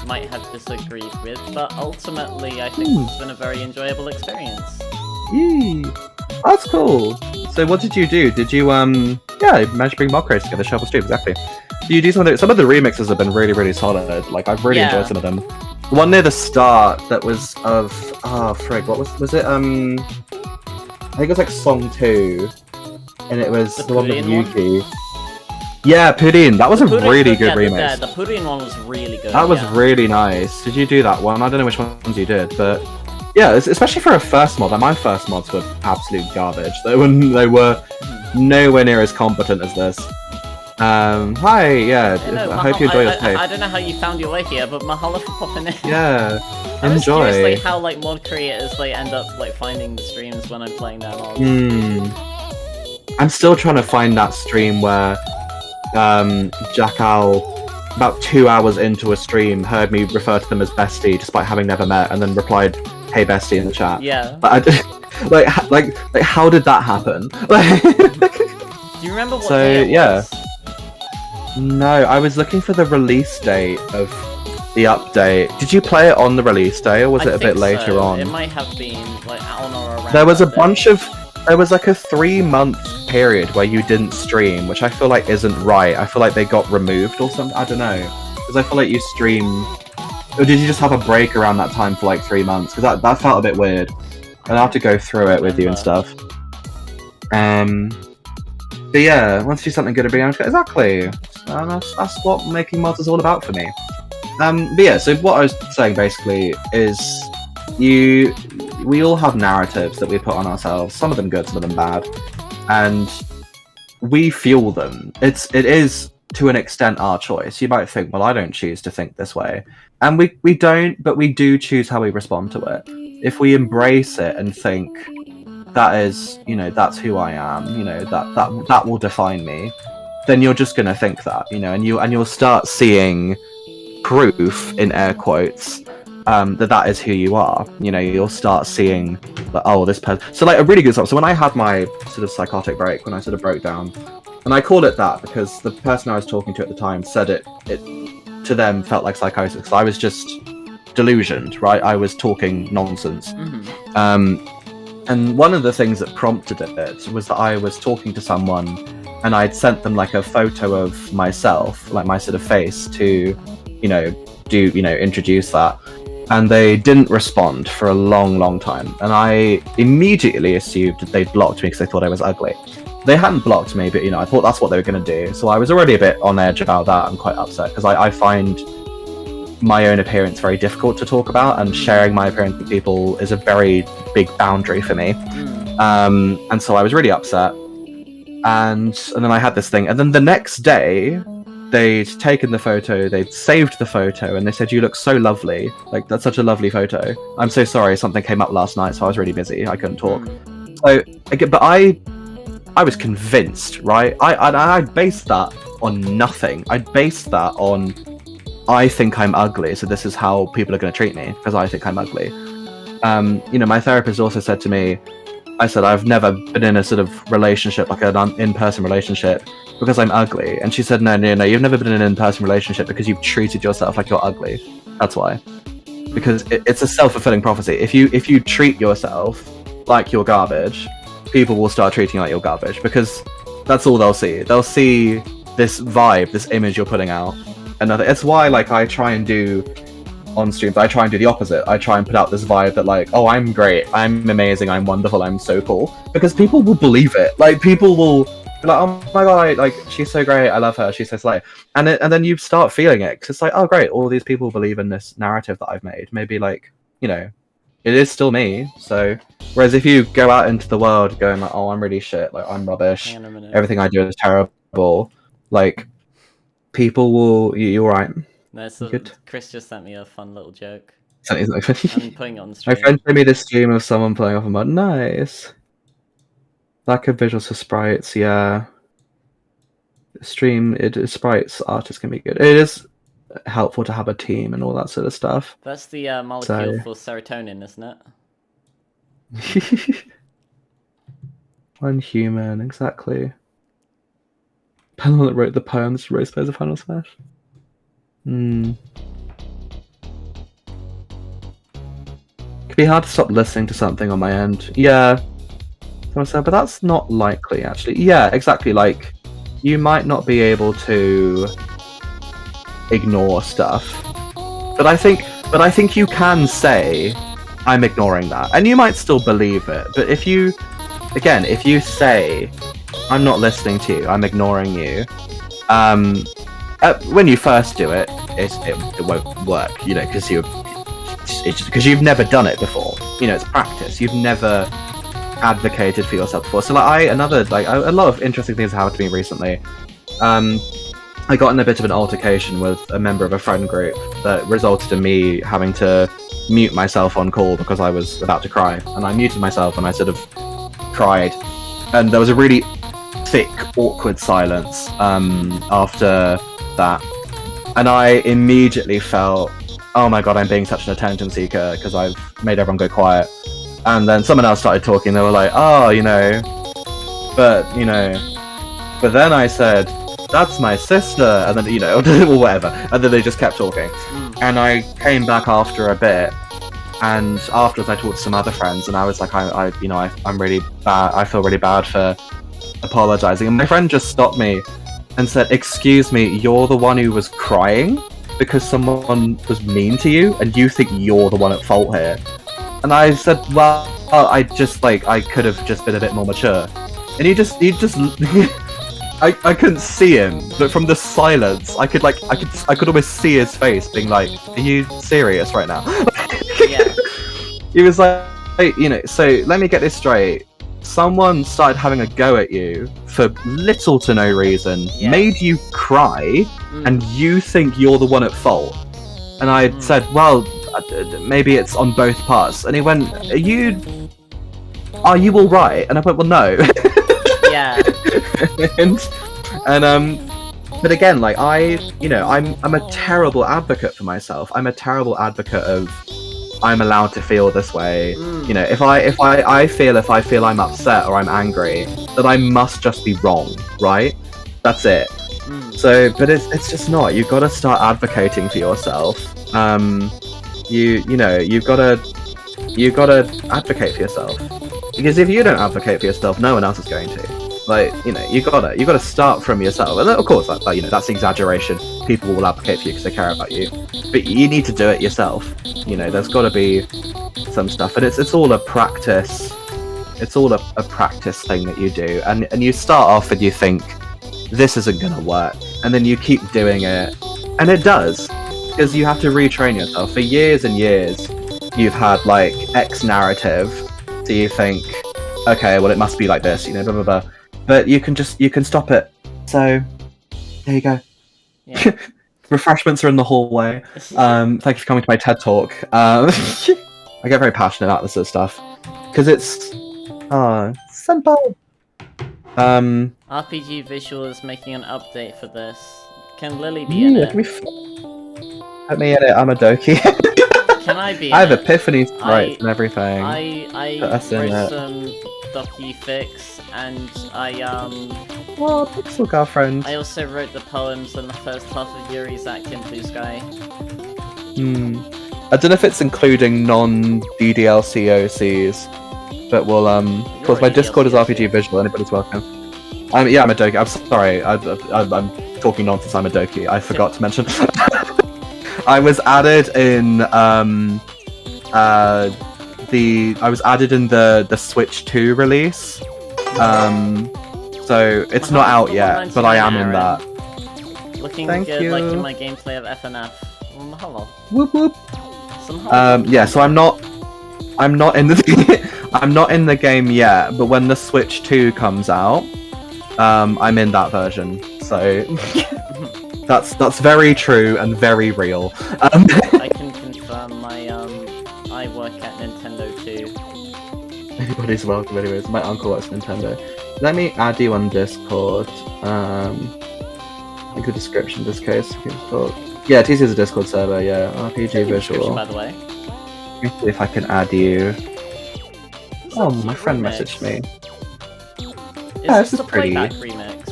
might have disagreed with, but ultimately, I think it's been a very enjoyable experience. Yee. That's cool. So what did you do? Did you, manage to bring mock race together, Shuffle Stream, exactly. Do you do some of the remixes have been really, really solid. Like, I've really enjoyed some of them. The one near the start that was of, what was it, I think it was like song 2, and it was the one with Yuki. Yeah, Pudding. That was a really good remix. The Pudding one was really good. That was really nice. Did you do that one? I don't know which ones you did, but yeah, especially for a first mod. Like, my first mods were absolute garbage. They were nowhere near as competent as this. Hi, yeah. I hope you enjoy your stay. I don't know how you found your way here, but mahalo for popping in. Yeah, I'm just enjoy. curious, like, how like mod creators like end up like finding the streams when I'm playing their mods. I'm still trying to find that stream where Jackal, about 2 hours into a stream, heard me refer to them as bestie despite having never met, and then replied, "Hey bestie" in the chat. Yeah. But like how did that happen? Do you remember what day it was? No, I was looking for the release date of the update. Did you play it on the release day, or was it a bit later on? It might have been like on or around. There was there was like a 3-month period where you didn't stream, which I feel like isn't right. I feel like they got removed or something. I don't know, because I feel like you stream. Or did you just have a break around that time for like 3 months? Because that felt a bit weird. I'll have to go through it with you and stuff. But yeah, once you do something good to bring out, exactly. That's what making mods is all about for me. But yeah, so what I was saying basically is we all have narratives that we put on ourselves, some of them good, some of them bad, and we fuel them. It is to an extent our choice. You might think, well, I don't choose to think this way. And we don't, but we do choose how we respond to it. If we embrace it and think, that is, that's who I am, that will define me, then you're just gonna think that, and you'll start seeing proof, in air quotes, that is who you are. You'll start seeing that, oh, this person. So like a really good example. So when I had my sort of psychotic break, when I sort of broke down, and I call it that because the person I was talking to at the time said it to them felt like psychosis. So I was just delusioned, right? I was talking nonsense. And one of the things that prompted it was that I was talking to someone and I'd sent them like a photo of myself, like my sort of face to, introduce that. And they didn't respond for a long, long time. And I immediately assumed that they'd blocked me because they thought I was ugly. They hadn't blocked me, but, I thought that's what they were going to do. So I was already a bit on edge about that. I'm quite upset because I find my own appearance very difficult to talk about, and sharing my appearance with people is a very big boundary for me. And so I was really upset. And then I had this thing. And then the next day, they'd taken the photo, they'd saved the photo, and they said, "You look so lovely. Like, that's such a lovely photo. I'm so sorry, something came up last night, so I was really busy. I couldn't talk." So, but I was convinced, right? I based that on nothing. I based that on, I think I'm ugly, so this is how people are going to treat me, because I think I'm ugly. My therapist also said to me, I said, I've never been in a sort of relationship, like an in-person relationship, because I'm ugly. And she said, no, you've never been in an in-person relationship because you've treated yourself like you're ugly. That's why. Because it's a self-fulfilling prophecy. If you treat yourself like you're garbage, people will start treating you like you're garbage, because that's all they'll see. They'll see this vibe, this image you're putting out, another. It's why like I try and do on streams. I try and do the opposite. I try and put out this vibe that like, oh, I'm great, I'm amazing, I'm wonderful, I'm so cool, because people will believe it. Like people will be like, oh my god, like she's so great, I love her, she's so slay, and then you start feeling it because it's like, oh great, all these people believe in this narrative that I've made. Maybe like, you know, it is still me. So whereas if you go out into the world going like, oh, I'm really shit, like I'm rubbish, Hang on a minute. everything I do is terrible, like people will, you're right. No, so Good. Chris just sent me a fun little joke. Something's not funny. I'm putting it on the My stream. friend showed me this stream of someone playing off a mod. Nice. Lack of visuals for sprites, yeah. Sprites artists can be good. It is helpful to have a team and all that sort of stuff. That's the molecule for serotonin, isn't it? One human, exactly. Penal that wrote the poems, Rose plays a Final Smash. Could be hard to stop listening to something on my end. Yeah. Someone said, but that's not likely actually. Yeah, exactly. Like you might not be able to ignore stuff. But I think you can say I'm ignoring that. And you might still believe it. But if you say I'm not listening to you, I'm ignoring you, when you first do it, it won't work, you know, because you've never done it before. You know, it's practice. You've never advocated for yourself before. So like a lot of interesting things have happened to me recently. I got in a bit of an altercation with a member of a friend group that resulted in me having to mute myself on call because I was about to cry, and I muted myself and I sort of cried, and there was a really thick, awkward silence after that, and I immediately felt, oh my god, I'm being such an attention seeker because I've made everyone go quiet. And then someone else started talking. They were like, oh, but then I said, that's my sister, and then or whatever, and then they just kept talking. And I came back after a bit, and afterwards I talked to some other friends, and I was like, I'm really bad. I feel really bad for apologizing. And my friend just stopped me and said, excuse me, you're the one who was crying because someone was mean to you, and you think you're the one at fault here? And I said, well, I could have just been a bit more mature. And he just I couldn't see him, but from the silence, I could almost see his face being like, are you serious right now? Yeah. He was like, so let me get this straight. Someone started having a go at you for little to no reason, made you cry, and you think you're the one at fault. And I said, well, maybe it's on both parts. And he went, are you all right? And I went, well, no. Yeah. But again, like I'm a terrible advocate for myself. I'm a terrible advocate of I'm allowed to feel this way. If I feel I'm upset or I'm angry, then I must just be wrong, right? That's it. So, but it's just not. You've got to start advocating for yourself. You've got to advocate for yourself, because if you don't advocate for yourself, no one else is going to. Like, you gotta start from yourself. And of course, that's the exaggeration. People will advocate for you because they care about you, but you need to do it yourself. There's got to be some stuff, and it's all a practice. It's all a practice thing that you do, and you start off and you think this isn't gonna work, and then you keep doing it, and it does, because you have to retrain yourself. For years and years, you've had like X narrative, so you think, okay, well it must be like this, blah blah blah. But you can stop it. So there you go. Yeah. Refreshments are in the hallway. Thank you for coming to my TED Talk. I get very passionate about this sort of stuff because it's Senpai. RPG Visual is making an update for this. Can Lily be in it? Let me in it. I'm a doki. Can I be in I have it? epiphany sprites and everything. I Put us in wrote it. some docu fix, and Oh, Pixel Girlfriend. I also wrote the poems in the first half of Yuri's Act in Blue Sky. I don't know if it's including non-DDLC OCs, but we'll of course my Discord is RPG Visual. Anybody's welcome. Yeah, I'm a doki. I'm sorry. I'm talking nonsense, I'm a doki. I forgot to mention. I was added in the Switch 2 release. So it's not out yet, but I am in that. Looking Thank good, you. liking my gameplay of FNF. Hello. Whoop whoop. Some Yeah, so I'm not in the I'm not in the game yet, but when the Switch 2 comes out, I'm in that version. So that's very true and very real. I can confirm I work at Nintendo too. Anybody's welcome anyways. My uncle works at Nintendo. Let me add you on Discord. Link a description in this case. Yeah, TC is a Discord server, yeah. RPG visual. By the way. Let me see if I can add you. Oh, my friend messaged me. Yeah, this is a pretty. playback remix?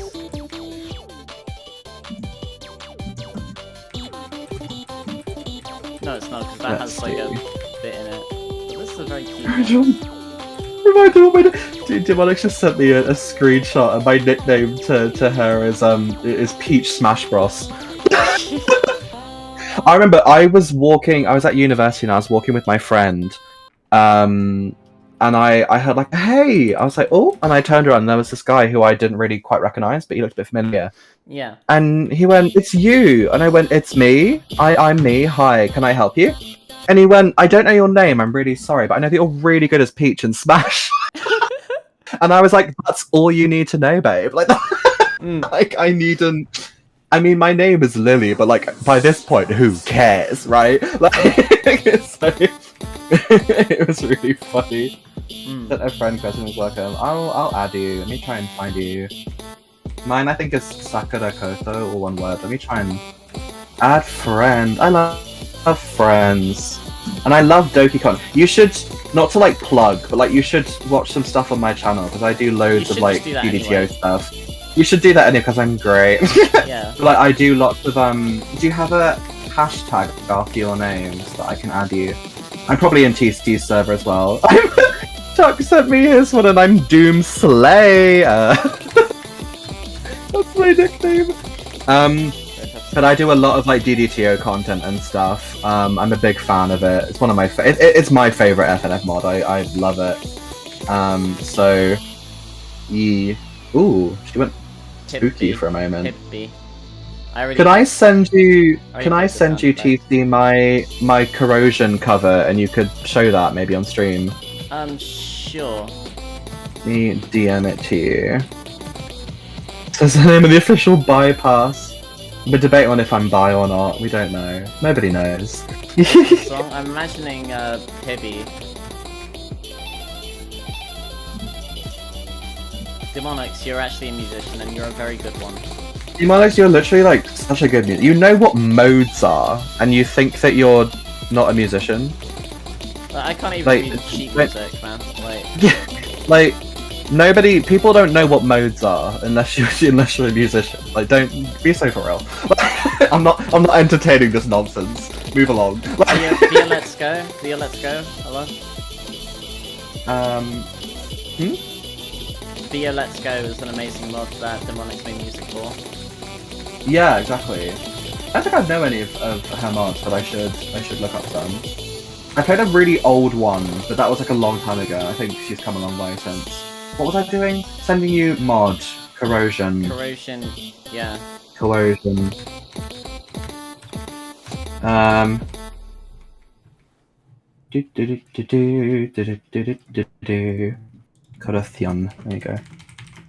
No, it's not, because that has like a bit in it. But this is a very cute Demonic just sent me a screenshot, and my nickname to her is Peach Smash Bros. I remember I was at university and I was walking with my friend, and I heard like, hey, I was like, oh, and I turned around and there was this guy who I didn't really quite recognize, but he looked a bit familiar. Yeah. And he went, it's you, and I went, it's me. I'm me. Hi, can I help you? And he went, I don't know your name, I'm really sorry, but I know that you're really good as Peach and Smash. And I was like, that's all you need to know, babe. Like, like I mean, my name is Lily, but like by this point, who cares, right? Like, so, it was really funny. That a friend question was welcome. I'll add you. Let me try and find you. Mine, I think, is Sakura Koto, or one word. Let me try and add friend. I love friends, and I love DokiCon. You should, not to like plug, but like you should watch some stuff on my channel because I do loads of like DDTO anyway. stuff. You should do that anyway because I'm great. Yeah. But, like I do lots of Do you have a hashtag after your names that I can add you? I'm probably in TCT's server as well. Chuck sent me his one, and I'm Doom Slayer. That's my nickname. But I do a lot of like DDTO content and stuff. I'm a big fan of it. It's one of my it's my favorite FNF mod. I love it. So, ooh, she went spooky for a moment. Can I send you TC my corrosion cover, and you could show that maybe on stream? Sure. Let me DM it to you. Says the name of the official bypass. We're debating on if I'm bi or not. We don't know. Nobody knows. So I'm imagining Pibby. Demonics, you're actually a musician, and you're a very good one. Demonics, you're literally like such a good musician. You know what modes are, and you think that you're not a musician. I can't even like, read sheet music, man. Like, people don't know what modes are unless you're a musician. Like, don't be so for real. I'm not entertaining this nonsense. Move along. Via Let's Go. Hello. Via Let's Go is an amazing mod that Demonics made music for. Yeah, exactly. I don't think I know any of her mods, but I should look up some. I played a really old one, but that was like a long time ago. I think she's come a long way since. What was I doing? Sending you mod. Corrosion. Corrosion, yeah. Corrosion. Corrosion. There you go.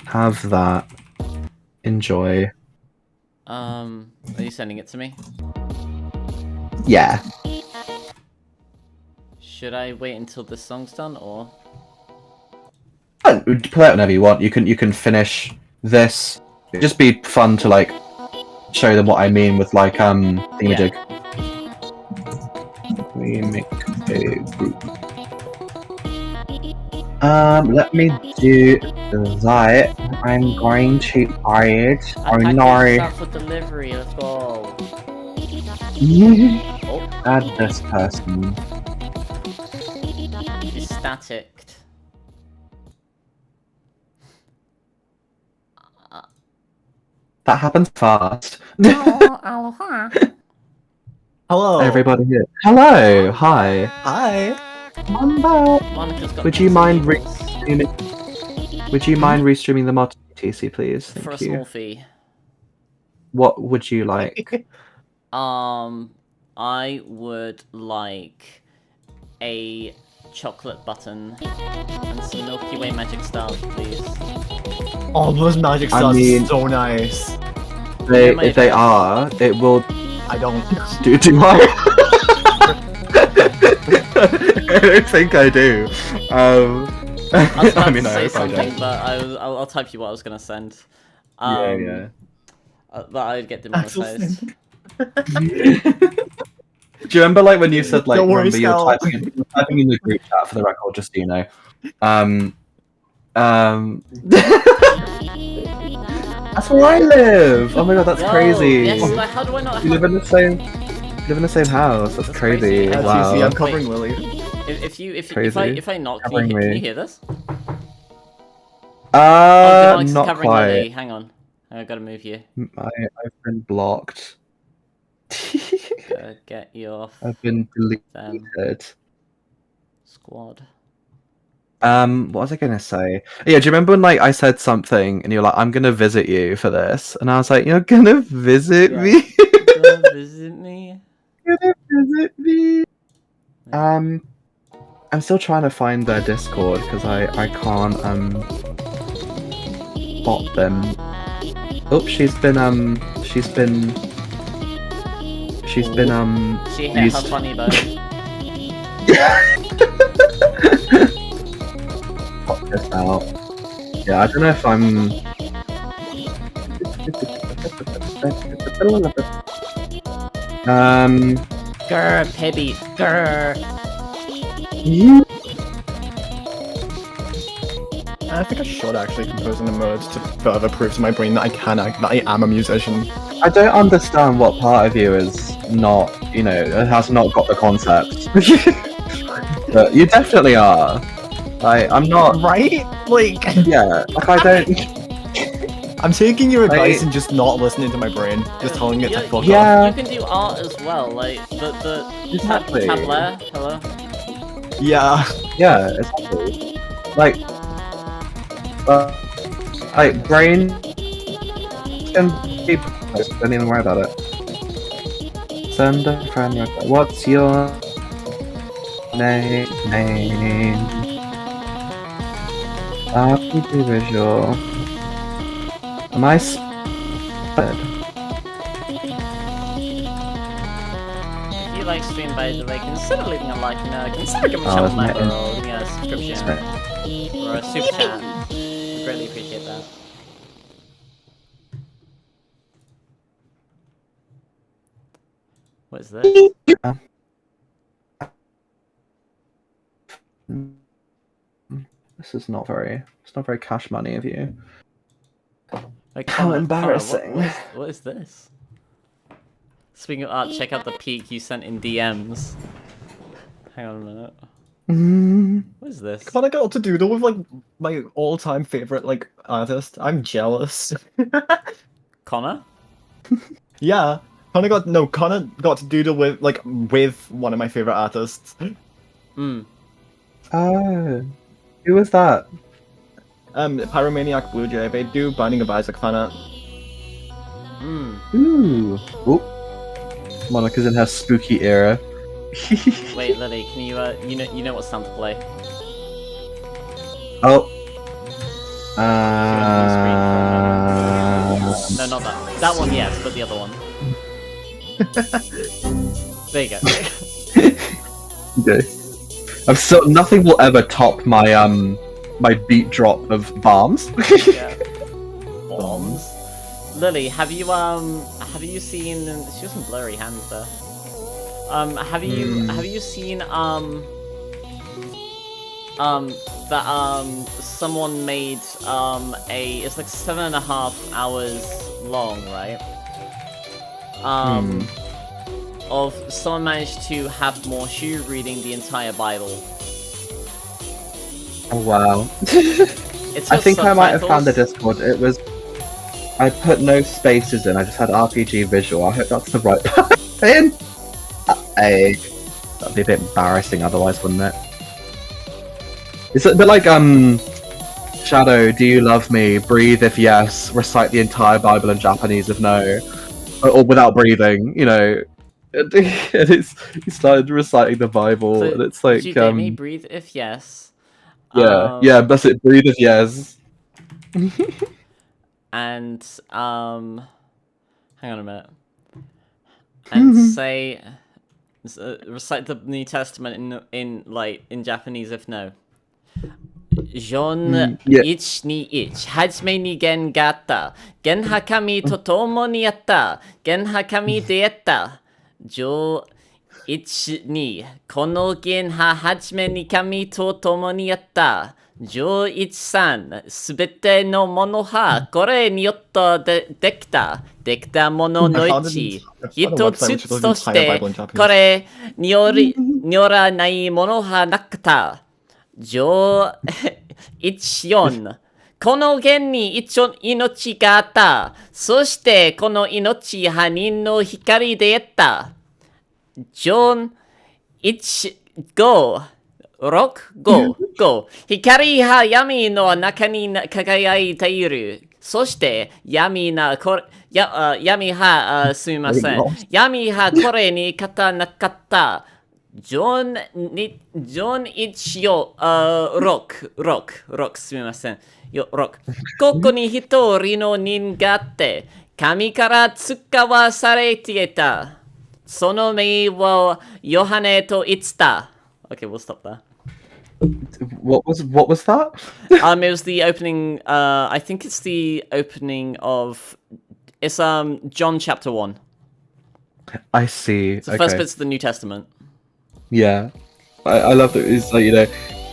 Have that. Enjoy. Are you sending it to me? Yeah. Should I wait until this song's done, or? Play it whenever you want. You can finish this. It'd just be fun to like show them what I mean with like thingamajig. We make a group. Let me do that. I'm going to add. Oh no. For delivery, let's go. Add this person. It's staticked. That happens fast. Hello. Everybody here. Hello. Hi. Hi. Monica's got Would you mind nice restreaming? Would you mind restreaming the mod to TC, please? for a Thank small you. fee. What would you like? I would like a chocolate button and some Milky Way magic stars, please. Oh, those magic I stars mean- are so nice. If they are, it will. I don't. Do I? I don't think I do. I was about I mean, to I say hope I something, don't. but I'll type you what I was gonna send. Yeah. But I'd get demonetized. Do you remember, like, when you said, like, Don't worry, remember you're Scal. typing in the group chat for the record, just so you know. That's where I live. Oh my god, that's Whoa, crazy. Yes, like, how do I not You live have... in the same. You live in the same house. That's crazy. crazy. Yeah, Wow. TC, I'm covering Lily. If I knock, can Covering you me. hear this? Oh, Demonic's Not covering Lily. quite. Hang on. I gotta move you. I've been blocked. Gotta get you off I've been them deleted. squad. What was I gonna say? Yeah, do you remember when, like, I said something and you were like, "I'm gonna visit you for this," and I was like, "You're gonna visit Yeah. me? Come visit me. Gonna visit me?" I'm still trying to find their Discord because I can't bot them. Oh, she's been She hit her used- funny bone. Pop this out. Yeah, I don't know if I'm. Grr, Pebby. Grr. I think I should actually compose an emote to further prove to my brain that I am a musician. I don't understand what part of you is not, has not got the concept. But you definitely are. I'm not. Right? Like, Yeah, like I don't. I'm taking your advice Like- and just not listening to my brain, just telling it to fuck off. Yeah. You can do art as well, like the Exactly. tableau. Hello. Yeah. Yeah, exactly. Like brain can be. Don't even worry about it. Send a friend request. What's your name? RPG visual. Am I sped? If you like stream, by the way, consider leaving a like and consider giving a Oh, channel isn't it member in- or giving a subscription or a super chat. I'd greatly appreciate that. What is this? This is not very. It's not very cash money of you. Like, How Connor, embarrassing. what is this? Speaking of art, check out the peek you sent in DMs. Hang on a minute. What is this? Kinda got to doodle with like my all-time favorite like artist. I'm jealous. Connor? Yeah. Connor got to doodle with one of my favorite artists. Hmm. Oh, who was that? Pyromaniac Blue Jay. They do Binding of Isaac fan art. Hmm. Ooh. Oop. Monica's in her spooky era. Wait, Lily, can you you know what's time to play? Oh. No, not that. That one, yes, but the other one. There you go. Okay. Nothing will ever top my my beat drop of bombs. Yeah. Bombs. Lily, have you seen? She has some blurry hands there. Have you seen that someone made it's like 7.5 hours long, right? Of someone managed to have Morshu reading the entire Bible. Oh wow. It's I got think I might have found the subtitles. Discord. It was I put no spaces in. I just had RPG visual. I hope that's the right pin. Hey, that'd be a bit embarrassing otherwise, wouldn't it? It's a bit like Shadow. Do you love me? Breathe if yes. Recite the entire Bible in Japanese if no, or without breathing. You know. And he started reciting the Bible, So, and it's like did you date me? Breathe if yes. yeah, that's it. Breathe if yes. And hang on a minute. And say recite the New Testament in Japanese if no. John yeah. 121はじめに弦があった弦は神と共にやった弦は神でやった上12この弦ははじめに神と共にやった上13すべてのものはこれによってできたものの1一つとしてこれによらないものはなくた上14この弦に命があったそしてこの命は人の光であった上15光は闇の中に輝いているそして闇はすみません闇はこれに勝たなかったジョン1よ、6すみません。6。ここに一人の人があって、神から使わされていた。その名をヨハネと言った。Okay, we'll stop there. What was that? It was the opening, I think it's the opening of, it's John chapter 1. I see. It's the first bits of the New Testament. Yeah, I love that. It's like, you know,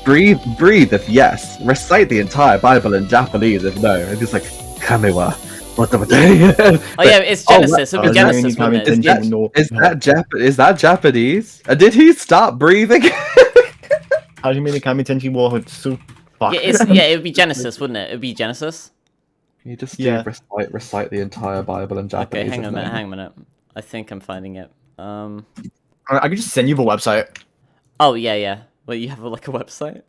breathe if yes, recite the entire Bible in Japanese if no. It's just like Kamewa. What the? Oh yeah, it's Genesis. It'll be Genesis, wouldn't it? Is that Japanese? Did he stop breathing? How do you mean the Kami Tenchi War with soup? Yeah, it would be Genesis, wouldn't it? It would be Genesis. You just recite the entire Bible in Japanese. Okay, hang on a minute. I think I'm finding it. I could just send you the website. Oh, yeah. Well, you have a website?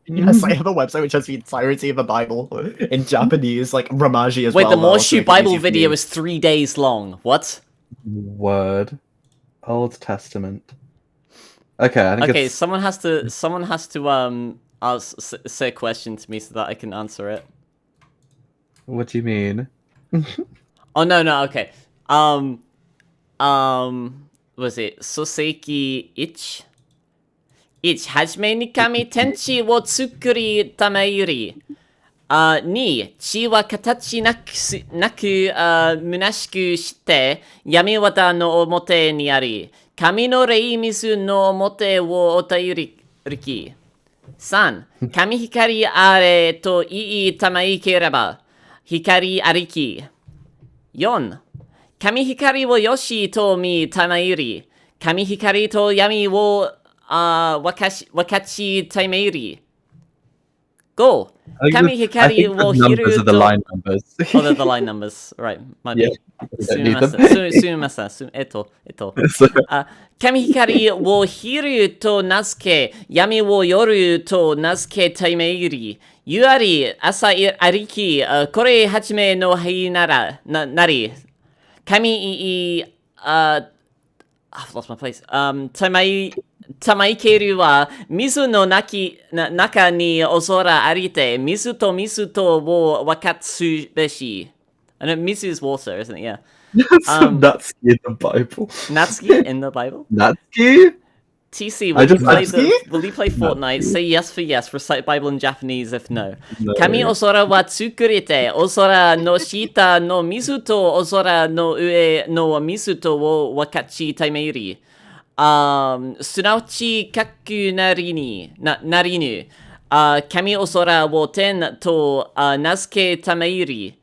Yes, I have a website which has the entirety of the Bible in Japanese, like Ramaji as well. well. Wait, the Morshu Bible video is 3 days long. What? Word. Old Testament. Okay, I think it's... someone has to say a question to me so that I can answer it. What do you mean? Oh, no, okay. Was it Soseki 1はじめに神天地を作りためより2地は形なく虚しくして闇綿の表にあり神の霊水の表をお便りき3神光あれと言いたまいければ光ありき4神光をよしと見たまいり神光と闇を分かちたまいり5神光を昼と the line numbers. Oh, they're the line numbers. Right. Might be. Yeah, Kami hikari wo hiru to nasuke, yami wo yoru to nasuke taimeri. Yuari asa ariki, kore hajime no hai nari. Kami I've lost my place. Tamaikeru wa mizu no naka ni ozora arite, mizu to wo wakatsu beshi. I know mizu is water, isn't it? Yeah. Natsuki in the Bible. Natsuki in the Bible? Natsuki? TC, will you play Fortnite? Say yes for yes. Recite Bible in Japanese if no. Kami ozora wa tsukurite, ozora no shita no mizu to ozora no ue no mizu to wo wakachi taimeri. すなわち各なりぬ、神お空を天と名付けためいり、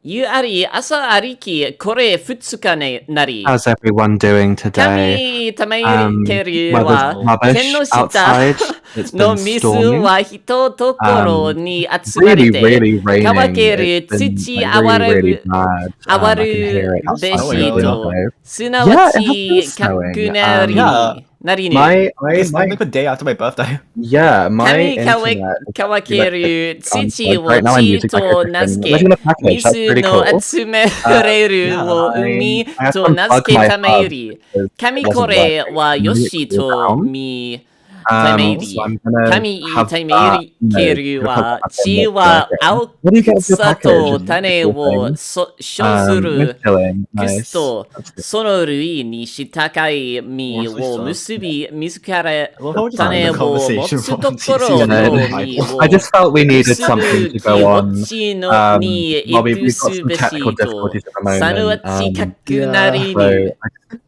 ゆあり、朝ありき、これ2日ねなり。 How's everyone doing today? 神ためける Weather's は、 rubbish 天の下 outside. It's の been 水 stormy. は人ところに集まれ Really, て、 really raining. 乾ける It's been 土 like あわ really, る really bad. あわ I can hear る it. べ It's し snowing と really. すなわ Yeah, it ち has か been くなり snowing. なりに It's like the day after my birthday. Yeah, my 神かわ internet. 乾ける土を Right now I'm 地 using like と a 名 different 付 version け of package. That's 水 really の cool. 集められるを海 I have と to 名 unplug 付け my ため hub より because 神 it こ wasn't れ working. はよ Music し was と down. みため So り I'm gonna 神い have ためけるは地は青 What do you get with your 草 package? と It's 種 cool を thing. 所す We're る chilling. ク Nice. スと That's good. その類にしたかい実を結び自ら I love how we're just 種 having a を持 conversation つと from ころ TC's の Yeah, 実を I just felt we needed 結ぶ something to 木 go を on. 地のに Well, 行く we've got す some べ technical しと difficulties at the さぬわ moment. ちかくなり So, る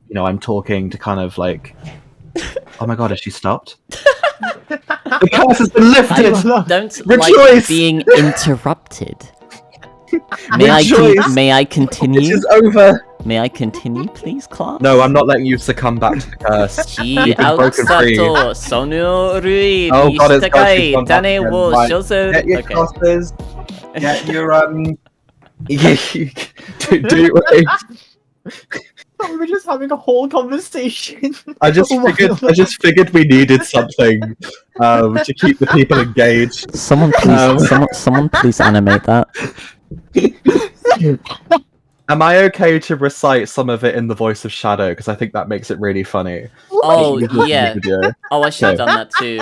you know, I'm talking to kind of like. Oh my god, has she stopped? The curse has been lifted! Don't Rejoice! like being interrupted. May Rejoice! may I It continue? is over! May I continue, please, class? No, I'm not letting you succumb back to the curse. 地 You've been 青 broken 草 free. とその類 Oh に god, し it's た got か you い gone back 種 again. を Right. 所する Get your Okay. crosses. Get your do it. We were just having a whole conversation. I just figured we needed something to keep the people engaged. Someone someone please animate that. Am I okay to recite some of it in the voice of Shadow? Because I think that makes it really funny. Oh You can watch the yeah. video. Oh, I should have Okay. done that too.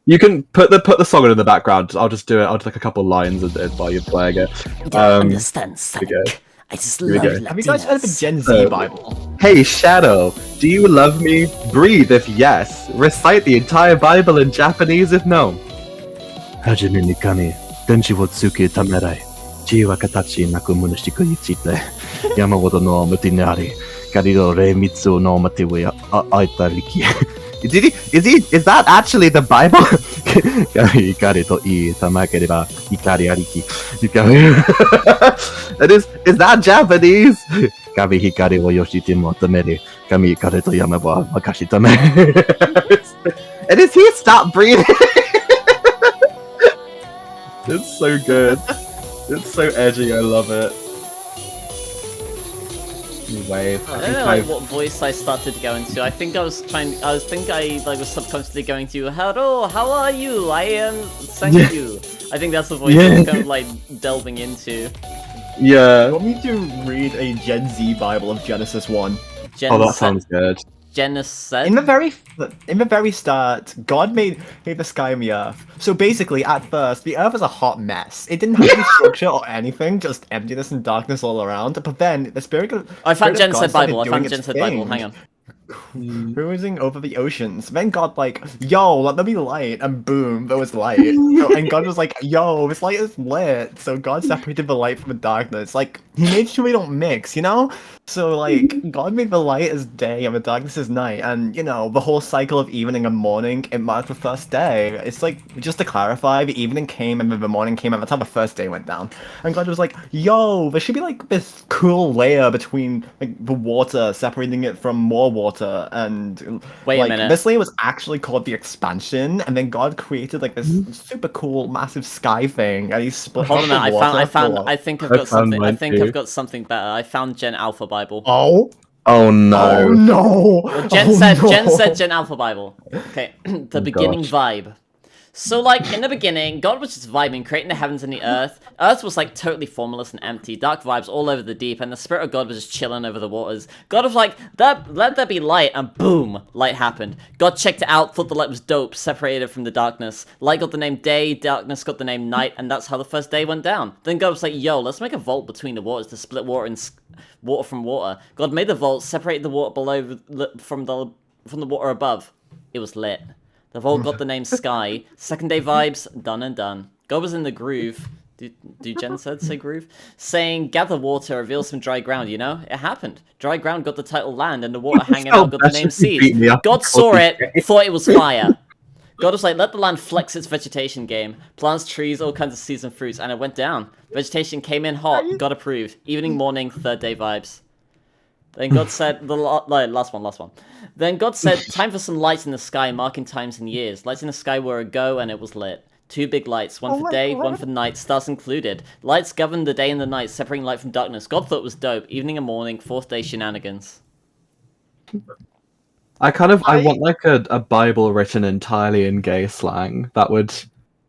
You can put the song in the background. I'll just do it. I'll do like a couple lines while you're playing it. You don't understand, we go. Sonic. I just Here we love go. Have you guys heard of a Latinas. Gen Z Bible? Hey Shadow, do you love me? Breathe if yes. Recite the entire Bible in Japanese if no. はじめに神、天地をつけためらい。地は形なくむぬしくについて。山ほどの無手にあり。ガリロレミツのまてをあいたりき。Is that actually the Bible? 光といいたまければ光ありき。is that Japanese? 神光をよして求める。神光と山は任しため。And is he stop breathing? It's so good. It's so edgy. I love it. Anyway, I don't know like, what voice I started to go into. I think I was was subconsciously going to hello, how are you? I am thank you. I think that's the voice I was kind of like delving into. You Yeah. want me to read a Gen Z Bible of Genesis 1? Oh, that sounds good. Genesis. In the very start, God made the sky and the earth. So basically, at first, the earth was a hot mess. It didn't have any structure or anything, just emptiness and darkness all around. But then the spirit of I found Spirit of God Gen Z started Bible. I doing found its Gen Z Bible. thing, Hang on. cruising over the oceans. Then God like, yo, let there be light, and boom, there was light. And God was like, yo, this light is lit. So God separated the light from the darkness. Like he made sure we don't mix, you know. So like God made the light as day and the darkness as night, and you know the whole cycle of evening and morning. It marked the first day. It's like just to clarify, the evening came and then the morning came, and that's how the first day went down. And God was like, yo, there should be like this cool layer between like the water, separating it from more water, and Wait a like minute. this layer was actually called the expansion, and then God created like this super cool massive sky thing, and he split Hold up on, the I water found. for- I think I've I got found something. I mine think too. I've got something better. I found Gen Alpha Bible. Oh, Oh no. oh no! Gen Oh, said, no. Gen said Gen Alpha Bible. Okay, the beginning gosh. vibe. So, like, in the beginning, God was just vibing, creating the heavens and the earth. Earth was, like, totally formless and empty. Dark vibes all over the deep, and the Spirit of God was just chilling over the waters. God was like, let there be light, and boom, light happened. God checked it out, thought the light was dope, separated it from the darkness. Light got the name day, darkness got the name night, and that's how the first day went down. Then God was like, yo, let's make a vault between the waters to split water and water from water. God made the vault, separated the water below from the water above. It was lit. The vault got the name Sky. Second day vibes, done and done. God was in the groove. Do Gen said say groove? Saying, gather water, reveal some dry ground, you know? It happened. Dry ground got the title land, and the water hanging out got the name seas. God saw it, thought it was fire. God was like, let the land flex its vegetation game. Plants, trees, all kinds of seasonal fruits, and it went down. Vegetation came in hot, God approved. Evening, morning, third day vibes. Then God said, last one. Then God said, time for some lights in the sky, marking times and years. Lights in the sky were a go, and it was lit. 2 big lights, one for day, one for night, stars included. Lights govern the day and the night, separating light from darkness. God thought it was dope. Evening and morning, 4th day shenanigans. I want like a Bible written entirely in gay slang.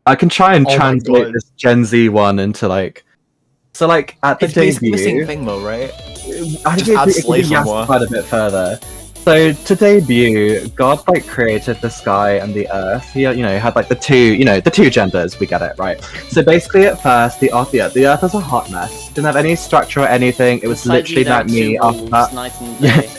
I can try and Oh my translate God. this Gen Z one into like. So like at the It's basically the same debut, thing though, right? I think Just add it could slave be somewhere. quite a bit further. So to debut, God like created the sky and the earth. He had like the two genders. We get it, right? So basically, at first, the earth was a hot mess. Didn't have any structure or anything. It was Inside you literally there like are me two after wolves, that. night and day.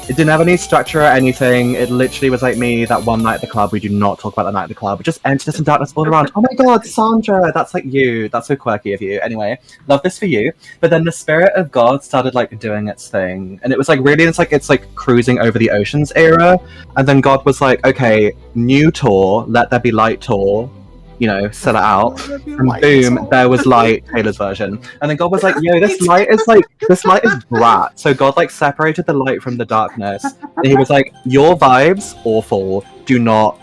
It didn't have any structure or anything. It literally was like me that one night at the club. We do not talk about the night at the club. We just entered some darkness all around. Oh my god, Sandra, that's like you. That's so quirky of you. Anyway, love this for you. But then the spirit of God started like doing its thing, and it was like really, it's like cruising over the oceans era. And then God was like, okay, new tour, let there be light tour. Sell it out, and boom, there was light, Taylor's version. And then God was like, yo, this light is brat. So God like separated the light from the darkness, and he was like, your vibes awful. Do not,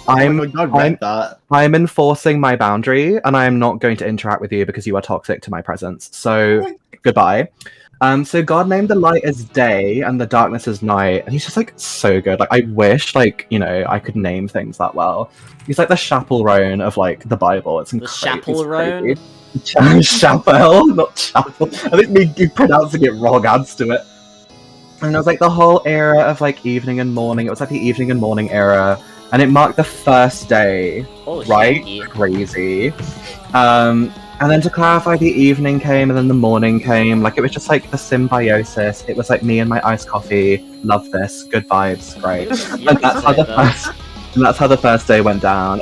I'm enforcing my boundary, and I am not going to interact with you because you are toxic to my presence. So goodbye. So God named the light as day and the darkness as night, and he's just like so good. Like I wish, I could name things that well. He's like the chaperone of like the Bible. It's The chaperone? Chapel, not chapel. I think me pronouncing it wrong adds to it. And it was like the whole era of like evening and morning. It was like the evening and morning era, and it marked the first day. Oh, Right? shit. Crazy. And then to clarify, the evening came and then the morning came. Like, it was just like the symbiosis. It was like me and my iced coffee. Love this. Good vibes. Great. And that's how the first day went down.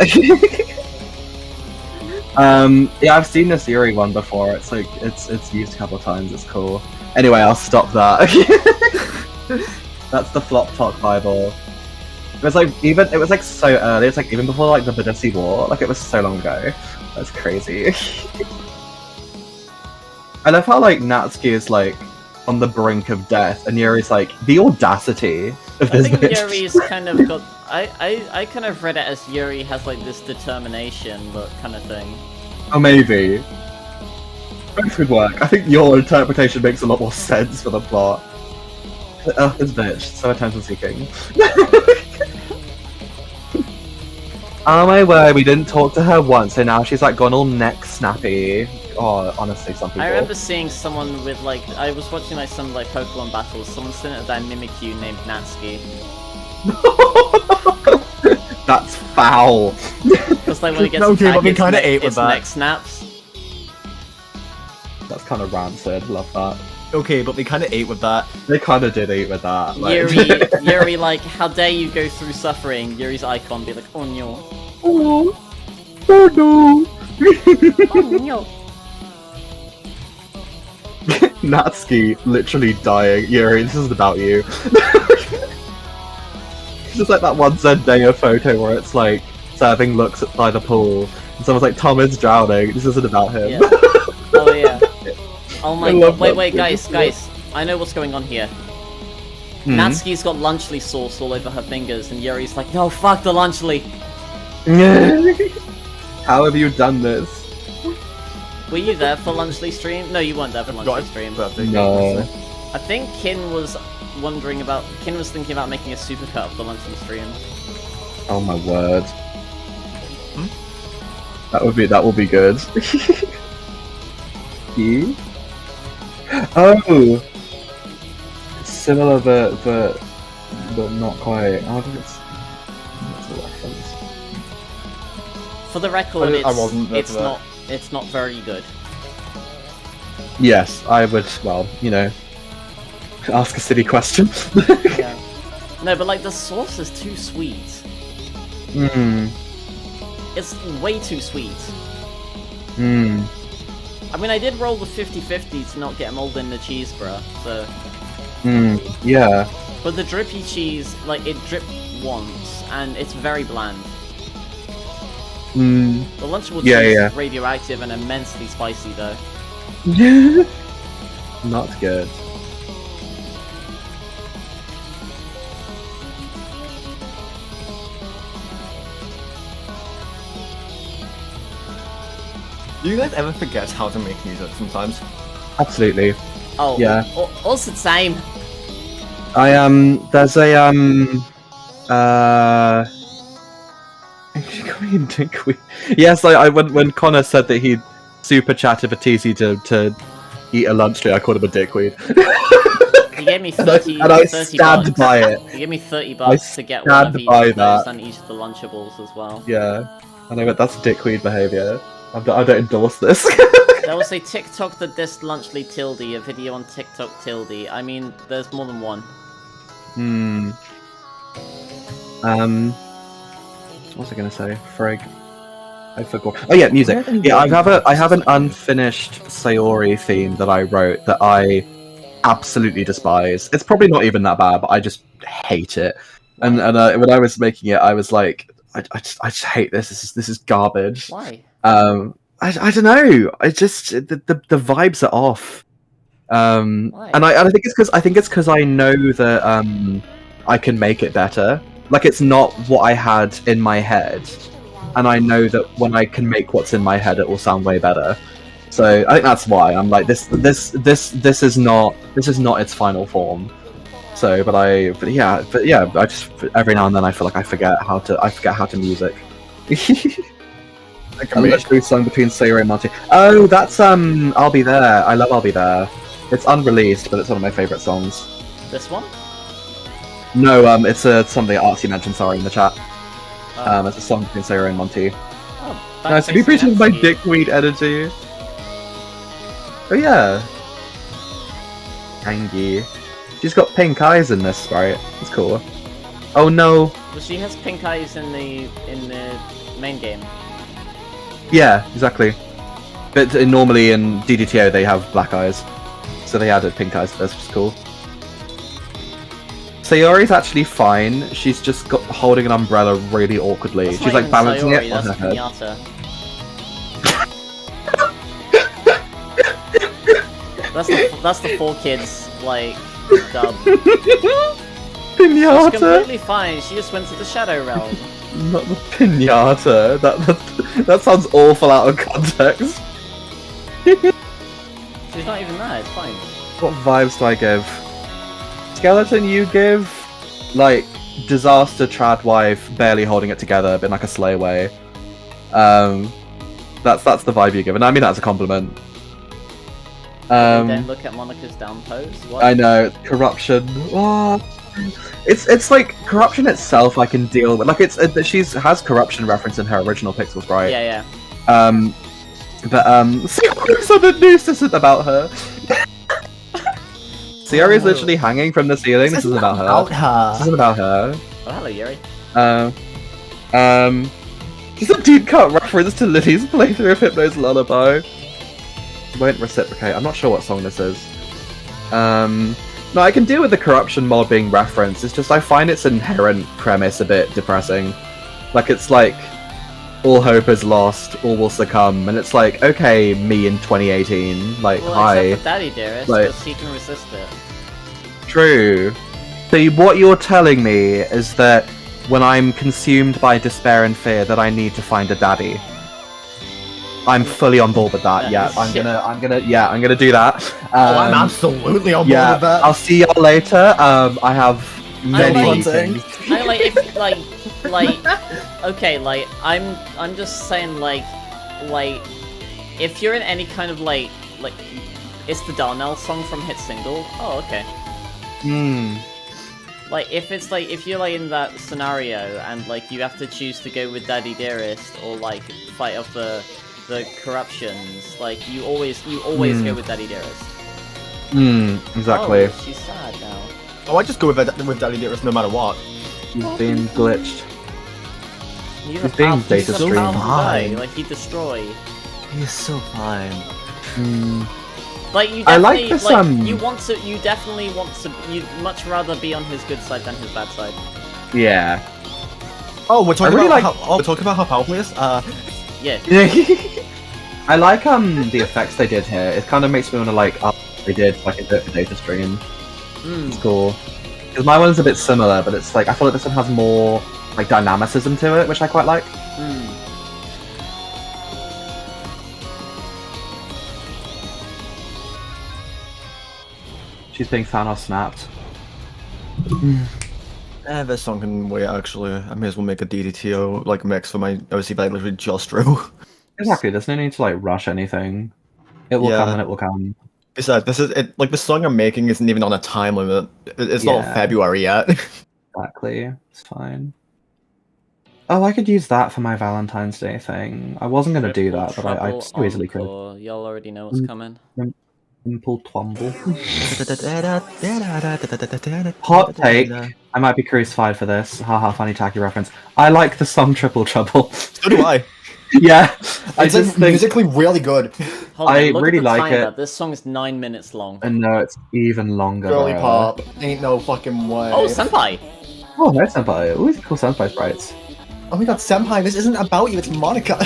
Yeah, I've seen the Siri one before. It's like, it's used a couple of times. It's cool. Anyway, I'll stop that. That's the Flop Talk Bible. It was like so early. It's like even before like the Badussi War. Like, it was so long ago. That's crazy. I love how like Natsuki is like on the brink of death, and Yuri's like, the audacity of I this think bitch. Yuri's kind of got... I kind of read it as Yuri has like this determination look kind of thing. Oh, maybe. Both could work. I think your interpretation makes a lot more sense for the plot. Ugh, this bitch. So attention seeking. Oh my word, we didn't talk to her once, so now she's like gone all neck snappy. Oh, honestly, some people. I remember seeing someone with like... I was watching like some like Pokemon battles, someone sent a Mimikyu named Natsuki. That's foul. Because like when it gets Okay, but attacked, we kinda ate with its that. neck snaps. That's kind of rancid. Love that. Okay, but they kind of ate with that. They kind of did eat with that. Like... Yuri, like, how dare you go through suffering? Yuri's icon be like, oh no. Oh, oh no. Oh no. Natsuki literally dying. Yuri, this isn't about you. It's just like that one Zendaya photo where it's like serving looks by the pool, and someone's like, Tom is drowning. This isn't about him. Yeah. Oh yeah. Oh my I god, love wait, that. guys, I know what's going on here. Hmm? Natsuki's got lunchly sauce all over her fingers, and Yuri's like, no, fuck the lunchly. How have you done this? Were you there for lunchly stream? No, you weren't there for lunchly stream. No. I think Kin was thinking about making a supercut of the lunchly stream. Oh my word. That will be good. You? Oh! It's similar but not quite. Oh, that's a reference. For the record, I wasn't there it's for that. it's not very good. Yes, I would, well, ask a silly question. Yeah. No, but like the sauce is too sweet. Mmm. It's way too sweet. Mmm. I mean, I did roll the 50-50 to not get mold in the cheese, bruh, so... Mmm. Yeah. But the drippy cheese, like, it dripped once, and it's very bland. Mm. The Lunchable Yeah, cheese yeah. is radioactive and immensely spicy though. Not good. Do you guys ever forget how to make music sometimes? Absolutely. Oh, Yeah. Us the same. There's a Yes, when Connor said that he'd super chatted for TC to eat a lunch tree, I called him a dickweed. He gave me and I 30 stand bucks. by it. He gave me 30 bucks to get stand one of each by of those that. and each of the Lunchables as well. Yeah, and I went, that's dickweed behaviour. I don't endorse this. There was a TikTok that dissed Lunchly tilde, a video on TikTok tilde. I mean, there's more than one. What was I gonna say? Frig. I forgot. Oh yeah, music. Yeah, I have an unfinished Sayori theme that I wrote that I absolutely despise. It's probably not even that bad, but I just hate it. And when I was making it, I was like, I just hate this. This is garbage. Why? I don't know. I just the vibes are off. Why? And I think it's because I know that I can make it better. Like, it's not what I had in my head, and I know that when I can make what's in my head, it will sound way better. So I think that's why I'm like, this is not its final form. So, but yeah, I just every now and then I feel like I forget how to music. I'm not sure song between Sayori and Monty. Oh, that's I'll Be There. I love I'll Be There. It's unreleased, but it's one of my favorite songs. This one? No, it's something Artsy mentioned, sorry, in the chat. It's a song between Sayori and Monty. Oh, Nice, have you appreciated my dickweed energy? Oh yeah. Angie. She's got pink eyes in this sprite. It's cool. Oh no. Well, she has pink eyes in the main game. Yeah, exactly. But normally in DDTO they have black eyes. So they added pink eyes to this, which is cool. Sayori's actually fine. She's just got holding an umbrella really awkwardly. That's She's not like even balancing Sayori, it on her that's head. Pinata. That's the 4Kids like dub. Pinata. She's completely fine. She just went to the Shadow Realm. Not the pinata. That sounds awful out of context. She's not even there. It's fine. What vibes do I give? Skeleton, you give like disaster trad wife barely holding it together, but in like a slay way. That's the vibe you give, and I mean that as a compliment. Then look at Monica's down pose. What? I know, corruption. Oh. It's like corruption itself I can deal with. Like she has corruption reference in her original pixels, right? Yeah. But Sayori's on the news isn't about her. Sayori's literally hanging from the ceiling. This isn't about her. This isn't about her. Oh, hello, Yuri. Just a deep cut reference to Lily's playthrough of Hypno's Lullaby. Won't reciprocate. I'm not sure what song this is. No, I can deal with the corruption mod being referenced. It's just I find its inherent premise a bit depressing. Like, it's like, all hope is lost, all will succumb, and it's like, okay, me in 2018, like, Well, hi. except for Daddy Dearest, Like- because he can resist it. True. So what you're telling me is that when I'm consumed by despair and fear that I need to find a daddy. I'm fully on board with that. Yeah, I'm gonna do that. I'm absolutely on board with that. I'll see y'all later. I have many like- meetings. I like if okay, like I'm just saying like if you're in any kind of like it's the Darnell song from Hit Single. Oh, okay. Like if you're like in that scenario and like you have to choose to go with Daddy Dearest or like fight off the corruptions, like you always go with Daddy Dearest. Exactly. Oh, she's sad now. Oh, I just go with Daddy Dearest no matter what. He's being glitched. He's He's being data so streamed. guy. Like he destroy. He is so fine. Like you I definitely like this, you definitely want to you'd much rather be on his good side than his bad side. Yeah. Oh, we're talking really about like- how, we're talking about how powerful it is. Yeah. I like the effects they did here. It kind of makes me want to like up what they did like in the data stream. It's cool. Because my one's a bit similar, but it's like I feel like this one has more like dynamicism to it, which I quite like. She's being Thanos snapped. This song can wait. Actually, I may as well make a DDTO like mix for my OC, but I literally just drew. Exactly. There's no need to like rush anything. It will come when it will come. Besides, this is it. Like the song I'm making isn't even on a time limit. It's not Yeah. February yet. Exactly. It's fine. Oh, I could use that for my Valentine's Day thing. I wasn't gonna do that, but I so easily could. Y'all already know what's coming. Simple Twumble. Hot take. I might be crucified for this. Haha, funny tacky reference. I like the song Triple Trouble. So do I. Yeah. I It's just like think... musically really good. Hold on, I look really at the like timer. it. This song is 9 minutes long. And no, it's even longer. Girly bro. pop. Ain't no fucking way. Oh, Senpai! Oh, no, Senpai. Always cool Senpai sprites. Oh my god, Senpai, this isn't about you, it's Monica.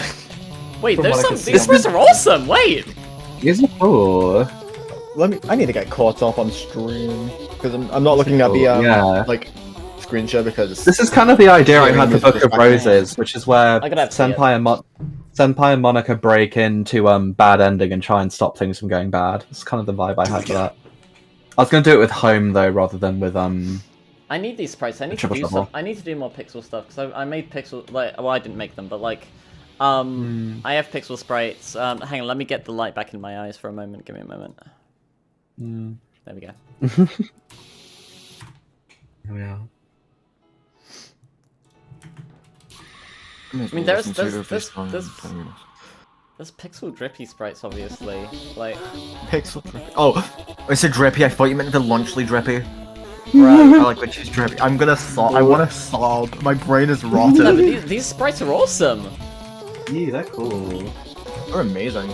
Wait, From there's what I some. can see. These sprites are awesome. Wait. These are cool. I need to get caught up on stream because I'm not looking at the Yeah. like screen share because This is kind of the idea I had for Hearing Book is of Roses, which is where I gotta have to see it. Senpai and Monica break into bad ending and try and stop things from going bad. It's kind of the vibe I had for that. I was gonna do it with Home though, rather than with I need these sprites. I need to Triple do Trouble. stuff. I need to do more pixel stuff because I made pixel like. Well, I didn't make them, but like, I have pixel sprites. Hang on, let me get the light back in my eyes for a moment. Give me a moment. There we go. Here we are. I mean, there's pixel drippy sprites, obviously. Like, Pixel drippy. Oh, I said drippy. I thought you meant the Lunchly drippy. right. I like when she's drippy. I'm gonna sob. I want to sob. My brain is No, but rotten. these sprites are awesome. Yeah, they're cool. They're amazing.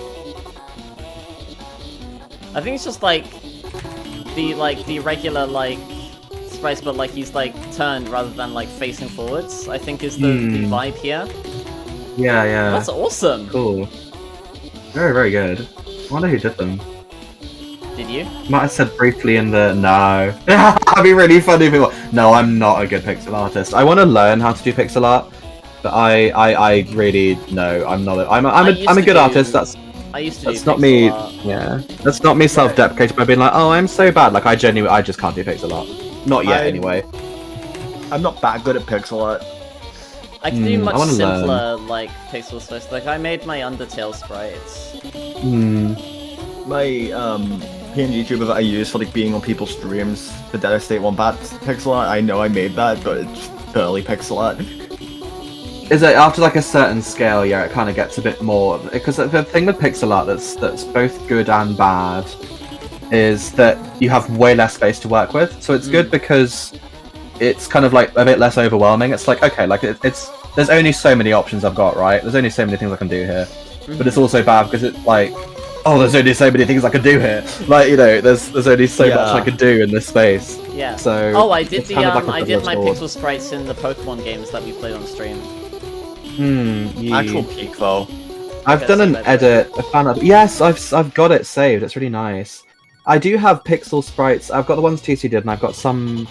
I think it's just like the regular like sprites, but like he's like turned rather than like facing forwards. I think is the vibe here. Yeah, yeah. That's awesome. Cool. Very, very good. I wonder who did them. Did you? Might have said briefly in the no. That'd be really funny if it was. No, I'm not a good pixel artist. I want to learn how to do pixel art, but I really no. I'm not. I'm a good artist. I used to do That's not pixel me. art. Yeah, that's not me self-deprecating by being like, oh, I'm so bad. Like I just can't do pixel art. Not yet, anyway. I'm not that good at pixel art. I can do I much wanna simpler like pixel sprites. Like I made my Undertale sprites. My PNG tuber that I use for like being on people's streams, the Dead State one, that's pixel art. I know I made that, but it's barely pixel art. Is it after like a certain scale? Yeah, it kind of gets a bit more because the thing with pixel art that's both good and bad is that you have way less space to work with. So it's good because it's kind of like a bit less overwhelming. It's like okay, like it's there's only so many options I've got, right? There's only so many things I can do here. But it's also bad because it's like, oh, there's only so many things I can do here. Like you know, there's only so much I can do in this space. Yeah. So oh, I did it's kind of like a I did my double-edged pixel sprites in the Pokemon games that we played on stream. Actual peak though. I've done an edit, a fan edit. Yes, I've got it saved. It's really nice. I do have pixel sprites. I've got the ones TC did, and I've got some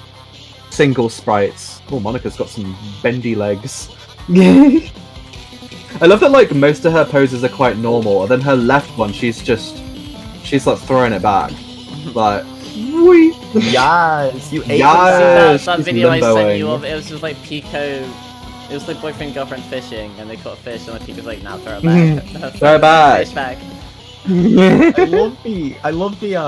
single sprites. Oh, Monica's got some bendy legs. I love that like most of her poses are quite normal, and then her left one, she's like throwing it back, like whee. Yes, you ate Yes. that she's video I sent limboing. you of it was just like Pico. It was like boyfriend girlfriend fishing, and they caught a fish, and like Pico's like, "Now throw it back." Throw it back. Fish back. I love the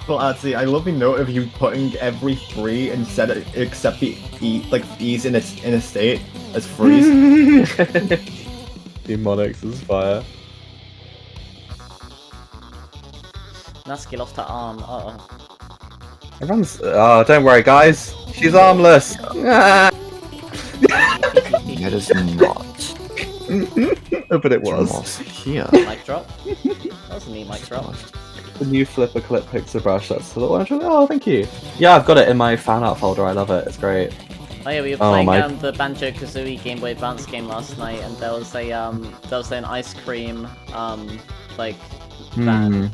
well actually I love the note of you putting every free and set it except the E's in a state as freeze. Demonix is fire. Natsuki lost her arm. Uh-oh. Everyone's. Oh, don't worry, guys. She's armless. It is not. Oh, but it was. Here. Mic drop. That was a neat mic drop. The new Flipper Clip Pixel Brush. That's the one. Oh, thank you. Yeah, I've got it in my fan art folder. I love it. It's great. Oh yeah, we were Oh, playing my- the Banjo Kazooie Game Boy Advance game last night, and there was an ice cream like van,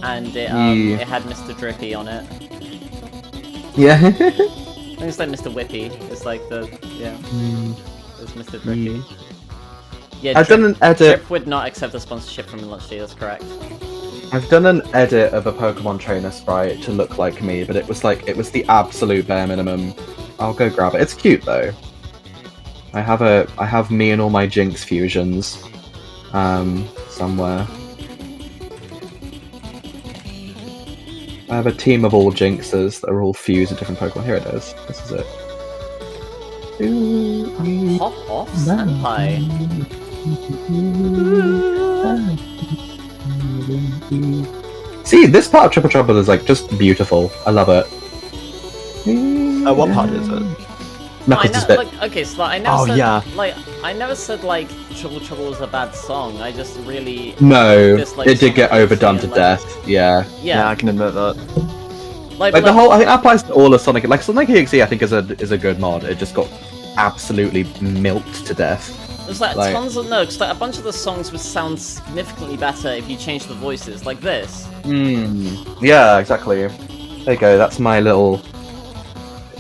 and it Yeah. it had Mr. Drippy on it. Yeah. I think it's like Mr. Whippy. It's like it's Mr. Drippy. Yeah, I've done an edit. Drip would not accept a sponsorship from Lunchy. That's correct. I've done an edit of a Pokemon trainer sprite to look like me, but it was the absolute bare minimum. I'll go grab it. It's cute though. I have me and all my Jinx fusions, somewhere. I have a team of all Jinxes that are all fused with different Pokemon. Here it is. This is it. Hop off, Senpai. See, this part of Triple Trouble is like just beautiful. I love it. What part is it? Knuckles is bit. Okay, so I never Oh, said yeah. I never said like Trouble Trouble was a bad song. I just really No, dislike it did get Sonic overdone Youth to and, death. Yeah. Yeah, I can admit that. like Like the whole, I think that applies to all of Sonic. Like Sonic EXE, I think is a good mod. It just got absolutely milked to death. there's like like- tons of no, 'cause like a bunch of the songs would sound significantly better if you changed the voices, like this. Yeah, exactly. There you go. That's my little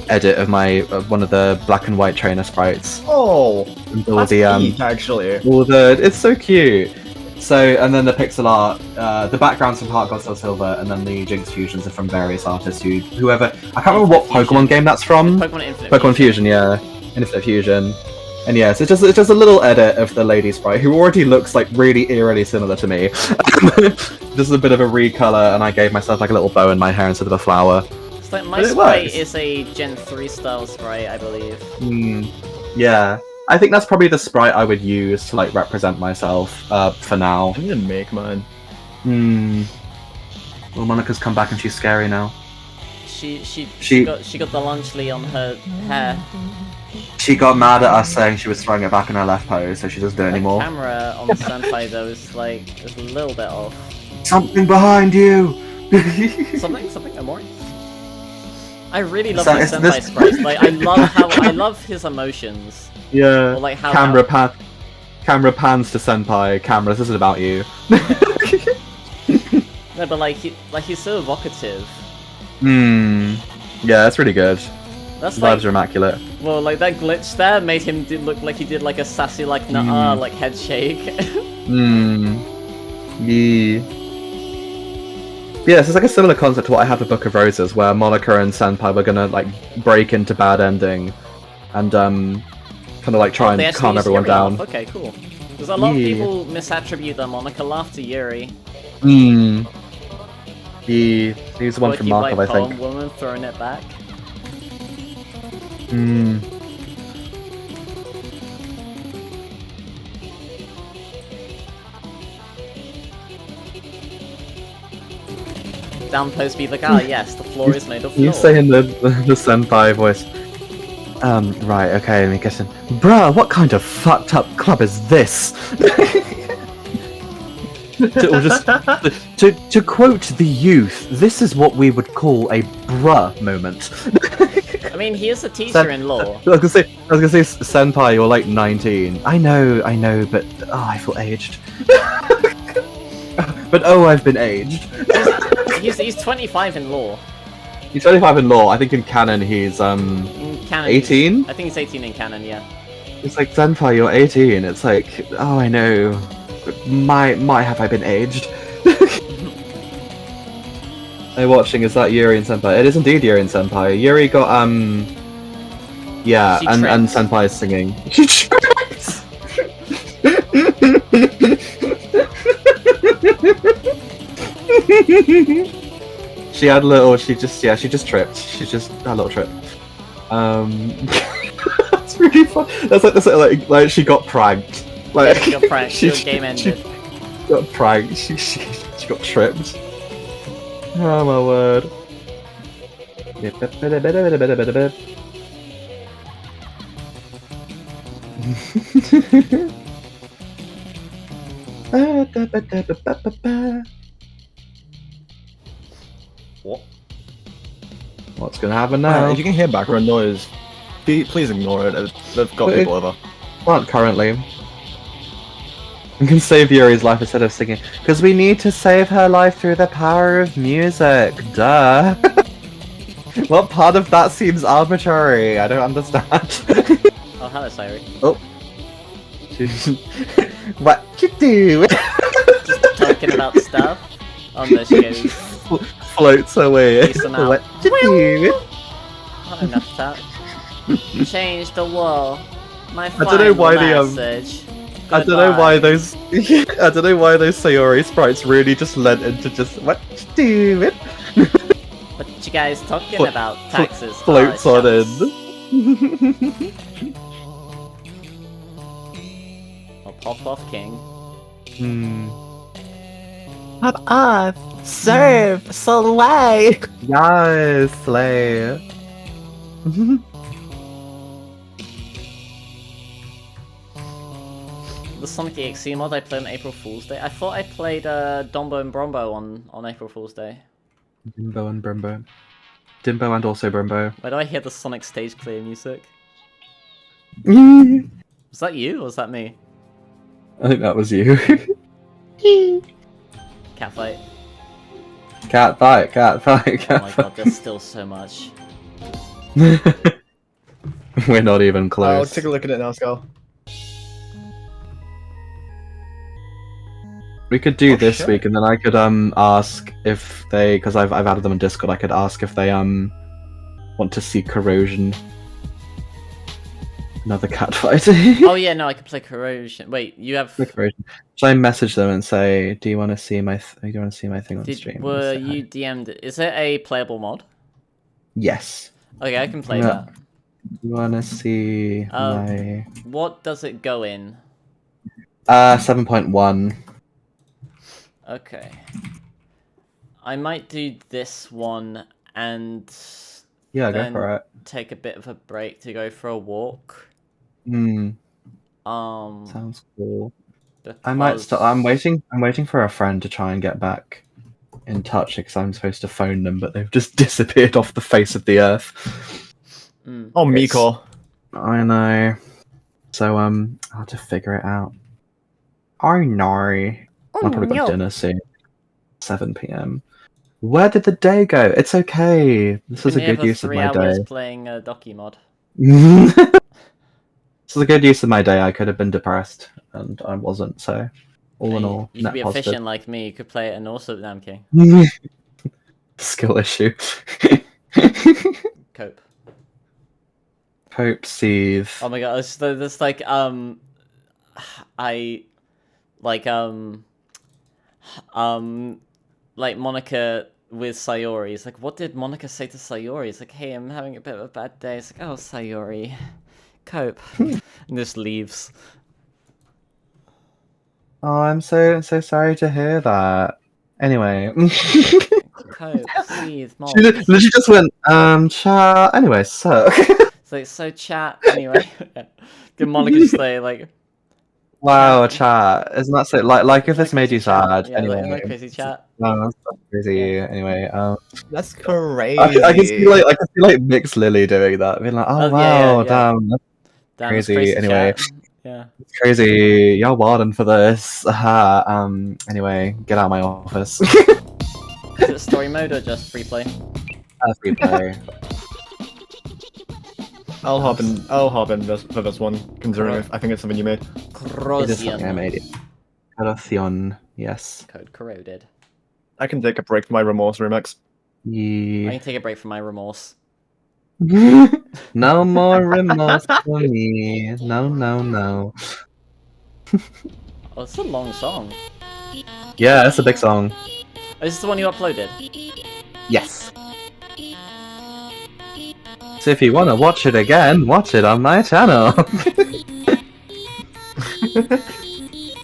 edit of one of the black and white trainer sprites. Oh, And all that's the neat, actually. it's so cute. So, and then the pixel art, the backgrounds from Heart Gold Soul Silver, and then the Jinx fusions are from various artists whoever. I can't remember what Infinite Pokemon Fusion. game that's from. Pokemon Infinite. Pokemon Fusion, yeah. Infinite Fusion. And yes, it's just a little edit of the lady sprite who already looks like really eerily similar to me. Just a bit of a recolor, and I gave myself like a little bow in my hair instead of a flower. It's like my But it sprite works. is a Gen 3 style sprite, I believe. Yeah, I think that's probably the sprite I would use to like represent myself for now. I need to make mine. Well, Monica's come back and she's scary now. She got the Lunchley on her hair. She got mad at us saying she was throwing it back in her left pose, so she doesn't do it The anymore. camera on Senpai though is like a little bit off. Something behind you. Something Omori? I really love So the it's Senpai this- sprites. Like I love his emotions. Yeah. Or like how Camera pans to Senpai. Camera, this isn't about you. No, but like he's so evocative. Yeah, that's really good. That's Vibes like are immaculate. well, like that glitch there made him look like he did like a sassy like nuh like head shake. Yeah. Yeah, so it's like a similar concept to what I had for Book of Roses, where Monica and Senpai were gonna like break into bad ending, and kind of like try They and actually calm used everyone Yuri down. laugh. Okay, cool. Because a lot of Yeah. people misattribute the Monica laugh to Yuri. He's the one from Quirky Markov, I white poem think. woman throwing it back. Down post be like, yes, the floor is made of floor. You say in the Senpai voice. Right, okay, let me guess in. Bruh, what kind of fucked up club is this? to quote the youth, this is what we would call a bruh moment. I mean, he is a teacher in law. I was gonna say, Senpai, you're like 19. I know, but I feel aged. But I've been aged. He's 25 in law. He's 25 in law. I think in canon he's In canon, 18? I think he's 18 in canon, yeah. It's like, Senpai, you're 18. It's like, oh, I know. Might have I been aged? Are you watching? Is that Yuri and Senpai? It is indeed Yuri and Senpai. Yuri got, yeah, She and trips. Senpai is singing. She trips! She had a little, she just tripped. She just had a little trip. That's really fun. That's like she got pranked. Like She got pranked, the game ended. She got pranked. She got tripped. Oh my word. What? What's gonna happen now? If you can hear background noise, Please ignore it. They've got people over. Not currently. We can save Yuri's life instead of singing. Because we need to save her life through the power of music. Duh. What part of that seems arbitrary? I don't understand. Oh, hello, Sayori. Oh. What you do? Just talking about stuff. Oh, there she goes. Floats away. Peace them out. What you do? Not enough that. Change the world. My I don't know why the message. I don't know why those I don't know why those Sayori sprites really just lent into just what you doing? What you guys talking about? Taxes. Floats on in. I'll pop off, King. Pop off! Serve! Slay! Yes, slay. The Sonic EXE mod I played on April Fool's Day. I thought I played Dombo and Brombo on April Fool's Day. Dimbo and Brumbo. Dimbo and also Brumbo. Why do I hear the Sonic stage clear music? I Was that you or was that me? think that was you. Catfight. Cat fight, cat fight, Oh cat my fight. god, there's still so much. We're not even I'll close. take a look at it now, Skull. We could do Oh, this shit. week, and then I could ask if they, because I've added them in Discord. I could ask if they want to see Corrosion. Another cat fight. Oh yeah, no, I can play Corrosion. Wait, you have... Corrosion. Should I message them and say, "Do you want to see my thing on stream?" Were And say, you DM'd? Is it a playable mod? Yes. Okay, I can play Yeah. that. You want to see my What does it go in? 7.1. Okay. I might do this one and Yeah, go then for it. take a bit of a break to go for a walk. Sounds cool. I might because- start. I'm waiting for a friend to try and get back in touch because I'm supposed to phone them, but they've just disappeared off the face of the earth. Oh, Miko. I know. So I'll have to figure it out. I know. I'll probably got dinner soon. 7 p.m. Where did the day go? It's okay. This is a good use of my day. 3 hours playing a Doki mod. This is a good use of my day. I could have been depressed, and I wasn't. So, all in all, You could net be positive. efficient like me. You could play it and also damn king. Skill issue. Cope. Cope, seethe. Oh my god, there's like like Monica with Sayori. It's like, what did Monica say to Sayori? It's like, hey, I'm having a bit of a bad day. It's like, oh, Sayori, cope, and just leaves. Oh, I'm so sorry to hear that. Anyway, Cope, seethe, mom. she literally just went, chat. Anyway, so. It's like, so chat. Anyway, good Monica just say like, Wow, chat. Isn't that so? Like if this made you sad. yeah, Anyway. like crazy chat. No, that's not crazy. Anyway, That's crazy. I can see like Mix Lily doing that, being like, oh Oh, yeah, wow, yeah. damn, that's Damn, crazy. it's crazy Anyway, chat. Yeah. crazy. Y'all warden for this. Anyway, get out of my office. Is it story mode or just free play? Free play. I'll hop in for this one, considering I think it's something you made. It is something I made. Corrosion, yes. Code corroded. I can take a break from my remorse remix. I Yeah. can take a break from my remorse. No more remorse for me. No, no, no. Oh, it's a long song. Yeah, it's a big song. Oh, is this the one you uploaded? Yes. So if you want to watch it again, watch it on my channel.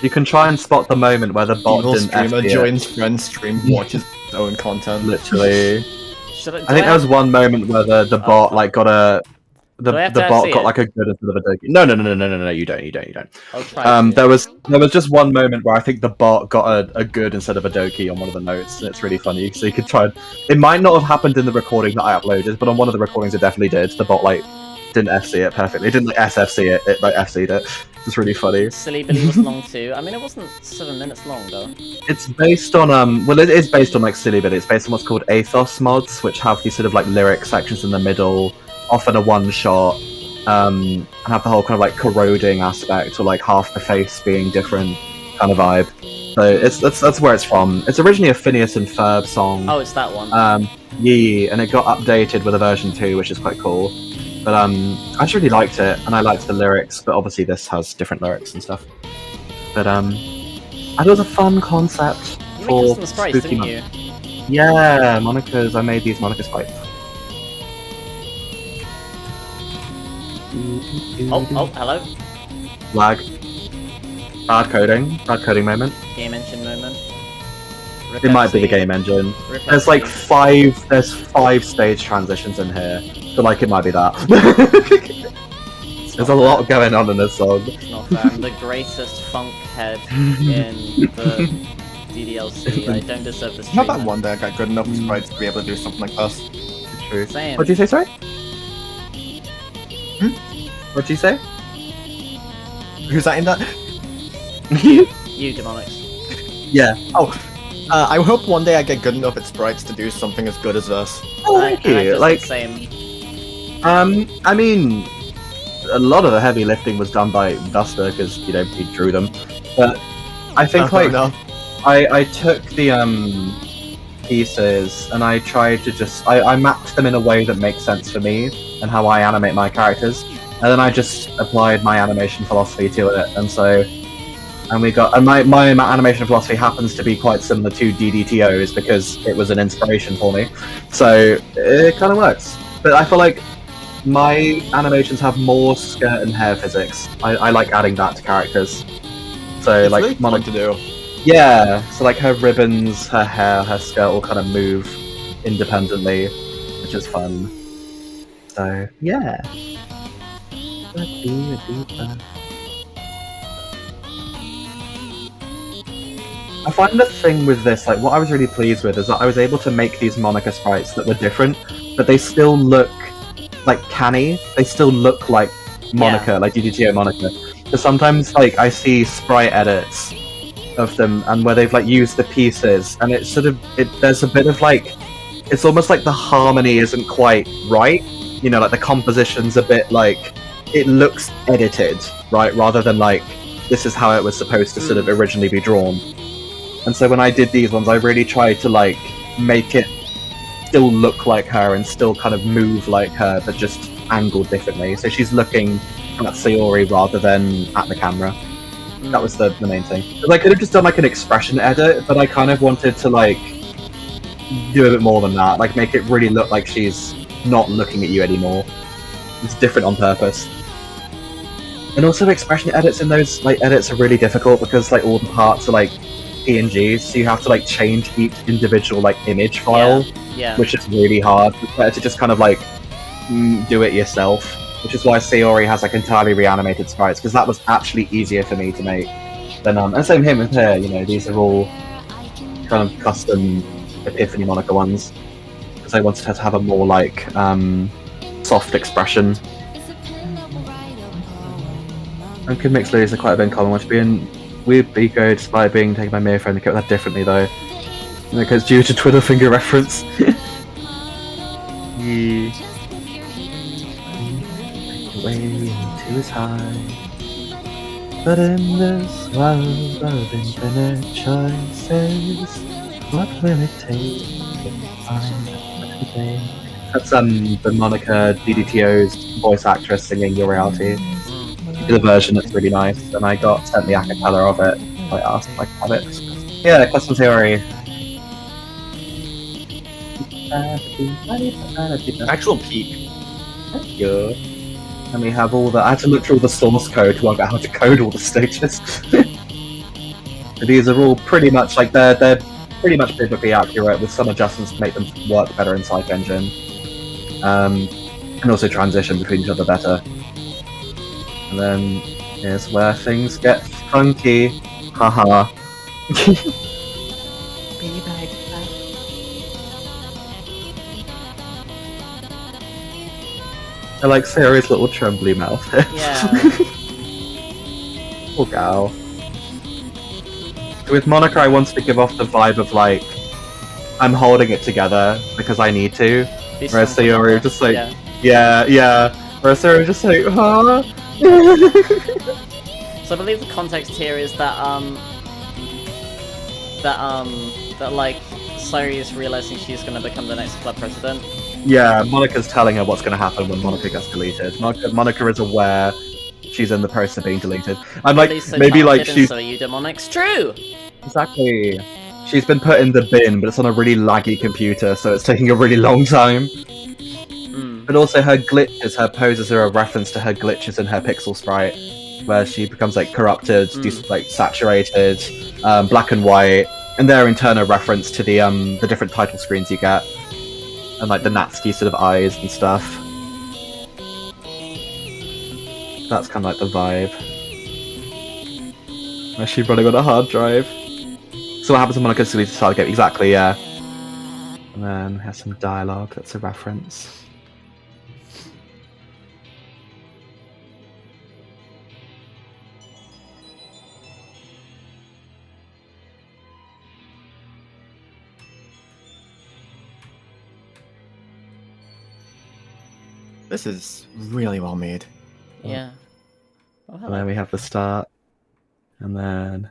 You can try and spot the moment where the bot Evil didn't streamer FD it. joins friend's stream, watches his own content. Literally. Should I? I think there was one moment where the bot like got a the Do I have the to bot see got it? like a good instead of a doki. No, you don't. I'll try. to. There was just one moment where I think the bot got a good instead of a doki on one of the notes, and it's really funny. So you could try. It might not have happened in the recording that I uploaded, but on one of the recordings it definitely did. The bot like didn't FC it perfectly. It didn't like SFC it. It like FC'd it. It's really funny. Silly Billy was long too. I mean, it wasn't 7 minutes long though. It's based on well, it is based on like Silly Billy. It's based on what's called Athos mods, which have these sort of like lyric sections in the middle, often a one shot, and have the whole kind of like corroding aspect, or like half the face being different kind of vibe. So that's where it's from. It's originally a Phineas and Ferb song. Oh, it's that one. Yeah, and it got updated with a version 2, which is quite cool. But I just really liked it, and I liked the lyrics. But obviously, this has different lyrics and stuff. But I thought it was a fun concept You made for custom sprites, spooky didn't you? Yeah, Monica's. I made these Monica sprites. Oh, hello. Lag. Bad coding moment. Game engine moment. Rip It might be FC. the game engine. Rip There's FC. like five stage transitions in here, so like it might be that. There's a lot going on in this song. It's not fair. I'm the greatest funk head in the DDLC. I don't deserve this Not treatment. that one day I got good enough sprites to be able to do something like this. True. Same. What did you say, sorry? What did you say? Who's that in that? You, Demonics. Yeah. I hope one day I get good enough at sprites to do something as good as this. Oh, I thank you. just Like, the same. I mean, a lot of the heavy lifting was done by Duster because he drew them. But I think Fair like enough. I took the pieces and I tried to just I mapped them in a way that makes sense for me and how I animate my characters, and then I just applied my animation philosophy to it, and my animation philosophy happens to be quite similar to DDTO's because it was an inspiration for me, so it kind of works. But I feel like my animations have more skirt and hair physics. I like adding that to characters. So It's like really fun to do. yeah, so like her ribbons, her hair, her skirt all kind of move independently, which is fun. So yeah. I find the thing with this, like what I was really pleased with is that I was able to make these Monica sprites that were different, but they still look like canny. They still look like Monica, like DDTO Monica. Because sometimes like I see sprite edits of them and where they've like used the pieces and it's sort of there's a bit of like it's almost like the harmony isn't quite right, like the composition's a bit like it looks edited, right, rather than like this is how it was supposed to sort of originally be drawn. And so when I did these ones I really tried to like make it still look like her and still kind of move like her but just angled differently, so she's looking at Sayori rather than at the camera. That was the main thing. Because I could have just done like an expression edit, but I kind of wanted to like do a bit more than that, like make it really look like she's not looking at you anymore. It's different on purpose. And also expression edits in those like edits are really difficult because like all the parts are like PNGs, so you have to like change each individual like image file, Yeah. which is really hard. It's better to just kind of like do it yourself. Which is why Sayori has like entirely reanimated sprites, because that was actually easier for me to make than and same him with her. These are all kind of custom Epiphany Monica ones because I wanted her to have a more like soft expression. And Kid Mix Ladies are quite a bit in common, which being weird ego despite being taken by mere friend. They kept that differently though, because due to Twitter finger reference. Yeah. Way into his high, but in this world of infinite choices, what will it take to find everything? That's the Monica DDTO's voice actress singing Your Reality. She did a version that's really nice, and I got sent the acapella of it. I asked if I could have it. Yeah, custom theory. Actual peak. Thank you. And we have all the. I had to look through all the source code to work out how to code all the stages. These are all pretty much like they're pretty much biblically accurate with some adjustments to make them work better in Psych Engine, and also transition between each other better. And then here's where things get funky. Haha. I like Sayori's little trembly mouth. Yeah. Poor gal. With Monica, I wanted to give off the vibe of like, I'm holding it together because I need to. Be Whereas strong for Sayori Mama. just like, Yeah. yeah. Whereas Sayori just like, huh? So I believe the context here is that that like Sayori is realizing she's gonna become the next club president. Yeah, Monica's telling her what's going to happen when Monica gets deleted. Monica is aware she's in the process of being deleted. I'm like, Billy's so maybe like talented and she's so are you demonics. True. exactly. She's been put in the bin, but it's on a really laggy computer, so it's taking a really long time. But also her glitches, her poses are a reference to her glitches in her pixel sprite, where she becomes like corrupted, like saturated, black and white, and they're in turn a reference to the different title screens you get. And like the Natsuki sort of eyes and stuff. That's kind of like the vibe. Is she running on a hard drive? So what happens when Monica deletes the target? Exactly, yeah. And then we have some dialogue that's a reference. This is really well made. Yeah. Oh, And hello. then we have the start. And then...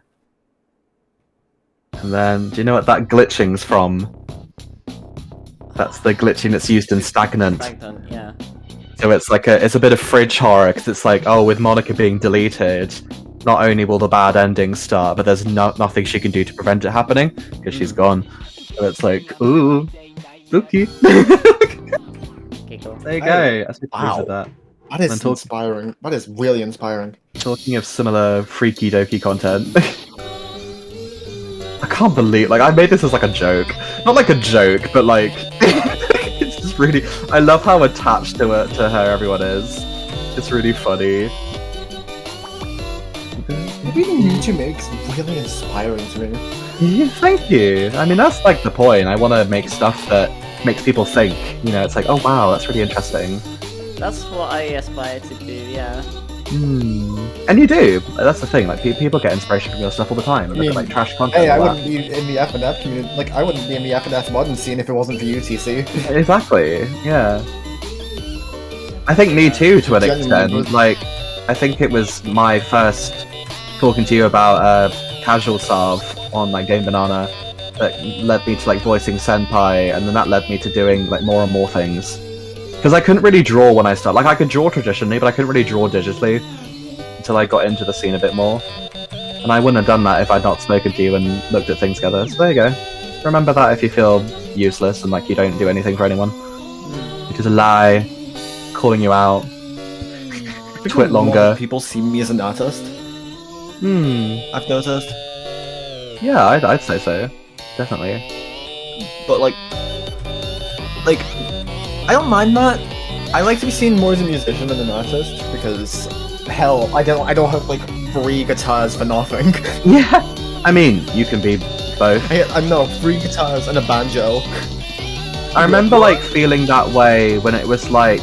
do you know what that glitching's from? That's the glitching that's used in Stagnant. Stagnant, yeah. So it's like it's a bit of fridge horror, because it's like, oh, with Monica being deleted, not only will the bad ending start, but there's nothing she can do to prevent it happening, because she's gone. So it's like, ooh, spooky. Giggle. There you go. I suppose Wow. with that. That is And talk- inspiring. That is really inspiring. Talking of similar freaky dokey content. I can't believe, like, I made this as like a joke. Not like a joke, but like, it's just really, I love how attached to her everyone is. It's really funny. Everything YouTube makes really inspiring to me. Yeah, thank you. I mean, that's like the point. I want to make stuff that makes people think. You know, it's like, oh wow, that's really interesting. That's what I aspire to do, yeah. And you do. That's the thing. Like, people get inspiration from your stuff all the time. Look at like trash content. Hey, I and all wouldn't be in the FNF community. Like, I wouldn't be in the FNF modern scene if it wasn't for you, TC. that. Exactly. Yeah. I think me too, to an Genuinely. extent. Like, I think it was my first talking to you about casual salve on like Game Banana that led me to like voicing Senpai, and then that led me to doing like more and more things. Because I couldn't really draw when I started. Like, I could draw traditionally, but I couldn't really draw digitally until I got into the scene a bit more. And I wouldn't have done that if I'd not spoken to you and looked at things together. So there you go. Remember that if you feel useless and like you don't do anything for anyone. It is a lie. Calling you out. Twit longer. People see me as an artist. I've noticed. Yeah, I'd say so. Definitely. But like, I don't mind that. I like to be seen more as a musician than an artist because, hell, I don't have like 3 guitars for nothing. Yeah. I mean, you can be both. I know 3 guitars and a banjo. I remember like feeling that way when it was like,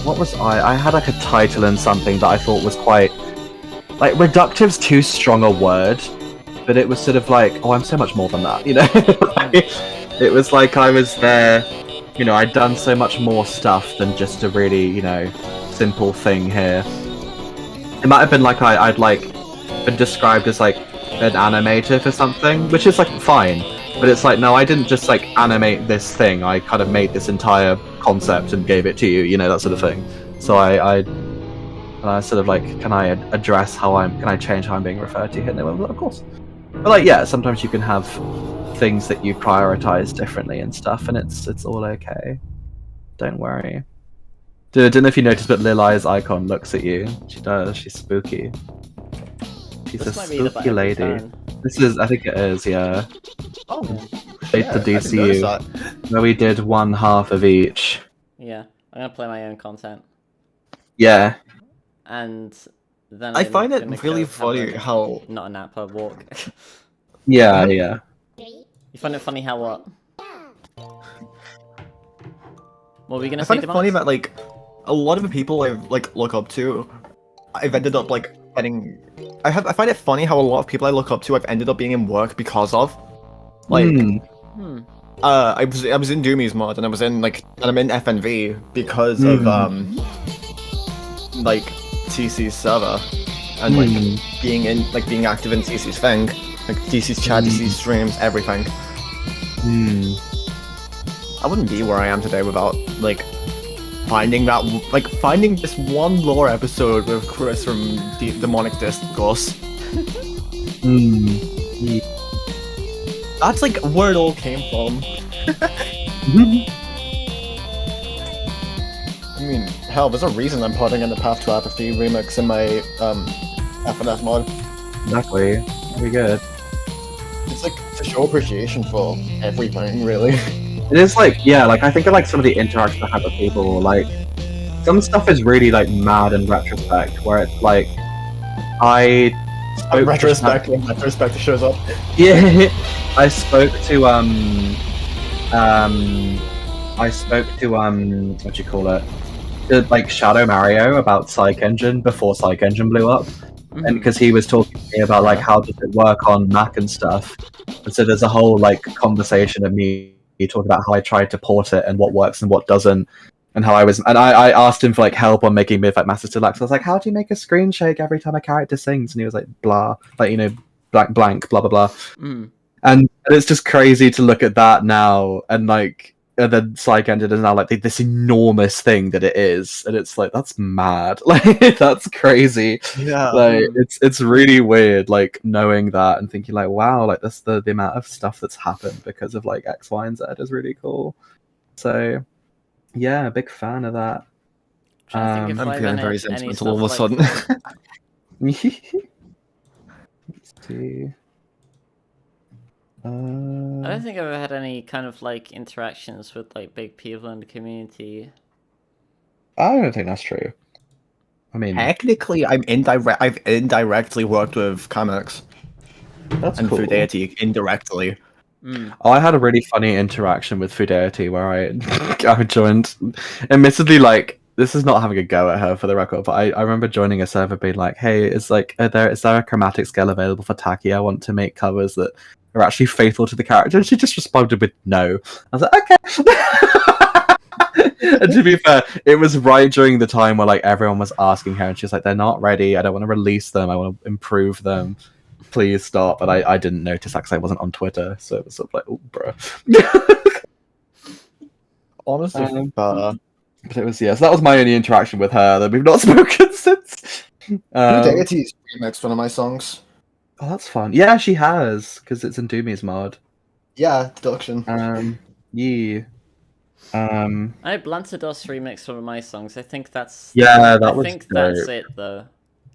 what was I had like a title and something that I thought was quite, like, reductive's too strong a word, but it was sort of like, oh, I'm so much more than that, you know? It was like I was there, you know, I'd done so much more stuff than just a really, you know, simple thing here. It might have been like I'd like been described as like an animator for something, which is like fine. But it's like, no, I didn't just like animate this thing. I kind of made this entire concept and gave it to you, you know, that sort of thing. So I sort of like, can I address can I change how I'm being referred to here? And they went, well, of course. But like, yeah, sometimes you can have things that you prioritize differently and stuff, and it's all okay. Don't worry. I don't know if you noticed, but Lil Eye's icon looks at you. She does. She's spooky. She's This a might be the spooky button lady. turn. This is, I think it is, yeah. Oh, Played yeah, the I didn't notice DCU, that. where we did one half of each. Yeah. I'm gonna play my own content. Yeah. And then I I'm find it gonna really go have funny a- how not a nap, a walk. Yeah, yeah. You find it funny how what? What were we gonna I say, find it funny Demise? that like a lot of the people I like look up to, I've ended up like getting. I find it funny how a lot of people I look up to I've ended up being in work because of. Like, Hmm. I was in Doomy's mod and I'm in FNV because of like TC's server and like being active in TC's thing, like TC's chat, TC's streams, everything. I wouldn't be where I am today without like finding this one lore episode with Chris from Demonic Discourse. That's like where it all came from. I mean, hell, there's a reason I'm putting in the Path to Apathy remix in my FNF mod. Exactly. Very good. It's like to show appreciation for everything, really. It is like, yeah, like I think of like some of the interactions I have with people, like some stuff is really like mad in retrospect, where it's like I spoke Retrospect when retrospect shows up. Yeah, I spoke to what do you call it? Like Shadow Mario about Psych Engine before Psych Engine blew up. And because he was talking to me about like how does it work on Mac and stuff. And so there's a whole like conversation of me talking about how I tried to port it and what works and what doesn't. And how I asked him for like help on making Myth like Master Deluxe. I was like, how do you make a screen shake every time a character sings? And he was like, blah, like, you know, blank, blah, blah, blah. And it's just crazy to look at that now and like, and then Psych Engine is now like this enormous thing that it is. And it's like, that's mad. Like, that's crazy. Yeah. Like, it's really weird, like, knowing that and thinking like, wow, like, that's the amount of stuff that's happened because of like X, Y, and Z is really cool. So, yeah, a big fan of that. I'm I'm feeling very sentimental all of a stuff sudden. Let's see. I don't think I've ever had any kind of like interactions with like big people in the community. I don't think that's true. I mean, Technically, I've indirectly worked with comics that's and cool. Fudeity indirectly. Oh, I had a really funny interaction with Fudeity where I joined. Admittedly, like, this is not having a go at her for the record, but I remember joining a server being like, "Hey, is there a chromatic scale available for Taki? I want to make covers that are actually faithful to the character." And she just responded with no. I was like, okay. And to be fair, it was right during the time where like everyone was asking her, and she was like, "They're not ready. I don't want to release them. I want to improve them. Please stop." But I didn't notice that because I wasn't on Twitter, so it was sort of like, oh, bro. Honestly, But it was, yeah, so that was my only interaction with her, that we've not spoken since. Fudeity's remixed one of my songs. Oh, that's fun. Yeah, she has, because it's in Doomy's mod. Yeah, deduction. Yeah. I Blantados remixed one of my songs. I think that's Yeah, that I was think dope. that's it though.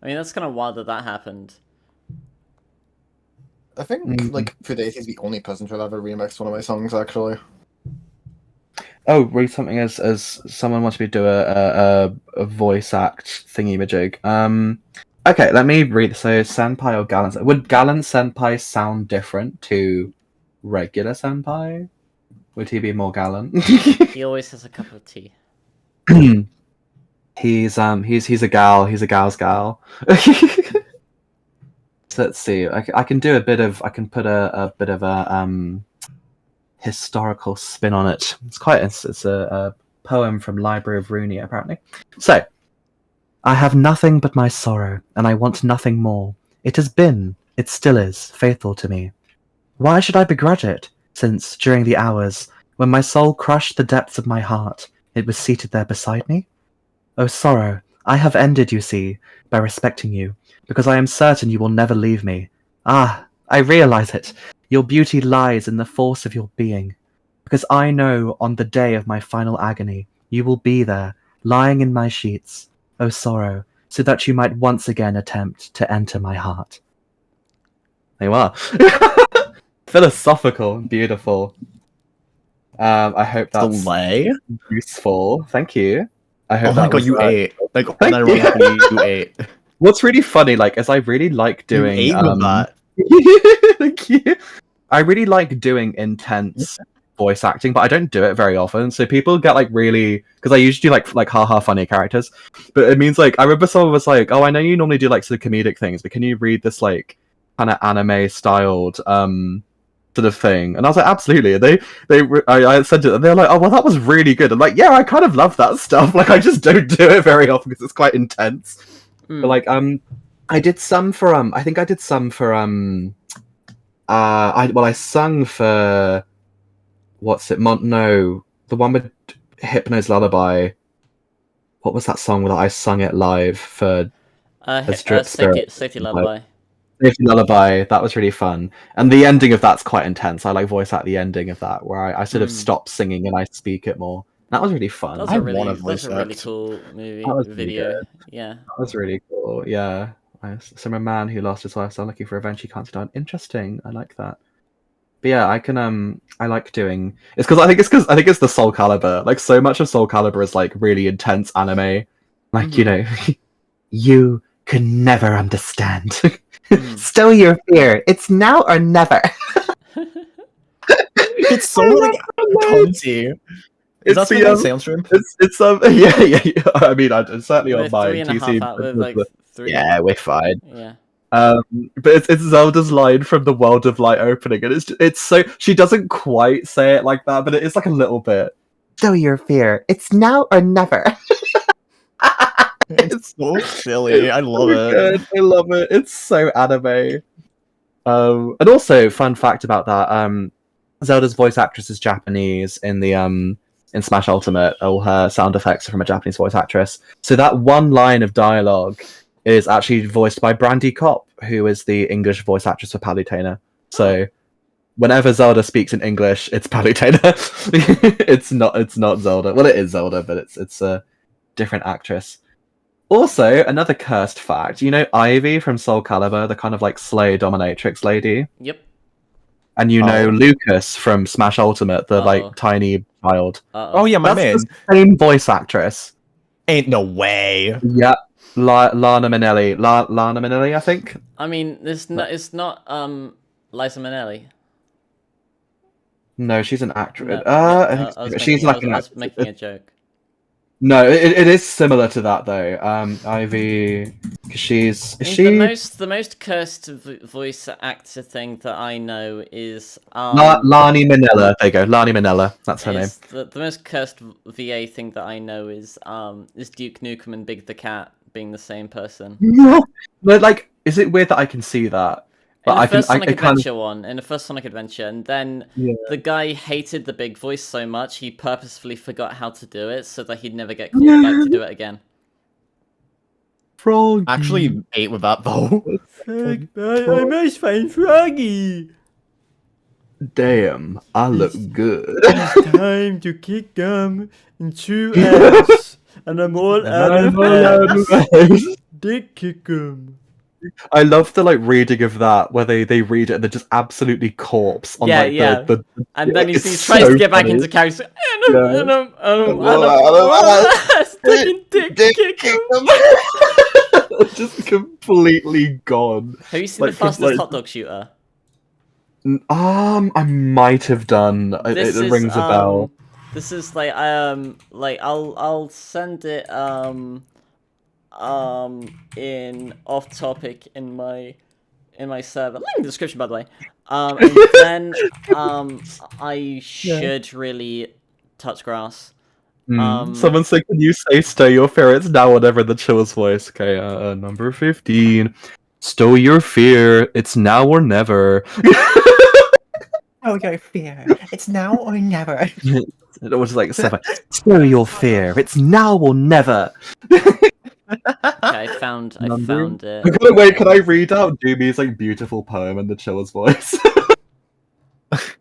I mean, that's kind of wild that happened. I think like Fudeity's the only person to have ever remixed one of my songs, actually. Oh, read something as someone wants me to do a voice act thingy-majig. Okay, let me read. So, Senpai or Gallant? Would Gallant Senpai sound different to regular Senpai? Would he be more gallant? He always has a cup of tea. He's a gal. He's a gal's gal. So let's see. I can do a bit of. I can put a bit of a historical spin on it. It's a poem from Library of Rooney, apparently. So, I have nothing but my sorrow, and I want nothing more. It has been, it still is, faithful to me. Why should I begrudge it, since, during the hours, when my soul crushed the depths of my heart, it was seated there beside me? Oh, sorrow, I have ended, you see, by respecting you, because I am certain you will never leave me. Ah, I realize it. Your beauty lies in the force of your being, because I know on the day of my final agony, you will be there, lying in my sheets, O sorrow, so that you might once again attempt to enter my heart. There you are. Philosophical, beautiful. I hope that's Delay? useful. Thank you. I hope Oh my that god, was, you ate. Like, Thank unironically, you ate. What's really funny, like, is I really like doing. You ate with that. Thank you. I really like doing intense voice acting, but I don't do it very often. So people get like really, because I usually do like haha funny characters, but it means like I remember someone was like, "Oh, I know you normally do like sort of comedic things, but can you read this like kind of anime styled sort of thing?" And I was like, "Absolutely." And I sent it, and they're like, "Oh, well, that was really good." I'm like, "Yeah, I kind of love that stuff. Like, I just don't do it very often because it's quite intense." But like I did some for I think I did some for I sung for what's it? No, the one with Hypno's Lullaby. What was that song that I sung it live for? Safety Lullaby. Safety Lullaby. That was really fun, and the ending of that's quite intense. I like voice out the ending of that, where I sort of stop singing and I speak it more. That was really fun. That's a really cool movie video. Yeah, that was really cool. Yeah. So I'm a man who lost his wife, so I'm looking for revenge. He can't sit down. Interesting. I like that. But yeah, I can I like doing. It's because I think it's the Soul Calibur. Like so much of Soul Calibur is like really intense anime. Like you know, you can never understand. Stow your fear. It's now or never. It's so like cunty. Is that the sound stream? It's yeah. I mean, it's certainly on my 3.5 out with like 3. Yeah, we're fine. Yeah. But it's Zelda's line from the World of Light opening, and it's so she doesn't quite say it like that, but it is like a little bit. Stow your fear. It's now or never. It's so silly. I love it. Good. I love it. It's so anime. And also, fun fact about that: Zelda's voice actress is Japanese in the in Smash Ultimate. All her sound effects are from a Japanese voice actress. So that one line of dialogue is actually voiced by Brandy Kopp, who is the English voice actress for Palutena. So whenever Zelda speaks in English, it's Palutena. it's not Zelda. Well, it is Zelda, but it's a different actress. Also, another cursed fact. You know Ivy from Soul Calibur, the kind of like slay dominatrix lady? Yep. And you know Lucas from Smash Ultimate, the like tiny child. Oh yeah, my man. The same voice actress. Ain't no way. Yeah. Lana Minnelli. Lana Minnelli, I think. I mean, it's not Liza Minnelli. No, she's an actress. No, she's like an I was making a joke. No, it is similar to that though. Ivy, because the most cursed voice actor thing that I know is Lani Minella. There you go, Lani Minella. That's her name. The most cursed VA thing that I know is Duke Nukem and Big the Cat being the same person. No, like, is it weird that I can see that? In the first Sonic Adventure one, in the first Sonic Adventure, and then the guy hated the big voice so much he purposefully forgot how to do it so that he'd never get called back to do it again. Froggy. Actually, ate with that though. I must find Froggy. Damn, I look good. It's time to kick them into ass, and I'm all out of ass. Dick kick 'em. I love the like reading of that where they read it and they're just absolutely corpse on the and then he tries to get back into character and I'm dick kick him. Just completely gone. Have you seen the fastest hot dog shooter? I might have done. It rings a bell. This is like I'll send it in off topic in my server. Link in the description, by the way. And then I should really touch grass. Someone said, "Can you say stow your fear? It's now or never." In the Chill's voice. Okay, number 15. Stow your fear. It's now or never. Stow your fear. It's now or never. It was like Senpai. Stow your fear. It's now or never. Okay, I found it. Wait, can I read out Doomy's like beautiful poem in the Chiller's voice?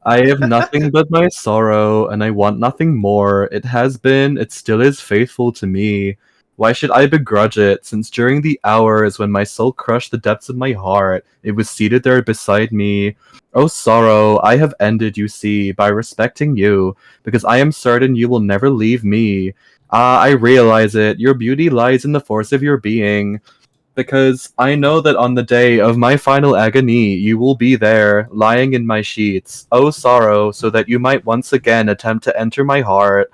I have nothing but my sorrow, and I want nothing more. It has been, it still is faithful to me. Why should I begrudge it, since during the hours when my soul crushed the depths of my heart, it was seated there beside me. Oh sorrow, I have ended, you see, by respecting you, because I am certain you will never leave me. I realize it. Your beauty lies in the force of your being. because I know that on the day of my final agony, you will be there, lying in my sheets. Oh sorrow, so that you might once again attempt to enter my heart.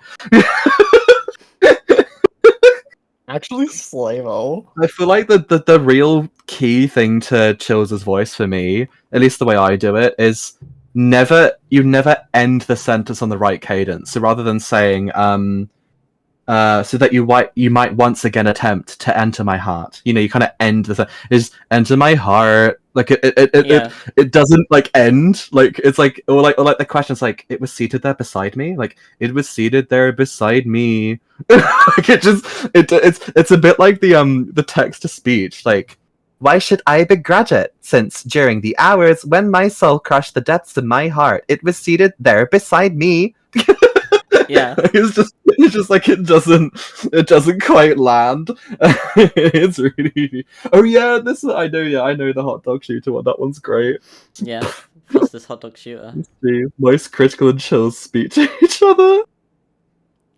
Actually, Slavo. I feel like the real key thing to Chills' voice for me, at least the way I do it, is you never end the sentence on the right cadence. So rather than saying so that you might once again attempt to enter my heart. You know, you kind of end is enter my heart. Like it doesn't like end. Like it's like or like the question's like it was seated there beside me. Like it was seated there beside me. Like it's a bit like the text to speech. Like why should I begrudge it? Since during the hours when my soul crushed the depths of my heart, it was seated there beside me. Yeah. It's just like it doesn't quite land. It's really oh yeah, I know the hot dog shooter one. That one's great. Yeah. What's this hot dog shooter? Let's see. Most Critical and Chills speak to each other.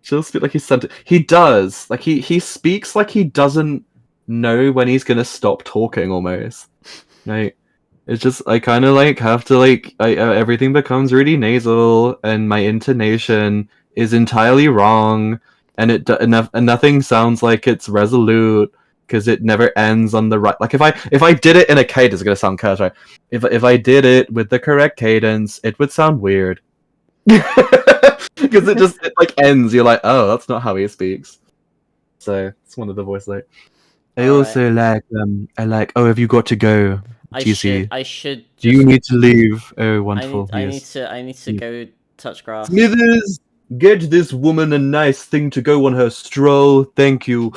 Chills speak like he's sent it. He does. Like he speaks like he doesn't know when he's gonna stop talking almost. Like it's just I kind of like have to like everything becomes really nasal and my intonation is entirely wrong and nothing sounds like it's resolute because it never ends on the right. Like if I did it in a cadence, it's gonna sound cursed, right? If I did it with the correct cadence, it would sound weird because it like ends. You're like, oh, that's not how he speaks. So it's one of the voice like. I also like oh, have you got to go? I should. Do you need to leave? Oh, wonderful. I need to go touch grass. Smithers, get this woman a nice thing to go on her stroll. Thank you.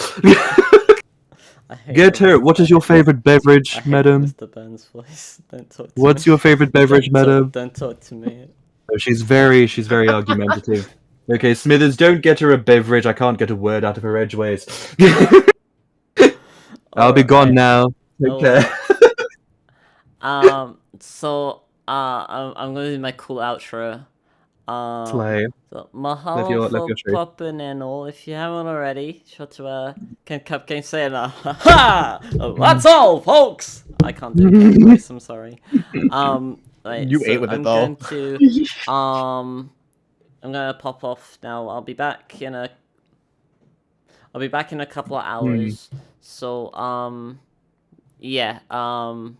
Get her. What is your favorite beverage, madam? Mr. Burns' voice. Don't talk to What's me. your favorite beverage, madam? Don't talk to me. Oh, she's very argumentative. Okay, Smithers, don't get her a beverage. I can't get a word out of her edgeways. I'll be gone now. Take care. So I'm gonna do my cool outro. Slay. So, mahalo Live for your truth. popping in all. If you haven't already, sure to can say it now. Ha! That's all, folks. I can't do Ken's voice. I'm sorry. Right, You ate with it, though. I'm gonna pop off now. I'll be back in a couple of hours. So yeah. Bye.